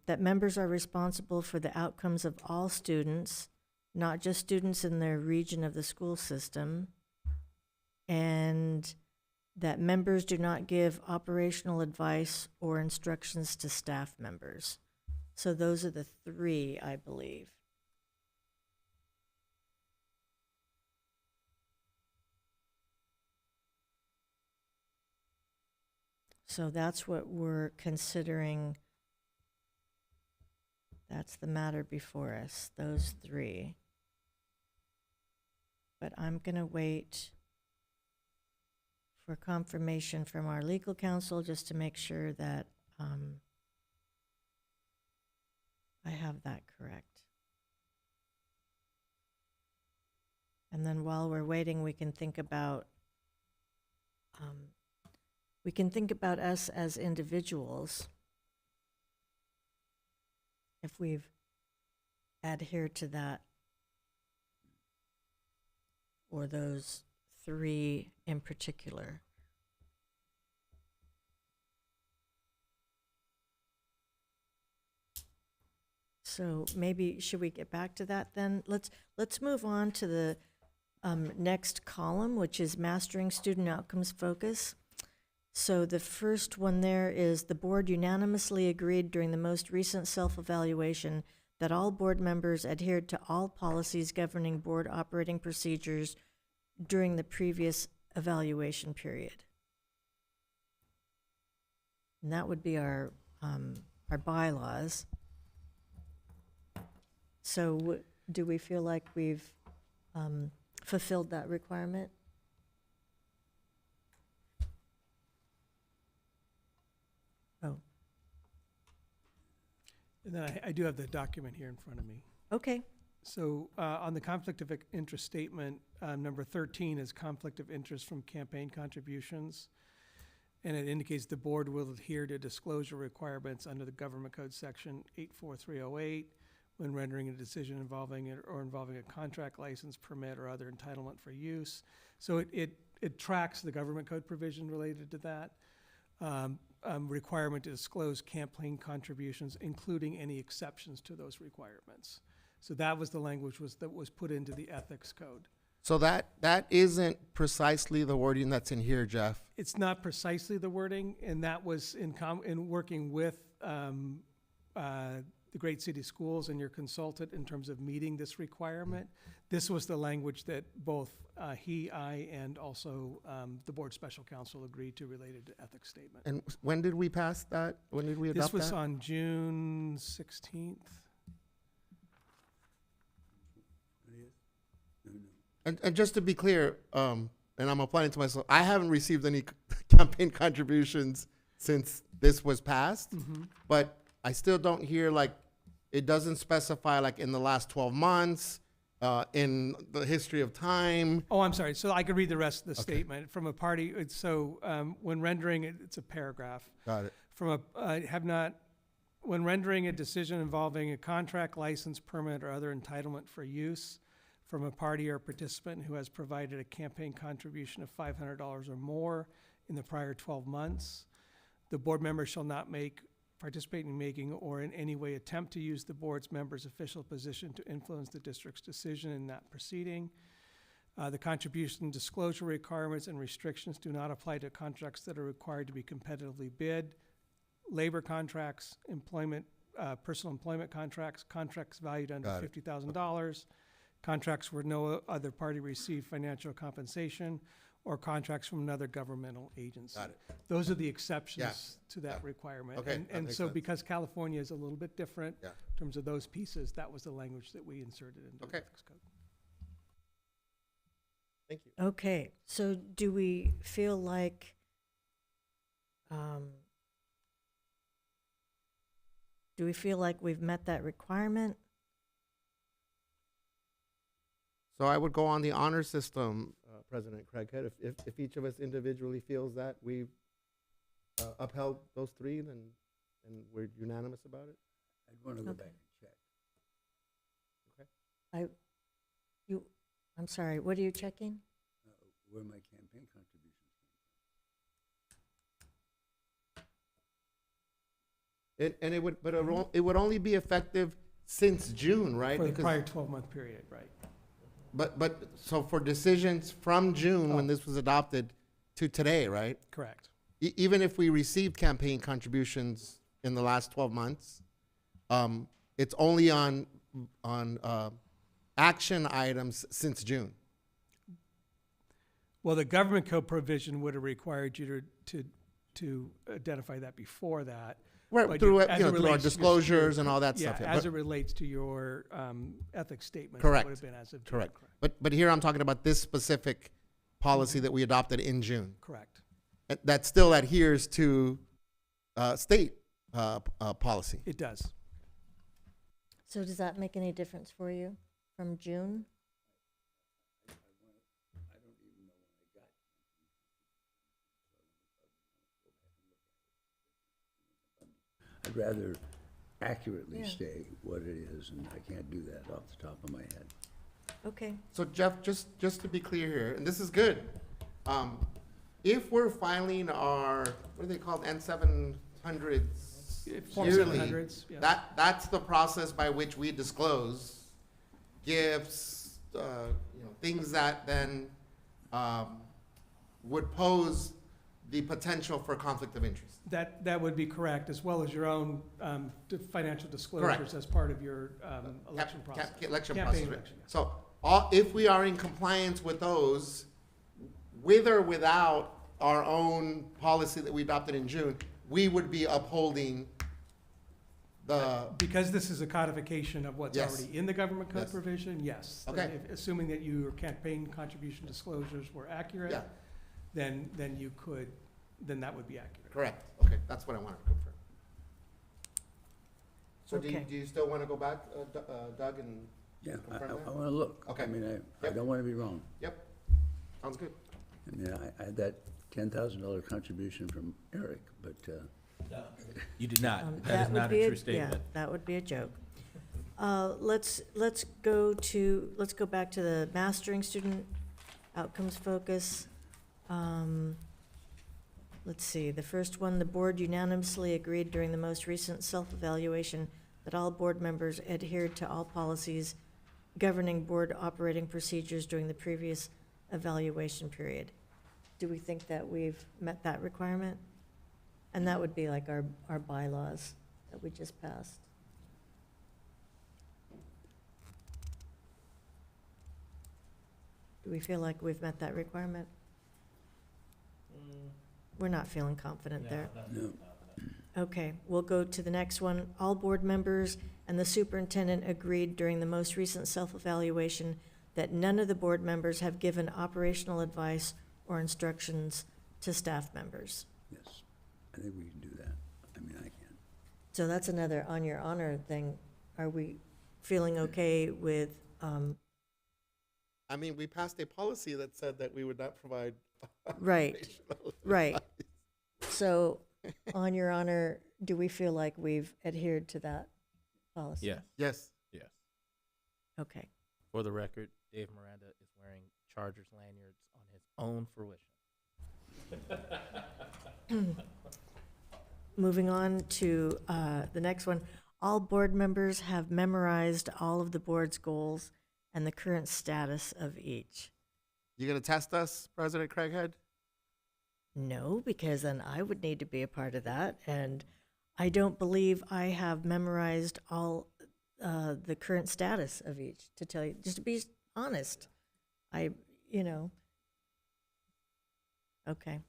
That members are responsible for the outcomes of all students, not just students in their region of the school system, and that members do not give operational advice or instructions to staff members. So those are the 3, I believe. So that's what we're considering. That's the matter before us, those 3. But I'm going to wait for confirmation from our legal counsel just to make sure that I have that correct. And then while we're waiting, we can think about us as individuals if we've adhered to that or those 3 in particular. So maybe should we get back to that then? Let's move on to the next column, which is mastering student outcomes focus. So the first one there is the board unanimously agreed during the most recent self-evaluation that all board members adhered to all policies governing board operating procedures during the previous evaluation period. And that would be our bylaws. So do we feel like we've fulfilled that requirement? Oh, And then I do have the document here in front of me. okay. So on the conflict of interest statement, number 13 is conflict of interest from campaign contributions. And it indicates the board will adhere to disclosure requirements under the Government Code Section 84308 when rendering a decision involving it or involving a contract, license, permit, or other entitlement for use. So it tracks the Government Code provision related to that. Requirement to disclose campaign contributions, including any exceptions to those requirements. So that was the language that was put into the ethics code. So that isn't precisely the wording that's in here, Jeff. It's not precisely the wording, and that was in working with the Great City Schools and your consultant in terms of meeting this requirement. This was the language that both I, and also the board special counsel agreed to related to ethics statement. And when did we pass that? When did we adopt that? This was on June 16th. And just to be clear, and I'm applying it to myself, I haven't received any campaign contributions since this was passed, but I still don't hear, like, it doesn't specify, like, in the last 12 months, in the history of time. Oh, I'm sorry. So I could read the rest of the statement. From a party, when rendering it, it's a paragraph. Got it. When rendering a decision involving a contract, license, permit, or other entitlement for use from a party or participant who has provided a campaign contribution of $500 or more in the prior 12 months, the board member shall not participate in making or in any way attempt to use the board's member's official position to influence the district's decision in that proceeding. The contribution disclosure requirements and restrictions do not apply to contracts that are required to be competitively bid, labor contracts, personal employment contracts, contracts valued under $50,000, contracts where no other party received financial compensation, or contracts from another governmental agency. Got it. Those are the exceptions to that requirement. Okay, that And makes so sense. because California is a little bit different in terms of those pieces, that was the language that we inserted into the ethics code. Thank you. Okay, so do we feel like, we've met that requirement? So I would go on the honor system, President Craighead. If each of us individually feels that we've upheld those three, and we're unanimous about it. I'd want to go back and check. I'm sorry, what are you checking? Where my campaign contributions came And it would only be effective since June, right? For the prior 12-month period, right. But so for decisions from June when this was adopted to today, right? Correct. Even if we received campaign contributions in the last 12 months, it's only on action items since June. Well, the government code provision would have required you to identify that before that. Right, But through, as it through our relates to disclosures and all that stuff. Yeah, as it relates to your ethics statement. Correct. It would have been as of June. Correct. But here I'm talking about this specific policy that we adopted in June. Correct. That still adheres to state policy. It does. So does that make any difference for you from June? I'd rather accurately Yeah. say what it is, and I can't do that off the top of my head. Okay. So Jeff, just to be clear here, and this is good, if we're filing our, what are they called, N700s Form yearly, 700s, yeah. that's the process by which we disclose gifts, things that then would pose the potential for conflict of interest. That would be correct, as well as your own financial disclosures Correct. as part of your election process. Election Campaign process. election, yeah. So if we are in compliance with those, with or without our own policy that we adopted in June, we would be upholding the, Because this is a codification of what's Yes. already in the government code Yes. provision, yes. Okay. Assuming that your campaign contribution disclosures were accurate, Yeah. then you could, then that would be accurate. correct, okay, that's what I wanted to confirm. So Okay. do you still want to go back, Doug, and Yeah, I confirm that? want to look. Okay. I mean, I Yep. don't want to be wrong. Yep, sounds good. I mean, I had that $10,000 contribution from Eric, but, You did not. That is That would not be a true statement. Yeah, that would be a joke. Let's go back to the mastering student outcomes focus. Let's see, the first one, the board unanimously agreed during the most recent self-evaluation that all board members adhered to all policies governing board operating procedures during the previous evaluation period. Do we think that we've met that requirement? And that would be like our bylaws that we just passed. Do we feel like we've met that requirement? We're not feeling confident there. no. Okay, we'll go to the next one. All board members and the superintendent agreed during the most recent self-evaluation that none of the board members have given operational advice or instructions to staff members. Yes, I think we can do that. I mean, I can. So that's another on your honor thing. Are we feeling okay with, I mean, we passed a policy that said that we would not provide. right, operational right. advice. So, on your honor, do we feel like we've adhered to that policy? Yes. Yes. Yes. Okay. For the record, Dave Miranda is wearing Chargers lanyards on his own fruition. Moving on to the next one. All board members have memorized all of the board's goals and the current status of each. You gonna test us, President Craighead? No, because then I would need to be a part of that, and I don't believe I have memorized all the current status of each, to tell you, just to be honest. Okay.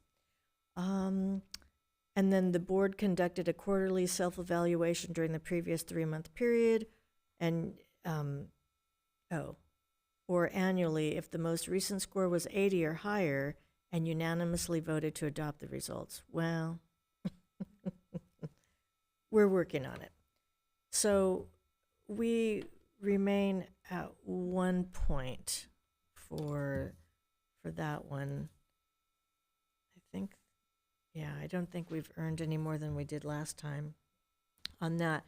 And then the board conducted a quarterly self-evaluation during the previous 3-month period, and, or annually if the most recent score was 80 or higher, and unanimously voted to adopt the results. Well, we're working on it. So we remain at 1 point for that one. I don't think we've earned any more than we did last time on that.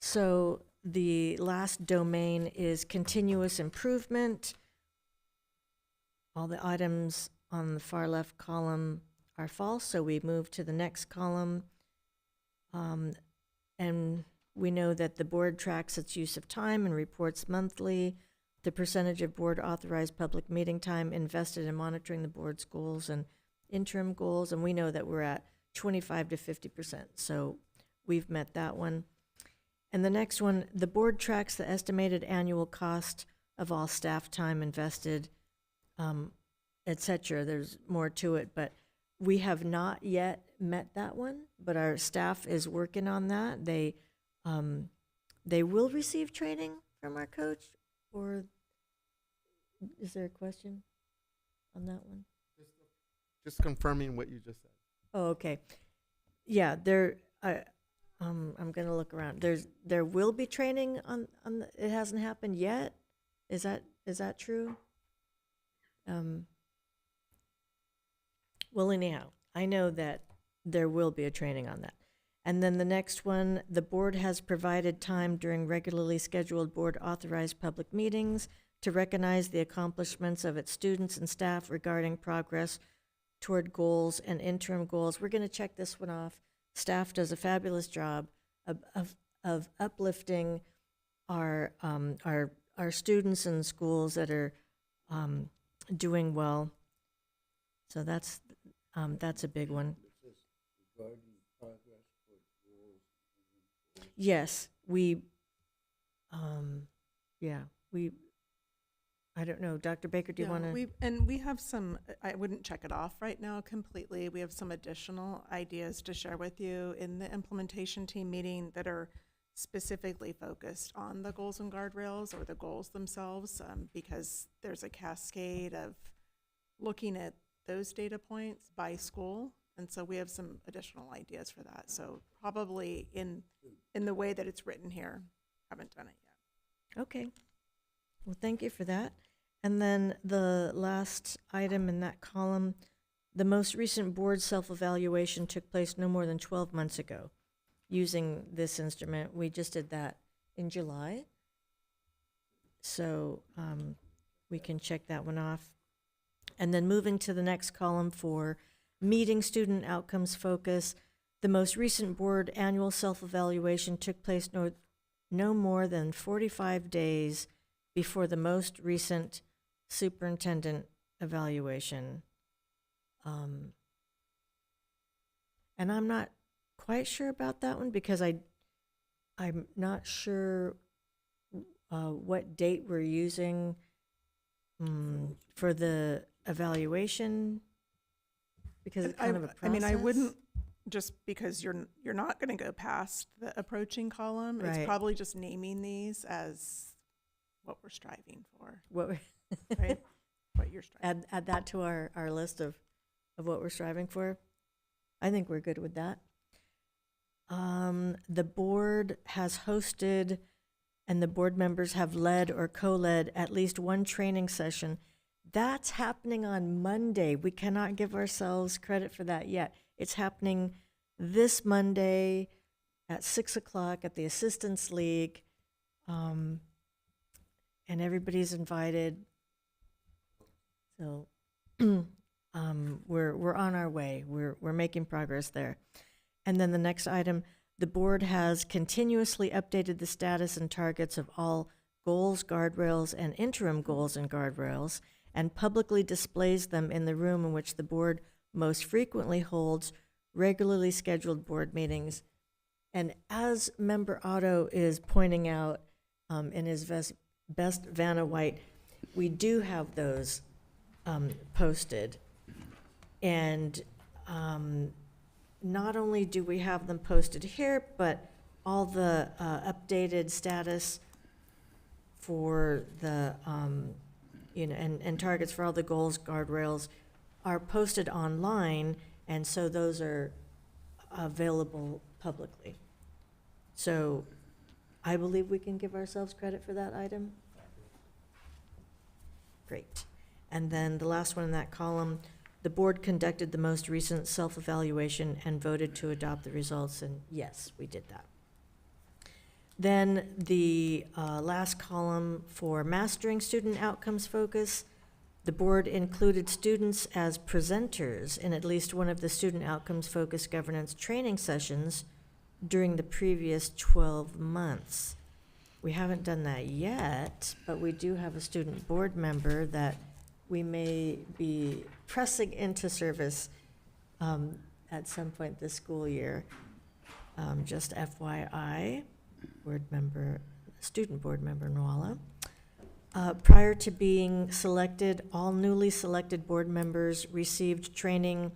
So the last domain is continuous improvement. All the items on the far left column are false, so we move to the next column. And we know that the board tracks its use of time and reports monthly the percentage of board authorized public meeting time invested in monitoring the board's goals and interim goals, and we know that we're at 25 to 50%, so we've met that one. And the next one, the board tracks the estimated annual cost of all staff time invested, et cetera. There's more to it, but we have not yet met that one, but our staff is working on that. They will receive training from our coach, or is there a question on that one? Just confirming what you just said. Oh, okay. Yeah, I'm gonna look around. There will be training on it hasn't happened yet. Is that true? Well, anyhow, I know that there will be a training on that. And then the next one, the board has provided time during regularly scheduled board authorized public meetings to recognize the accomplishments of its students and staff regarding progress toward goals and interim goals. We're going to check this one off. Staff does a fabulous job of uplifting our students in schools that are doing well. So that's a big one. Yes, I don't know, Dr. Baker, do you want to? We have some, I wouldn't check it off right now completely. We have some additional ideas to share with you in the implementation team meeting that are specifically focused on the goals and guardrails or the goals themselves, because there's a cascade of looking at those data points by school. And so we have some additional ideas for that. So probably in the way that it's written here, haven't done it yet. Okay. Well, thank you for that. And then the last item in that column, the most recent board self-evaluation took place no more than 12 months ago using this instrument. We just did that in July. So we can check that one off. And then moving to the next column for meeting student outcomes focus, the most recent board annual self-evaluation took place no more than 45 days before the most recent superintendent evaluation. And I'm not quite sure about that one because I'm not sure what date we're using for the evaluation, because it's kind of a process. I mean, I wouldn't, just because you're not going to go past the approaching column. Right. It's probably just naming these as what we're striving for. Right? What you're striving. Add that to our list of what we're striving for. I think we're good with that. The board has hosted and the board members have led or co-led at least one training session. That's happening on Monday. We cannot give ourselves credit for that yet. It's happening this Monday at 6 o'clock at the Assistants League. And everybody's invited. So we're on our way. We're making progress there. And then the next item, the board has continuously updated the status and targets of all goals, guardrails, and interim goals and guardrails, and publicly displays them in the room in which the board most frequently holds regularly scheduled board meetings. And as Member Otto is pointing out in his best Vanna White, we do have those posted. And not only do we have them posted here, but all the updated status for the, and targets for all the goals, guardrails are posted online, and so those are available publicly. So I believe we can give ourselves credit for that item. Great. And then the last one in that column, the board conducted the most recent self-evaluation and voted to adopt the results, and yes, we did that. Then the last column for mastering student outcomes focus, the board included students as presenters in at least one of the student outcomes focused governance training sessions during the previous 12 months. We haven't done that yet, but we do have a student board member that we may be pressing into service at some point this school year. Just FYI, student board member Nwala. Prior to being selected, all newly selected board members received training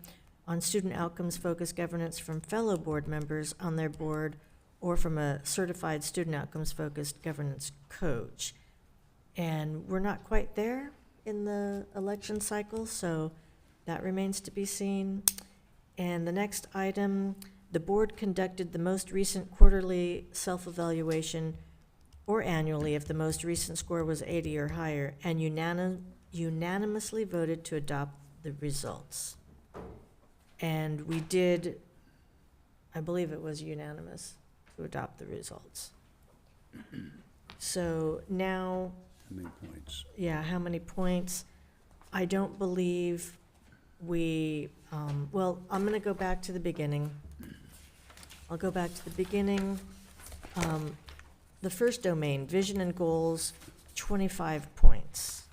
on student outcomes focused governance from fellow board members on their board or from a certified student outcomes focused governance coach. And we're not quite there in the election cycle, so that remains to be seen. And the next item, the board conducted the most recent quarterly self-evaluation or annually if the most recent score was 80 or higher, and unanimously voted to adopt the results. And we did, I believe it was unanimous to adopt the results. So now, How many points? yeah, how many points? I don't believe we, well, I'm going to go back to the beginning. I'll go back to the beginning. The first domain, vision and goals, 25 points.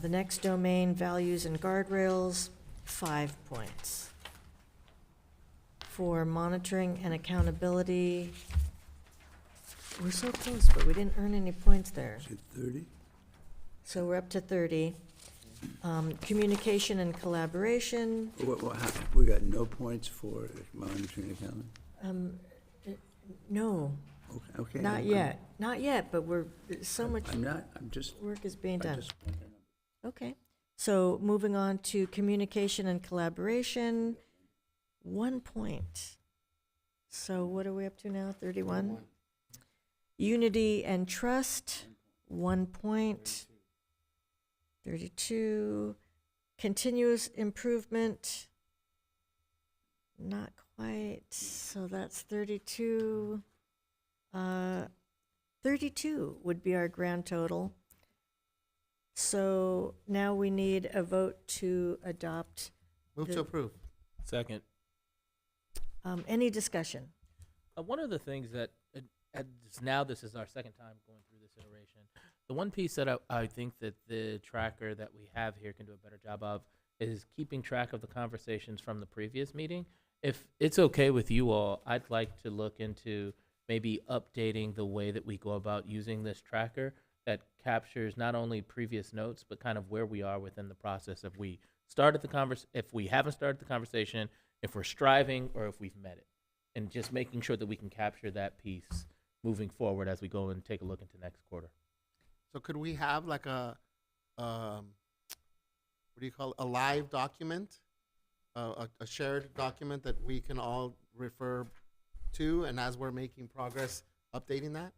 The next domain, values and guardrails, 5 points. For monitoring and accountability, we're so close, but we didn't earn any points there. Is it 30? So we're up to 30. Communication and collaboration. We got no points for monitoring accounting? No, Okay. not I'm- yet. Not yet, but so much I'm just. work is being I done. just want to know. Okay. So moving on to communication and collaboration, 1 point. So what are we up to now? 31? Unity and trust, 1 point. 32. Continuous improvement, not quite. So that's 32. 32 would be our grand total. So now we need a vote to adopt. Move to approve. Second. Any discussion? One of the things that, now this is our second time going through this iteration, the one piece that I think that the tracker that we have here can do a better job of is keeping track of the conversations from the previous meeting. If it's okay with you all, I'd like to look into maybe updating the way that we go about using this tracker that captures not only previous notes, but kind of where we are within the process. If we haven't started the conversation, if we're striving, or if we've met it. And just making sure that we can capture that piece moving forward as we go and take a look into next quarter. So could we have like a, what do you call it, a live document, a shared document that we can all refer to, and as we're making progress, updating that?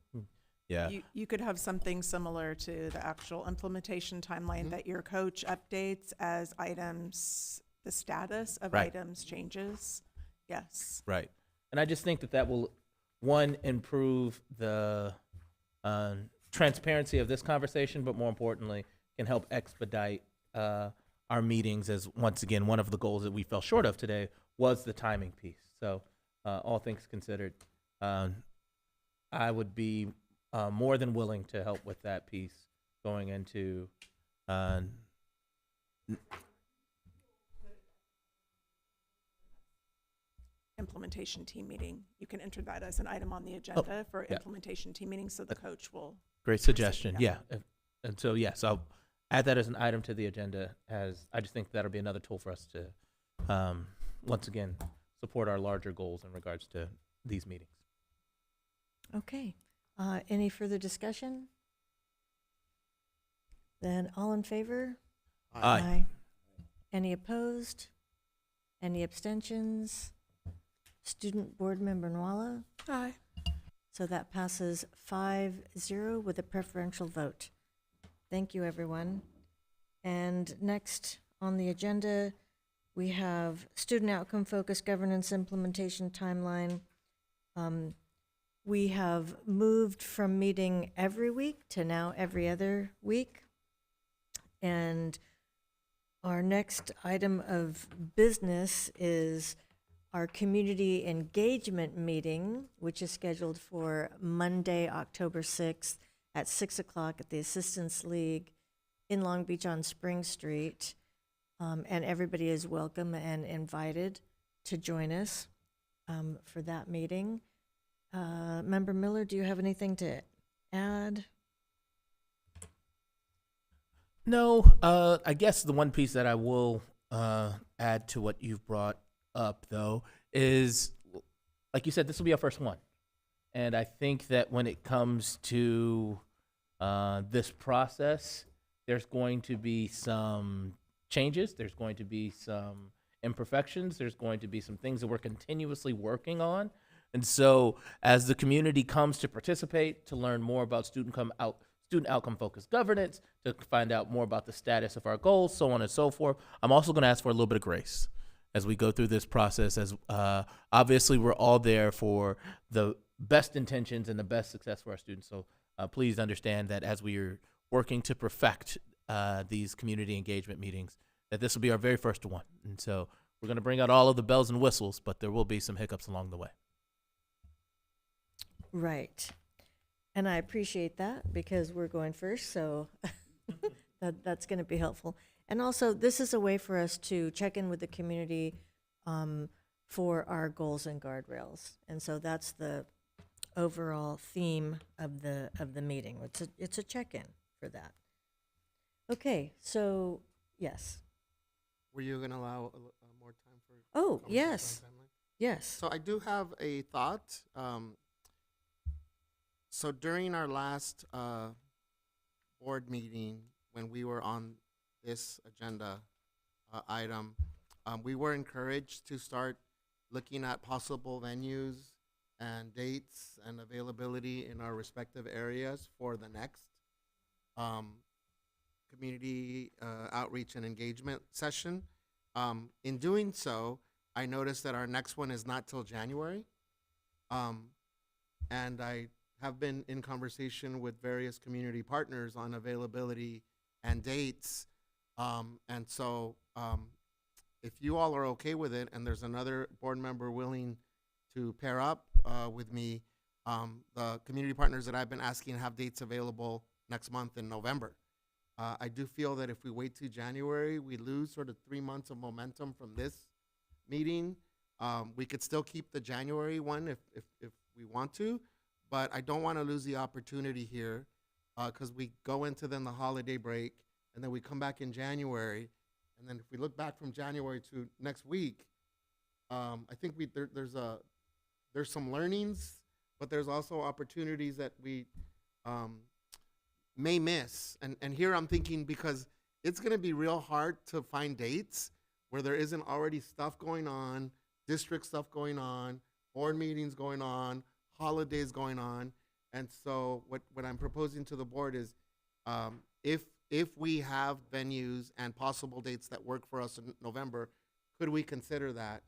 Yeah. You could have something similar to the actual implementation timeline that your coach updates as items, the status of Right. items changes. Yes. Right. And I just think that will, one, improve the transparency of this conversation, but more importantly, can help expedite our meetings, as once again, one of the goals that we fell short of today was the timing piece. So all things considered, I would be more than willing to help with that piece going into Implementation team meeting. You can enter that as an item on the agenda for implementation team meeting, so the coach will. Great suggestion. Yeah. And so, yes, I'll add that as an item to the agenda, as I just think that'll be another tool for us to, once again, support our larger goals in regards to these meetings. Okay. Any further discussion? Then all in favor? Aye. Any opposed? Any abstentions? Student Board Member Nwala? Aye. So that passes 5-0 with a preferential vote. Thank you, everyone. And next on the agenda, we have Student Outcome Focused Governance Implementation Timeline. We have moved from meeting every week to now every other week. And our next item of business is our community engagement meeting, which is scheduled for Monday, October 6th at 6 o'clock at the Assistance League in Long Beach on Spring Street. And everybody is welcome and invited to join us for that meeting. Member Miller, do you have anything to add? No, I guess the one piece that I will add to what you've brought up, though, is, like you said, this will be our first one. And I think that when it comes to this process, there's going to be some changes. There's going to be some imperfections. There's going to be some things that we're continuously working on. And so as the community comes to participate, to learn more about student outcome focused governance, to find out more about the status of our goals, so on and so forth, I'm also going to ask for a little bit of grace as we go through this process, as obviously we're all there for the best intentions and the best success for our students. So please understand that as we are working to perfect these community engagement meetings, that this will be our very first one. And so we're going to bring out all of the bells and whistles, but there will be some hiccups along the way. Right. And I appreciate that because we're going first, so that's going to be helpful. And also, this is a way for us to check in with the community for our goals and guardrails. And so that's the overall theme of the meeting. It's a check-in for that. Okay, so, yes. Were you going to allow more time for? Oh, conversation yes. on timeline? Yes. So I do have a thought. So during our last board meeting, when we were on this agenda item, we were encouraged to start looking at possible venues and dates and availability in our respective areas for the next community outreach and engagement session. In doing so, I noticed that our next one is not till January. And I have been in conversation with various community partners on availability and dates. And so if you all are okay with it and there's another board member willing to pair up with me, the community partners that I've been asking have dates available next month in November. I do feel that if we wait till January, we lose sort of 3 months of momentum from this meeting. We could still keep the January one if we want to, but I don't want to lose the opportunity here because we go into then the holiday break and then we come back in January. And then if we look back from January to next week, I think there's some learnings, but there's also opportunities that we may miss. And here I'm thinking because it's going to be real hard to find dates where there isn't already stuff going on, district stuff going on, board meetings going on, holidays going on. And so what I'm proposing to the board is if we have venues and possible dates that work for us in November, could we consider that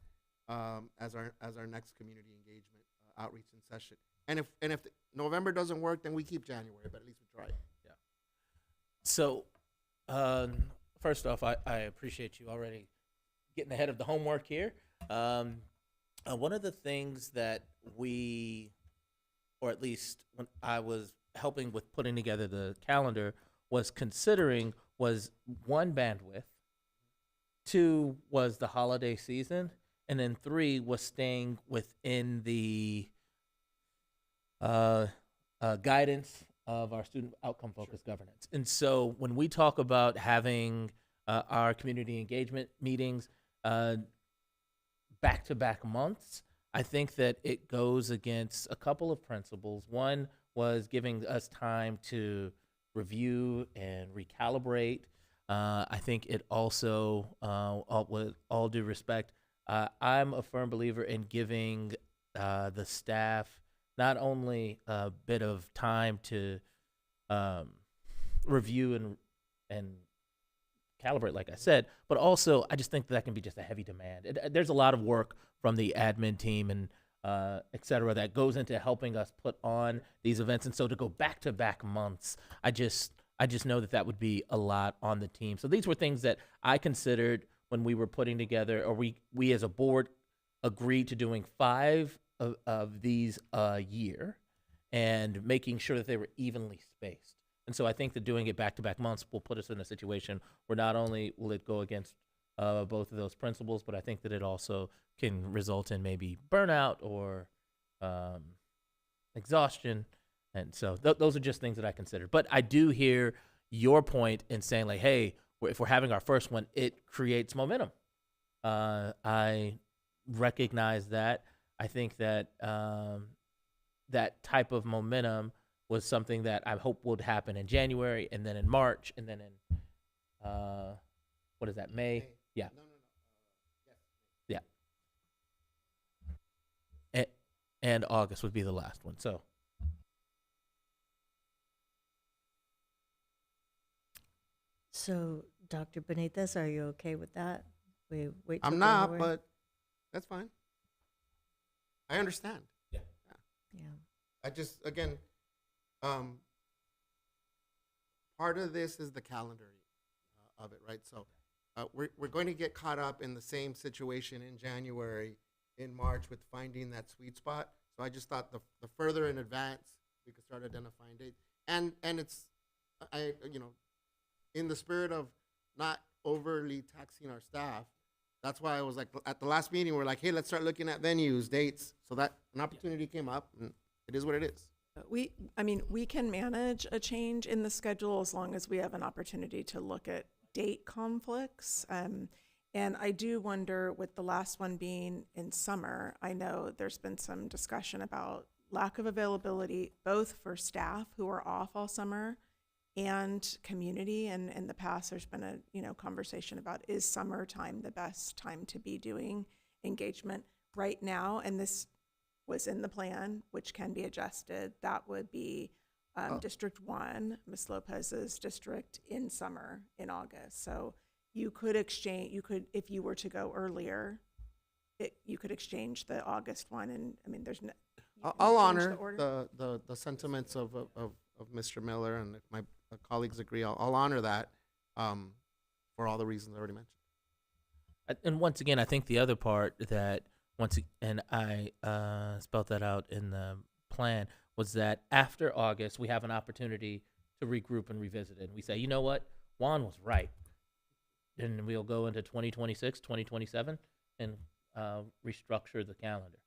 as our next community engagement outreach and session? And if November doesn't work, then we keep January, but at least we try. Yeah. So, first off, I appreciate you already getting ahead of the homework here. One of the things that we, or at least when I was helping with putting together the calendar, was considering was 1, bandwidth, 2 was the holiday season, and then 3 was staying within the guidance of our student outcome focused governance. And so when we talk about having our community engagement meetings back-to-back months, I think that it goes against a couple of principles. One was giving us time to review and recalibrate. I think it also, with all due respect, I'm a firm believer in giving the staff not only a bit of time to review and calibrate, like I said, but also I just think that can be just a heavy demand. There's a lot of work from the admin team and et cetera that goes into helping us put on these events. And so to go back-to-back months, I just know that would be a lot on the team. So these were things that I considered when we were putting together, or we as a board agreed to doing 5 of these a year and making sure that they were evenly spaced. And so I think that doing it back-to-back months will put us in a situation where not only will it go against both of those principles, but I think that it also can result in maybe burnout or exhaustion. And so those are just things that I considered. But I do hear your point in saying, like, hey, if we're having our first one, it creates momentum. I recognize that. I think that that type of momentum was something that I hope would happen in January, and then in March, and then in, what is that, May? Yeah. Yeah. And August would be the last one, so. So, Dr. Benitez, are you okay with that? We wait till I'm not, January? but that's fine. I understand. Yeah. Yeah. I just, again, part of this is the calendar of it, right? So we're going to get caught up in the same situation in January, in March with finding that sweet spot. So I just thought the further in advance we could start identifying dates. And it's, in the spirit of not overly taxing our staff, that's why I was like, at the last meeting, we're like, hey, let's start looking at venues, dates. So that an opportunity came up, and it is what it is. We can manage a change in the schedule as long as we have an opportunity to look at date conflicts. And I do wonder, with the last one being in summer, I know there's been some discussion about lack of availability, both for staff who are off all summer and community. And in the past, there's been a conversation about, is summertime the best time to be doing engagement right now? And this was in the plan, which can be adjusted. That would be District 1, Ms. Lopez's district, in summer, in August. So you could exchange, if you were to go earlier, you could exchange the August one. And I mean, there's no. I'll honor the sentiments of Mr. Miller, and if my colleagues agree, I'll honor that for all the reasons I already mentioned. And once again, I think the other part that and I spelled that out in the plan, was that after August, we have an opportunity to regroup and revisit it. And we say, you know what, Juan was right. And we'll go into 2026, 2027, and restructure the calendar.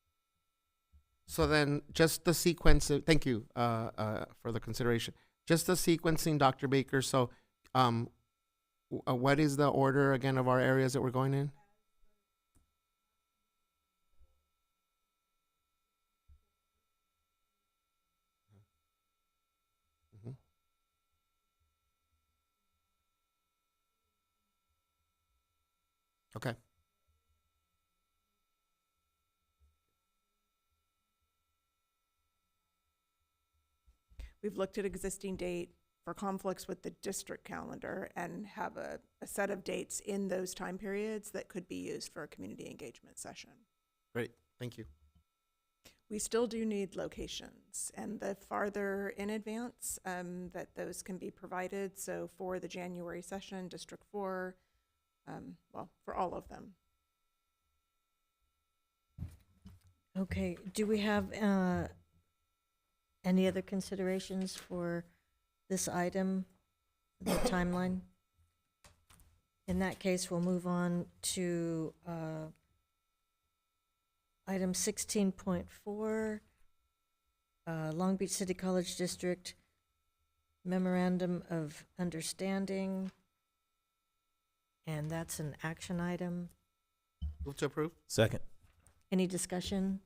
So then just the sequencing, thank you for the consideration. Just the sequencing, Dr. Baker. So what is the order again of our areas that we're going in? Okay. We've looked at existing date for conflicts with the district calendar and have a set of dates in those time periods that could be used for a community engagement session. Great, thank you. We still do need locations, and the farther in advance that those can be provided. So for the January session, District 4, well, for all of them. Okay, do we have any other considerations for this item, the timeline? In that case, we'll move on to item 16.4, Long Beach City College District Memorandum of Understanding, and that's an action item. Move to approve. Second. Any discussion?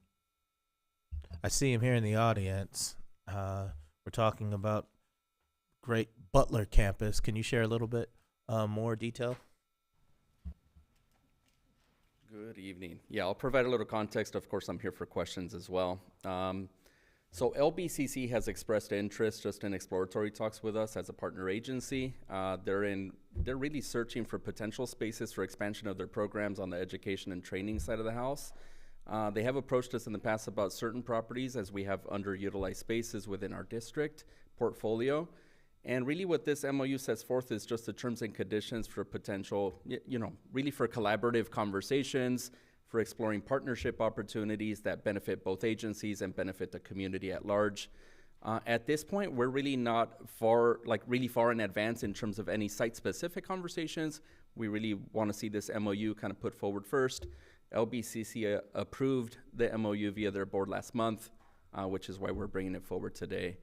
I see him here in the audience. We're talking about great Butler campus. Can you share a little bit more detail? Good evening. Yeah, I'll provide a little context. Of course, I'm here for questions as well. So LBCC has expressed interest just in exploratory talks with us as a partner agency. They're really searching for potential spaces for expansion of their programs on the education and training side of the house. They have approached us in the past about certain properties as we have underutilized spaces within our district portfolio. And really what this MOU sets forth is just the terms and conditions for potential, really for collaborative conversations, for exploring partnership opportunities that benefit both agencies and benefit the community at large. At this point, we're really not really far in advance in terms of any site-specific conversations. We really want to see this MOU kind of put forward first. LBCC approved the MOU via their board last month, which is why we're bringing it forward today.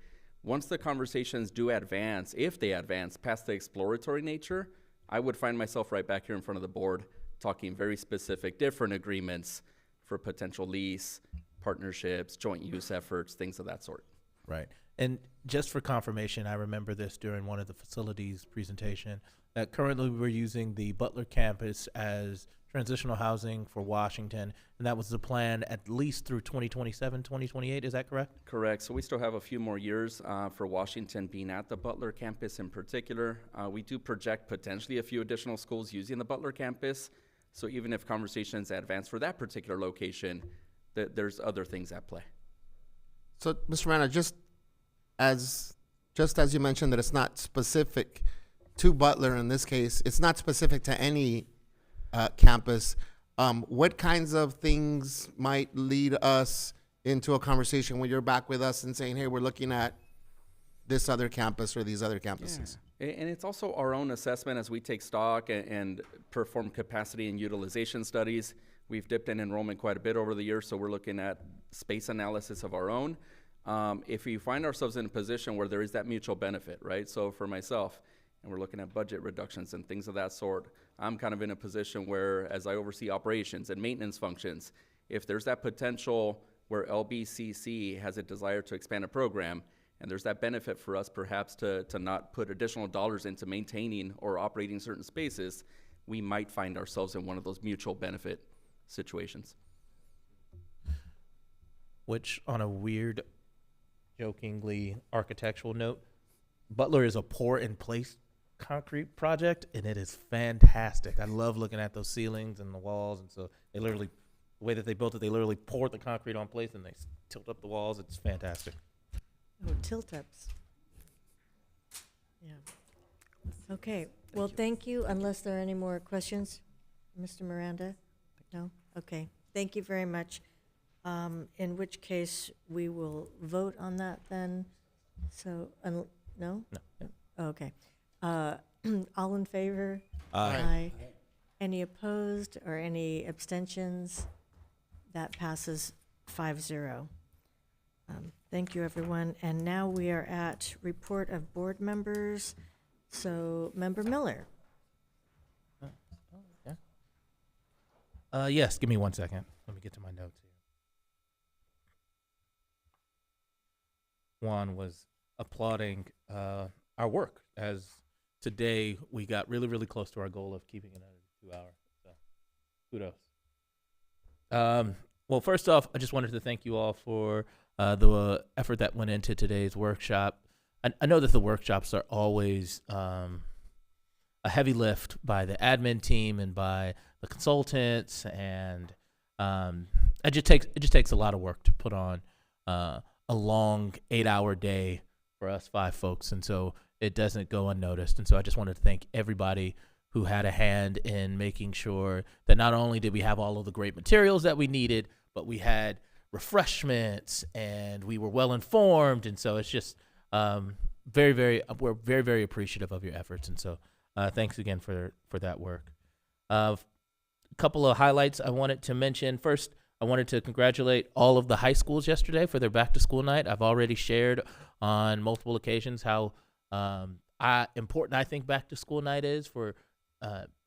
Once the conversations do advance, if they advance past the exploratory nature, I would find myself right back here in front of the board talking very specific different agreements for potential lease, partnerships, joint use efforts, things of that sort. Right. And just for confirmation, I remember this during one of the facilities presentation, that currently we're using the Butler campus as transitional housing for Washington, and that was the plan at least through 2027, 2028, is that correct? Correct. So we still have a few more years for Washington being at the Butler campus in particular. We do project potentially a few additional schools using the Butler campus. So even if conversations advance for that particular location, there's other things at play. So, Mr. Rana, just as you mentioned that it's not specific to Butler in this case, it's not specific to any campus. What kinds of things might lead us into a conversation when you're back with us and saying, hey, we're looking at this other campus or these other campuses? Yeah. And it's also our own assessment as we take stock and perform capacity and utilization studies. We've dipped in enrollment quite a bit over the years, so we're looking at space analysis of our own. If we find ourselves in a position where there is that mutual benefit, right? So for myself, and we're looking at budget reductions and things of that sort, I'm kind of in a position where, as I oversee operations and maintenance functions, if there's that potential where LBCC has a desire to expand a program, and there's that benefit for us perhaps to not put additional dollars into maintaining or operating certain spaces, we might find ourselves in one of those mutual benefit situations. Which, on a weird, jokingly architectural note, Butler is a pour-in-place concrete project, and it is fantastic. I love looking at those ceilings and the walls, and so they literally, the way that they built it, they literally poured the concrete on place and they tilt up the walls. It's fantastic. Oh, tilt-ups. Yeah. Okay, well, thank you, unless there are any more questions. Mr. Miranda? No? Okay, thank you very much. In which case, we will vote on that then. So, no? No. Okay. All in favor? Aye. Any opposed or any abstentions? That passes 5-0. Thank you, everyone. And now we are at report of board members. So, Member Miller. Yes, give me 1 second. Let me get to my notes here. Juan was applauding our work, as today we got really, really close to our goal of keeping it under 2 hours. So, kudos. Well, first off, I just wanted to thank you all for the effort that went into today's workshop. I know that the workshops are always a heavy lift by the admin team and by the consultants, and it just takes a lot of work to put on a long 8-hour day for us 5 folks, and so it doesn't go unnoticed. And so I just wanted to thank everybody who had a hand in making sure that not only did we have all of the great materials that we needed, but we had refreshments and we were well informed. And so it's just we're very, very appreciative of your efforts. And so thanks again for that work. A couple of highlights I wanted to mention. First, I wanted to congratulate all of the high schools yesterday for their back-to-school night. I've already shared on multiple occasions how important I think back-to-school night is for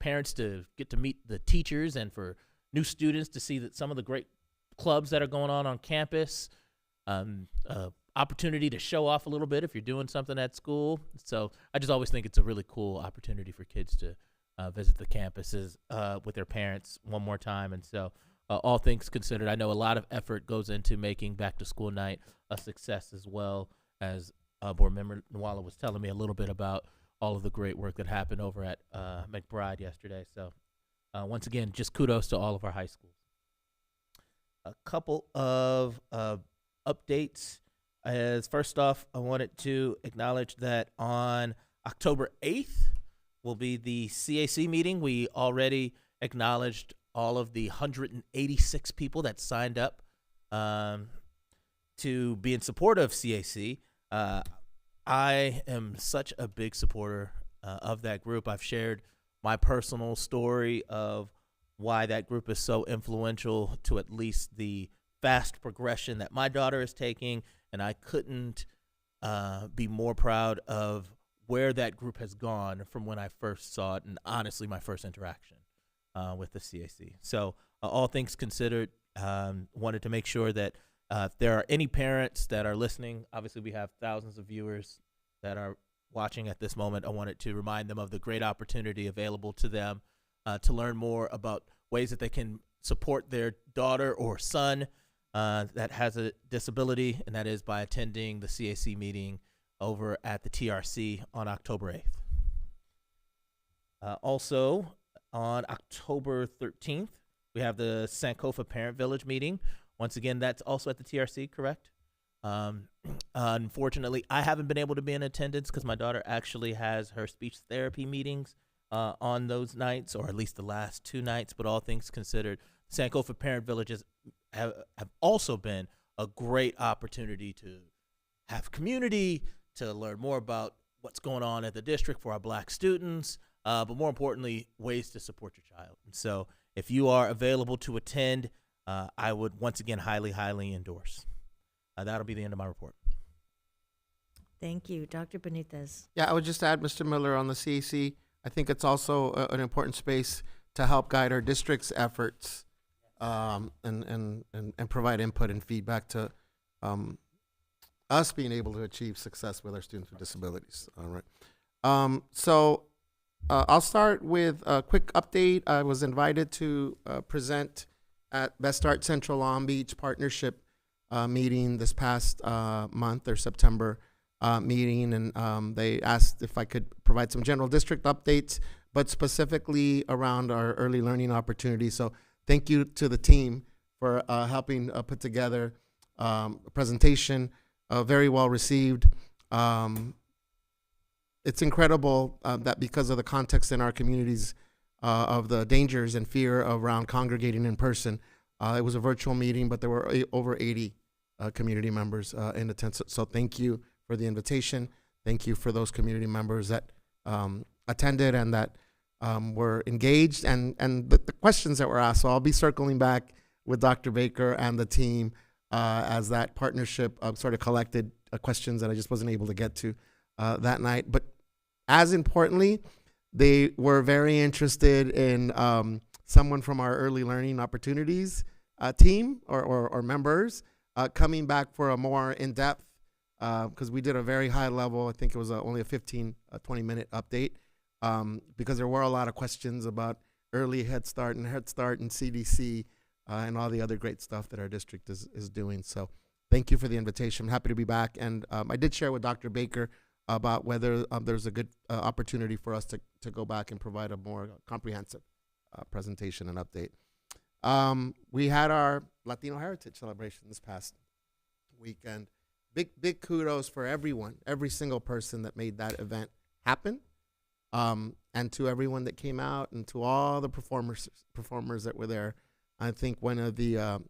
parents to get to meet the teachers and for new students to see that some of the great clubs that are going on campus, opportunity to show off a little bit if you're doing something at school. So I just always think it's a really cool opportunity for kids to visit the campuses with their parents one more time. And so all things considered, I know a lot of effort goes into making back to school night a success, as well as board member Nwala was telling me a little bit about all of the great work that happened over at McBride yesterday. So once again, just kudos to all of our high schools. A couple of updates. As first off, I wanted to acknowledge that on October 8th will be the CAC meeting. We already acknowledged all of the 186 people that signed up to be in support of CAC. I am such a big supporter of that group. I've shared my personal story of why that group is so influential to at least the fast progression that my daughter is taking, and I couldn't be more proud of where that group has gone from when I first saw it, and honestly my first interaction with the CAC. So all things considered, wanted to make sure that if there are any parents that are listening, obviously we have thousands of viewers that are watching at this moment. I wanted to remind them of the great opportunity available to them to learn more about ways that they can support their daughter or son that has a disability, and that is by attending the CAC meeting over at the TRC on October 8th. Also, on October 13th, we have the Sankofa Parent Village meeting. Once again, that's also at the TRC, correct? Unfortunately, I haven't been able to be in attendance because my daughter actually has her speech therapy meetings on those nights, or at least the last 2 nights. But all things considered, Sankofa Parent Villages have also been a great opportunity to have community, to learn more about what's going on at the district for our Black students, but more importantly, ways to support your child. And so if you are available to attend, I would once again highly, highly endorse. That'll be the end of my report. Thank you. Dr. Benitez. Yeah, I would just add, Mr. Miller, on the CAC, I think it's also an important space to help guide our district's efforts and provide input and feedback to us being able to achieve success with our students with disabilities. All right. I'll start with a quick update. I was invited to present at Best Start Central Long Beach Partnership meeting this past month, or September meeting, and they asked if I could provide some general district updates, but specifically around our early learning opportunities. So thank you to the team for helping put together a presentation, very well received. It's incredible that because of the context in our communities of the dangers and fear around congregating in person, it was a virtual meeting, but there were over 80 community members in attendance. So thank you for the invitation. Thank you for those community members that attended and that were engaged and the questions that were asked. So I'll be circling back with Dr. Baker and the team as that partnership sort of collected questions that I just wasn't able to get to that night. But as importantly, they were very interested in someone from our early learning opportunities team or members coming back for a more in-depth, because we did a very high level, I think it was only a 15, 20-minute update, because there were a lot of questions about early Head Start and CDC and all the other great stuff that our district is doing. So thank you for the invitation. I'm happy to be back. And I did share with Dr. Baker about whether there's a good opportunity for us to go back and provide a more comprehensive presentation and update. We had our Latino Heritage Celebration this past weekend. Big kudos for everyone, every single person that made that event happen, and to everyone that came out and to all the performers that were there. I think one of the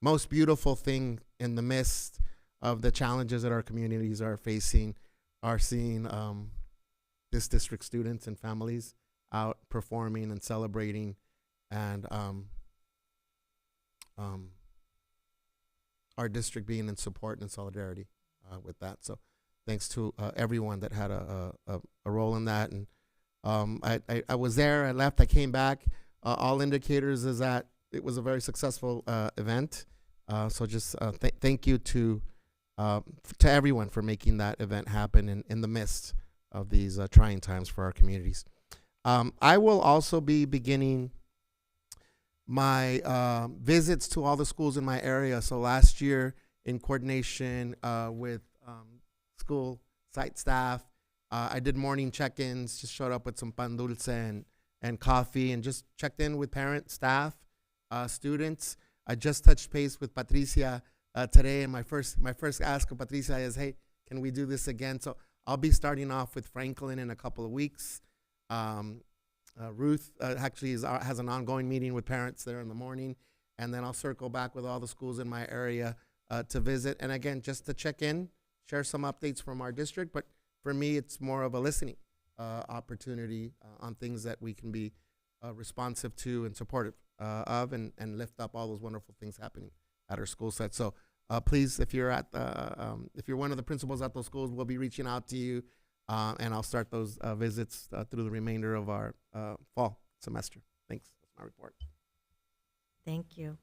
most beautiful thing in the midst of the challenges that our communities are facing are seeing this district students and families out performing and celebrating, and our district being in support and solidarity with that. So thanks to everyone that had a role in that. And I was there, I left, I came back. All indicators is that it was a very successful event. So just thank you to everyone for making that event happen in the midst of these trying times for our communities. I will also be beginning my visits to all the schools in my area. So last year, in coordination with school site staff, I did morning check-ins, just showed up with some pan dulce and coffee, and just checked in with parents, staff, students. I just touched base with Patricia today, and my first ask of Patricia is, hey, can we do this again? So I'll be starting off with Franklin in a couple of weeks. Ruth actually has an ongoing meeting with parents there in the morning, and then I'll circle back with all the schools in my area to visit. And again, just to check in, share some updates from our district. But for me, it's more of a listening opportunity on things that we can be responsive to and supportive of, and lift up all those wonderful things happening at our school site. So please, if you're one of the principals at those schools, we'll be reaching out to you. And I'll start those visits through the remainder of our fall semester. Thanks. That's my report. Thank you.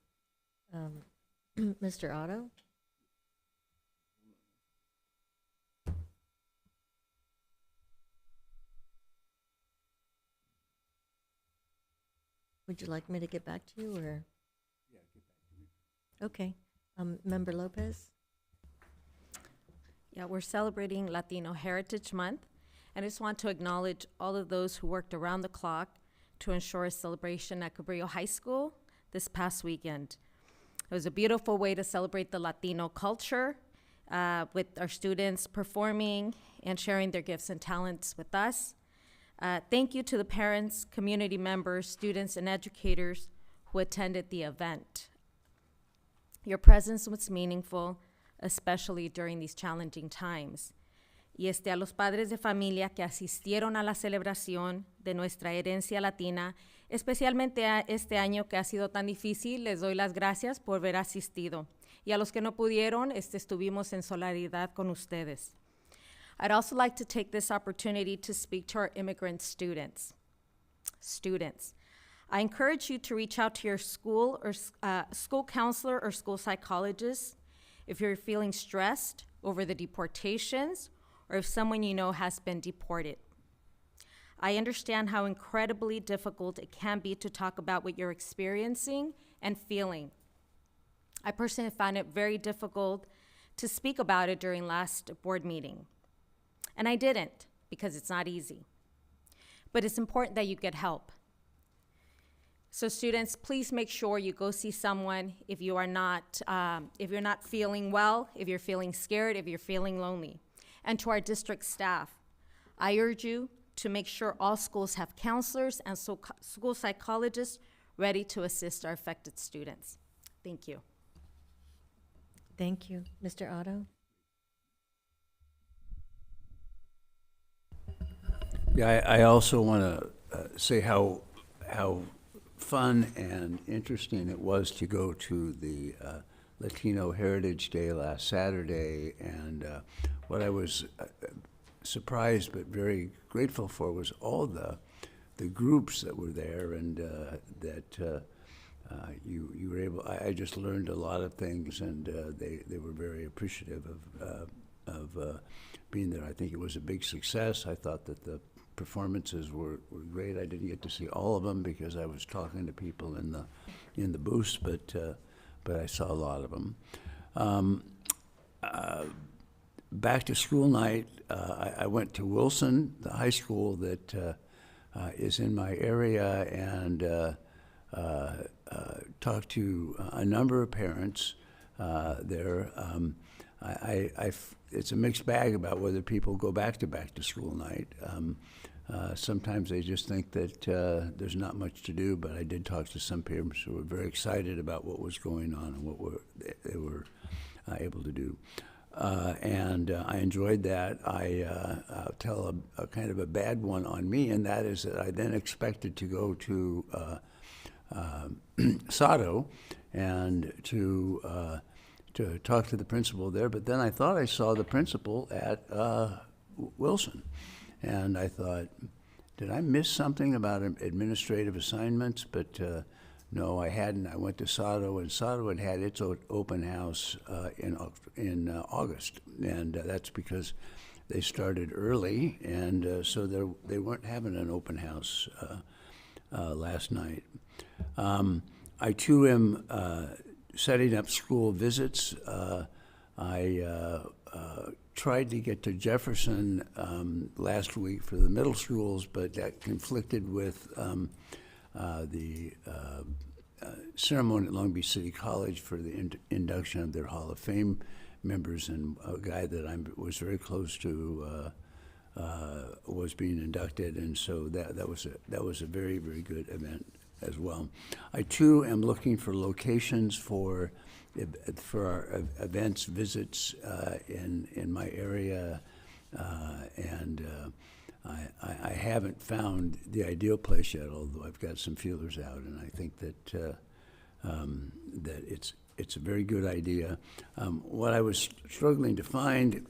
Mr. Otto? Would you like me to get back to you, or? Yeah, get back to me. Okay. Member Lopez? Yeah, we're celebrating Latino Heritage Month, and I just want to acknowledge all of those who worked around the clock to ensure a celebration at Cabrillo High School this past weekend. It was a beautiful way to celebrate the Latino culture with our students performing and sharing their gifts and talents with us. Thank you to the parents, community members, students, and educators who attended the event. Your presence was meaningful, especially during these challenging times. Y a los padres de familia que asistieron a la celebración de nuestra herencia latina, especialmente a este año que ha sido tan difícil, les doy las gracias por haber asistido Y a los que no pudieron, estuvimos en solidaridad con ustedes. I'd also like to take this opportunity to speak to our immigrant students. I encourage you to reach out to your school or school counselor or school psychologist if you're feeling stressed over the deportations or if someone you know has been deported. I understand how incredibly difficult it can be to talk about what you're experiencing and feeling. I personally found it very difficult to speak about it during last board meeting. And I didn't, because it's not easy. But it's important that you get help. So students, please make sure you go see someone if you're not feeling well, if you're feeling scared, if you're feeling lonely. And to our district staff, I urge you to make sure all schools have counselors and school psychologists ready to assist our affected students. Thank you. Thank you. Mr. Otto? Yeah, I also want to say how fun and interesting it was to go to the Latino Heritage Day last Saturday, and what I was surprised but very grateful for was all the groups that were there, and that you were able. I just learned a lot of things, and they were very appreciative of being there. I think it was a big success. I thought that the performances were great. I didn't get to see all of them because I was talking to people in the booths, but I saw a lot of them. Back to school night, I went to Wilson, the high school that is in my area, and talked to a number of parents there. It's a mixed bag about whether people go back to school night. Sometimes they just think that there's not much to do, but I did talk to some parents who were very excited about what was going on and what they were able to do. And I enjoyed that. I'll tell a kind of a bad one on me, and that is that I then expected to go to Sato and to talk to the principal there, but then I thought I saw the principal at Wilson. And I thought, did I miss something about administrative assignments? But no, I hadn't. I went to Sato, and Sato had its open house in August. And that's because they started early, and so they weren't having an open house last night. I too am setting up school visits. I tried to get to Jefferson last week for the middle schools, but that conflicted with the ceremony at Long Beach City College for the induction of their Hall of Fame members, and a guy that I was very close to was being inducted, and so that was a very, very good event as well. I too am looking for locations for our events, visits in my area, and I haven't found the ideal place yet, although I've got some feelers out, and I think that that it's a very good idea. What I was struggling to find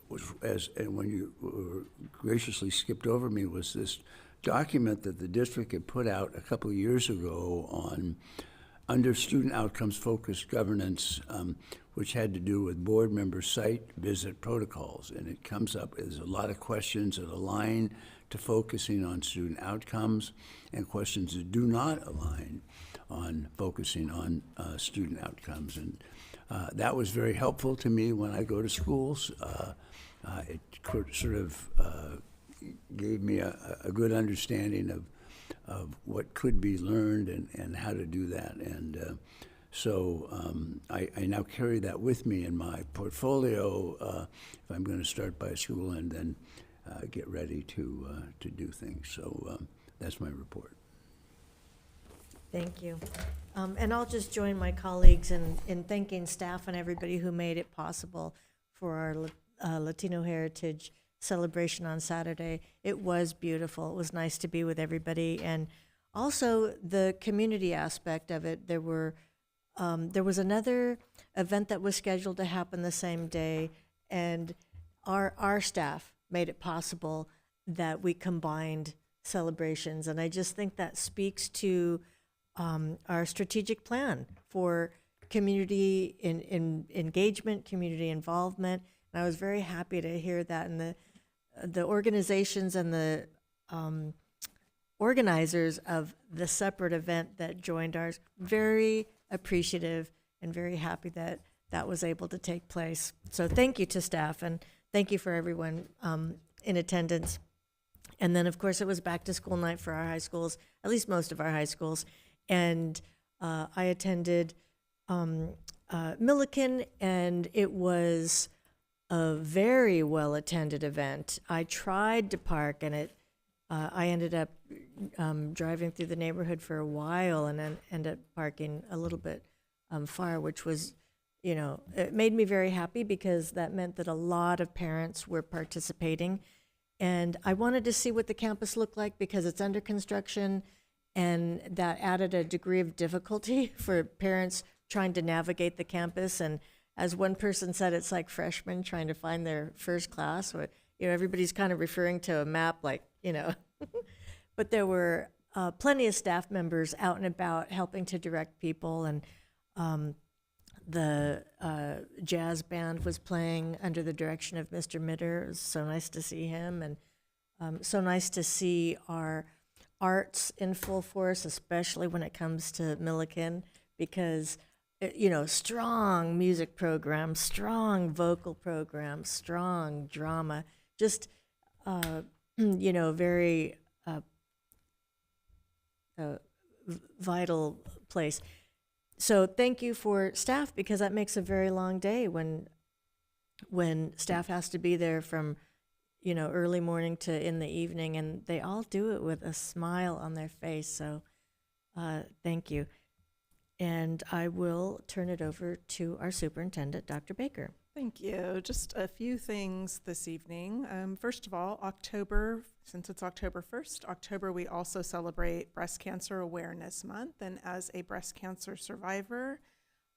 was, and when you graciously skipped over me, was this document that the district had put out a couple of years ago on under student outcomes focused governance, which had to do with board member site visit protocols. And it comes up, there's a lot of questions that align to focusing on student outcomes and questions that do not align on focusing on student outcomes. And that was very helpful to me when I go to schools. It sort of gave me a good understanding of what could be learned and how to do that. And so I now carry that with me in my portfolio if I'm going to start by school and then get ready to do things. So that's my report. Thank you. And I'll just join my colleagues in thanking staff and everybody who made it possible for our Latino Heritage celebration on Saturday. It was beautiful. It was nice to be with everybody. And also the community aspect of it. There were there was another event that was scheduled to happen the same day, and our staff made it possible that we combined celebrations. And I just think that speaks to our strategic plan for community engagement, community involvement. And I was very happy to hear that. And the organizations and the organizers of the separate event that joined ours, very appreciative and very happy that that was able to take place. So thank you to staff, and thank you for everyone in attendance. And then, of course, it was back to school night for our high schools, at least most of our high schools. And I attended Milliken, and it was a very well-attended event. I tried to park, and I ended up driving through the neighborhood for a while, and then ended up parking a little bit far, which was, it made me very happy because that meant that a lot of parents were participating. And I wanted to see what the campus looked like because it's under construction, and that added a degree of difficulty for parents trying to navigate the campus. And as one person said, it's like freshmen trying to find their first class. Or, everybody's kind of referring to a map, like, But there were plenty of staff members out and about helping to direct people, and the jazz band was playing under the direction of Mr. Mitter. It was so nice to see him, and so nice to see our arts in full force, especially when it comes to Milliken, because, strong music programs, strong vocal programs, strong drama, just, very vital place. So thank you for staff, because that makes a very long day when staff has to be there from, early morning to in the evening, and they all do it with a smile on their face. So thank you. And I will turn it over to our superintendent, Dr. Baker. Thank you. Just a few things this evening. First of all, October, since it's October 1st, October, we also celebrate Breast Cancer Awareness Month. And as a breast cancer survivor,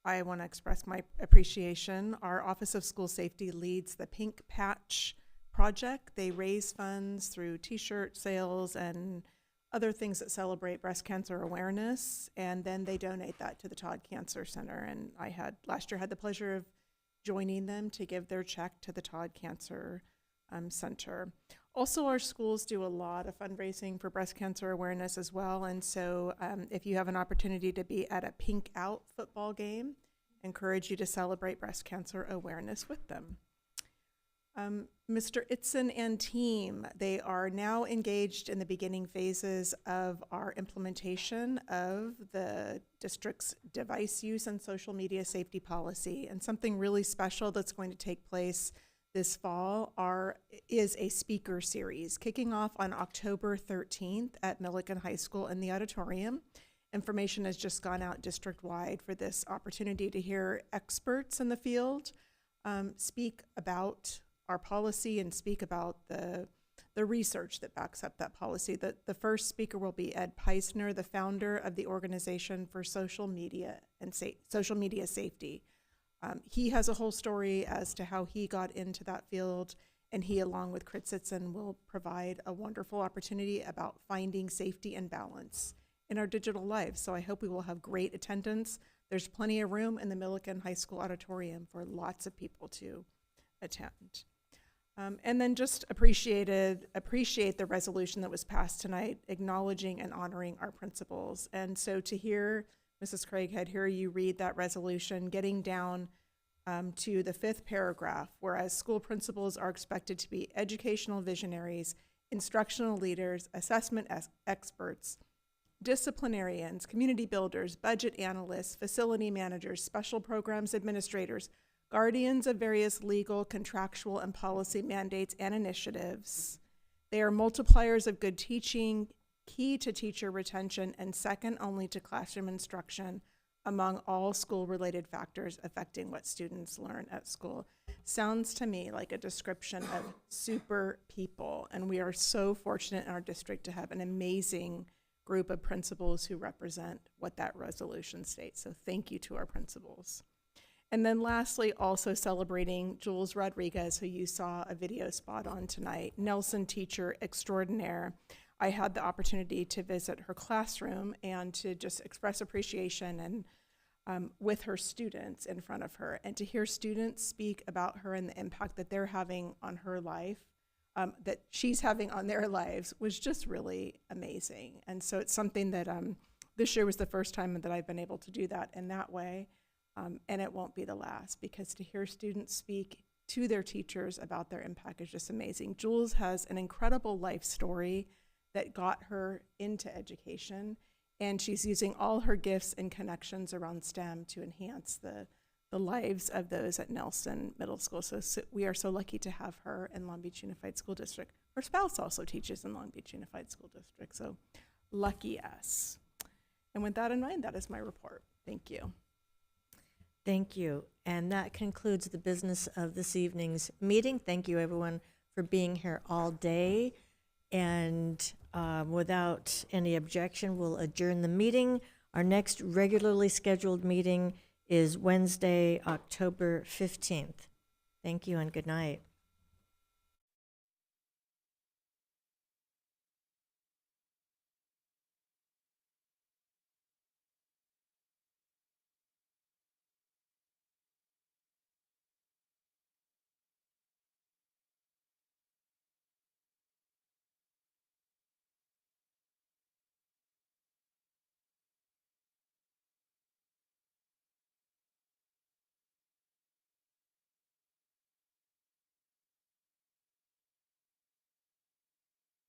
I want to express my appreciation. Our Office of School Safety leads the Pink Patch Project. They raise funds through t-shirt sales and other things that celebrate breast cancer awareness, and then they donate that to the Todd Cancer Center. And I last year had the pleasure of joining them to give their check to the Todd Cancer Center. Also, our schools do a lot of fundraising for breast cancer awareness as well. And so if you have an opportunity to be at a Pink Out football game, I encourage you to celebrate breast cancer awareness with them. Mr. Itzen and team, they are now engaged in the beginning phases of our implementation of the district's device use and social media safety policy. And something really special that's going to take place this fall is a speaker series kicking off on October 13th at Milliken High School in the auditorium. Information has just gone out district-wide for this opportunity to hear experts in the field speak about our policy and speak about the research that backs up that policy. The first speaker will be Ed Peisner, the founder of the Organization for Social Media and Social Media Safety. He has a whole story as to how he got into that field, and he, along with Chris Sitzen, will provide a wonderful opportunity about finding safety and balance in our digital lives. So I hope we will have great attendance. There's plenty of room in the Milliken High School auditorium for lots of people to attend. And then just appreciate the resolution that was passed tonight, acknowledging and honoring our principals. And so to hear Mrs. Craighead, hear you read that resolution, getting down to the 5th paragraph, whereas school principals are expected to be educational visionaries, instructional leaders, assessment experts, disciplinarians, community builders, budget analysts, facility managers, special programs administrators, guardians of various legal, contractual, and policy mandates and initiatives. They are multipliers of good teaching, key to teacher retention, and second only to classroom instruction among all school-related factors affecting what students learn at school. Sounds to me like a description of super people, and we are so fortunate in our district to have an amazing group of principals who represent what that resolution states. So thank you to our principals. And then lastly, also celebrating Jules Rodriguez, who you saw a video spot on tonight, Nelson teacher extraordinaire. I had the opportunity to visit her classroom and to just express appreciation and with her students in front of her, and to hear students speak about her and the impact that they're having on her life, that she's having on their lives, was just really amazing. And so it's something that this year was the first time that I've been able to do that in that way, and it won't be the last, because to hear students speak to their teachers about their impact is just amazing. Jules has an incredible life story that got her into education, and she's using all her gifts and connections around STEM to enhance the lives of those at Nelson Middle School. So we are so lucky to have her in Long Beach Unified School District. Her spouse also teaches in Long Beach Unified School District, so lucky us. And with that in mind, that is my report. Thank you. Thank you. And that concludes the business of this evening's meeting. Thank you, everyone, for being here all day. And without any objection, we'll adjourn the meeting. Our next regularly scheduled meeting is Wednesday, October 15th. Thank you and good night.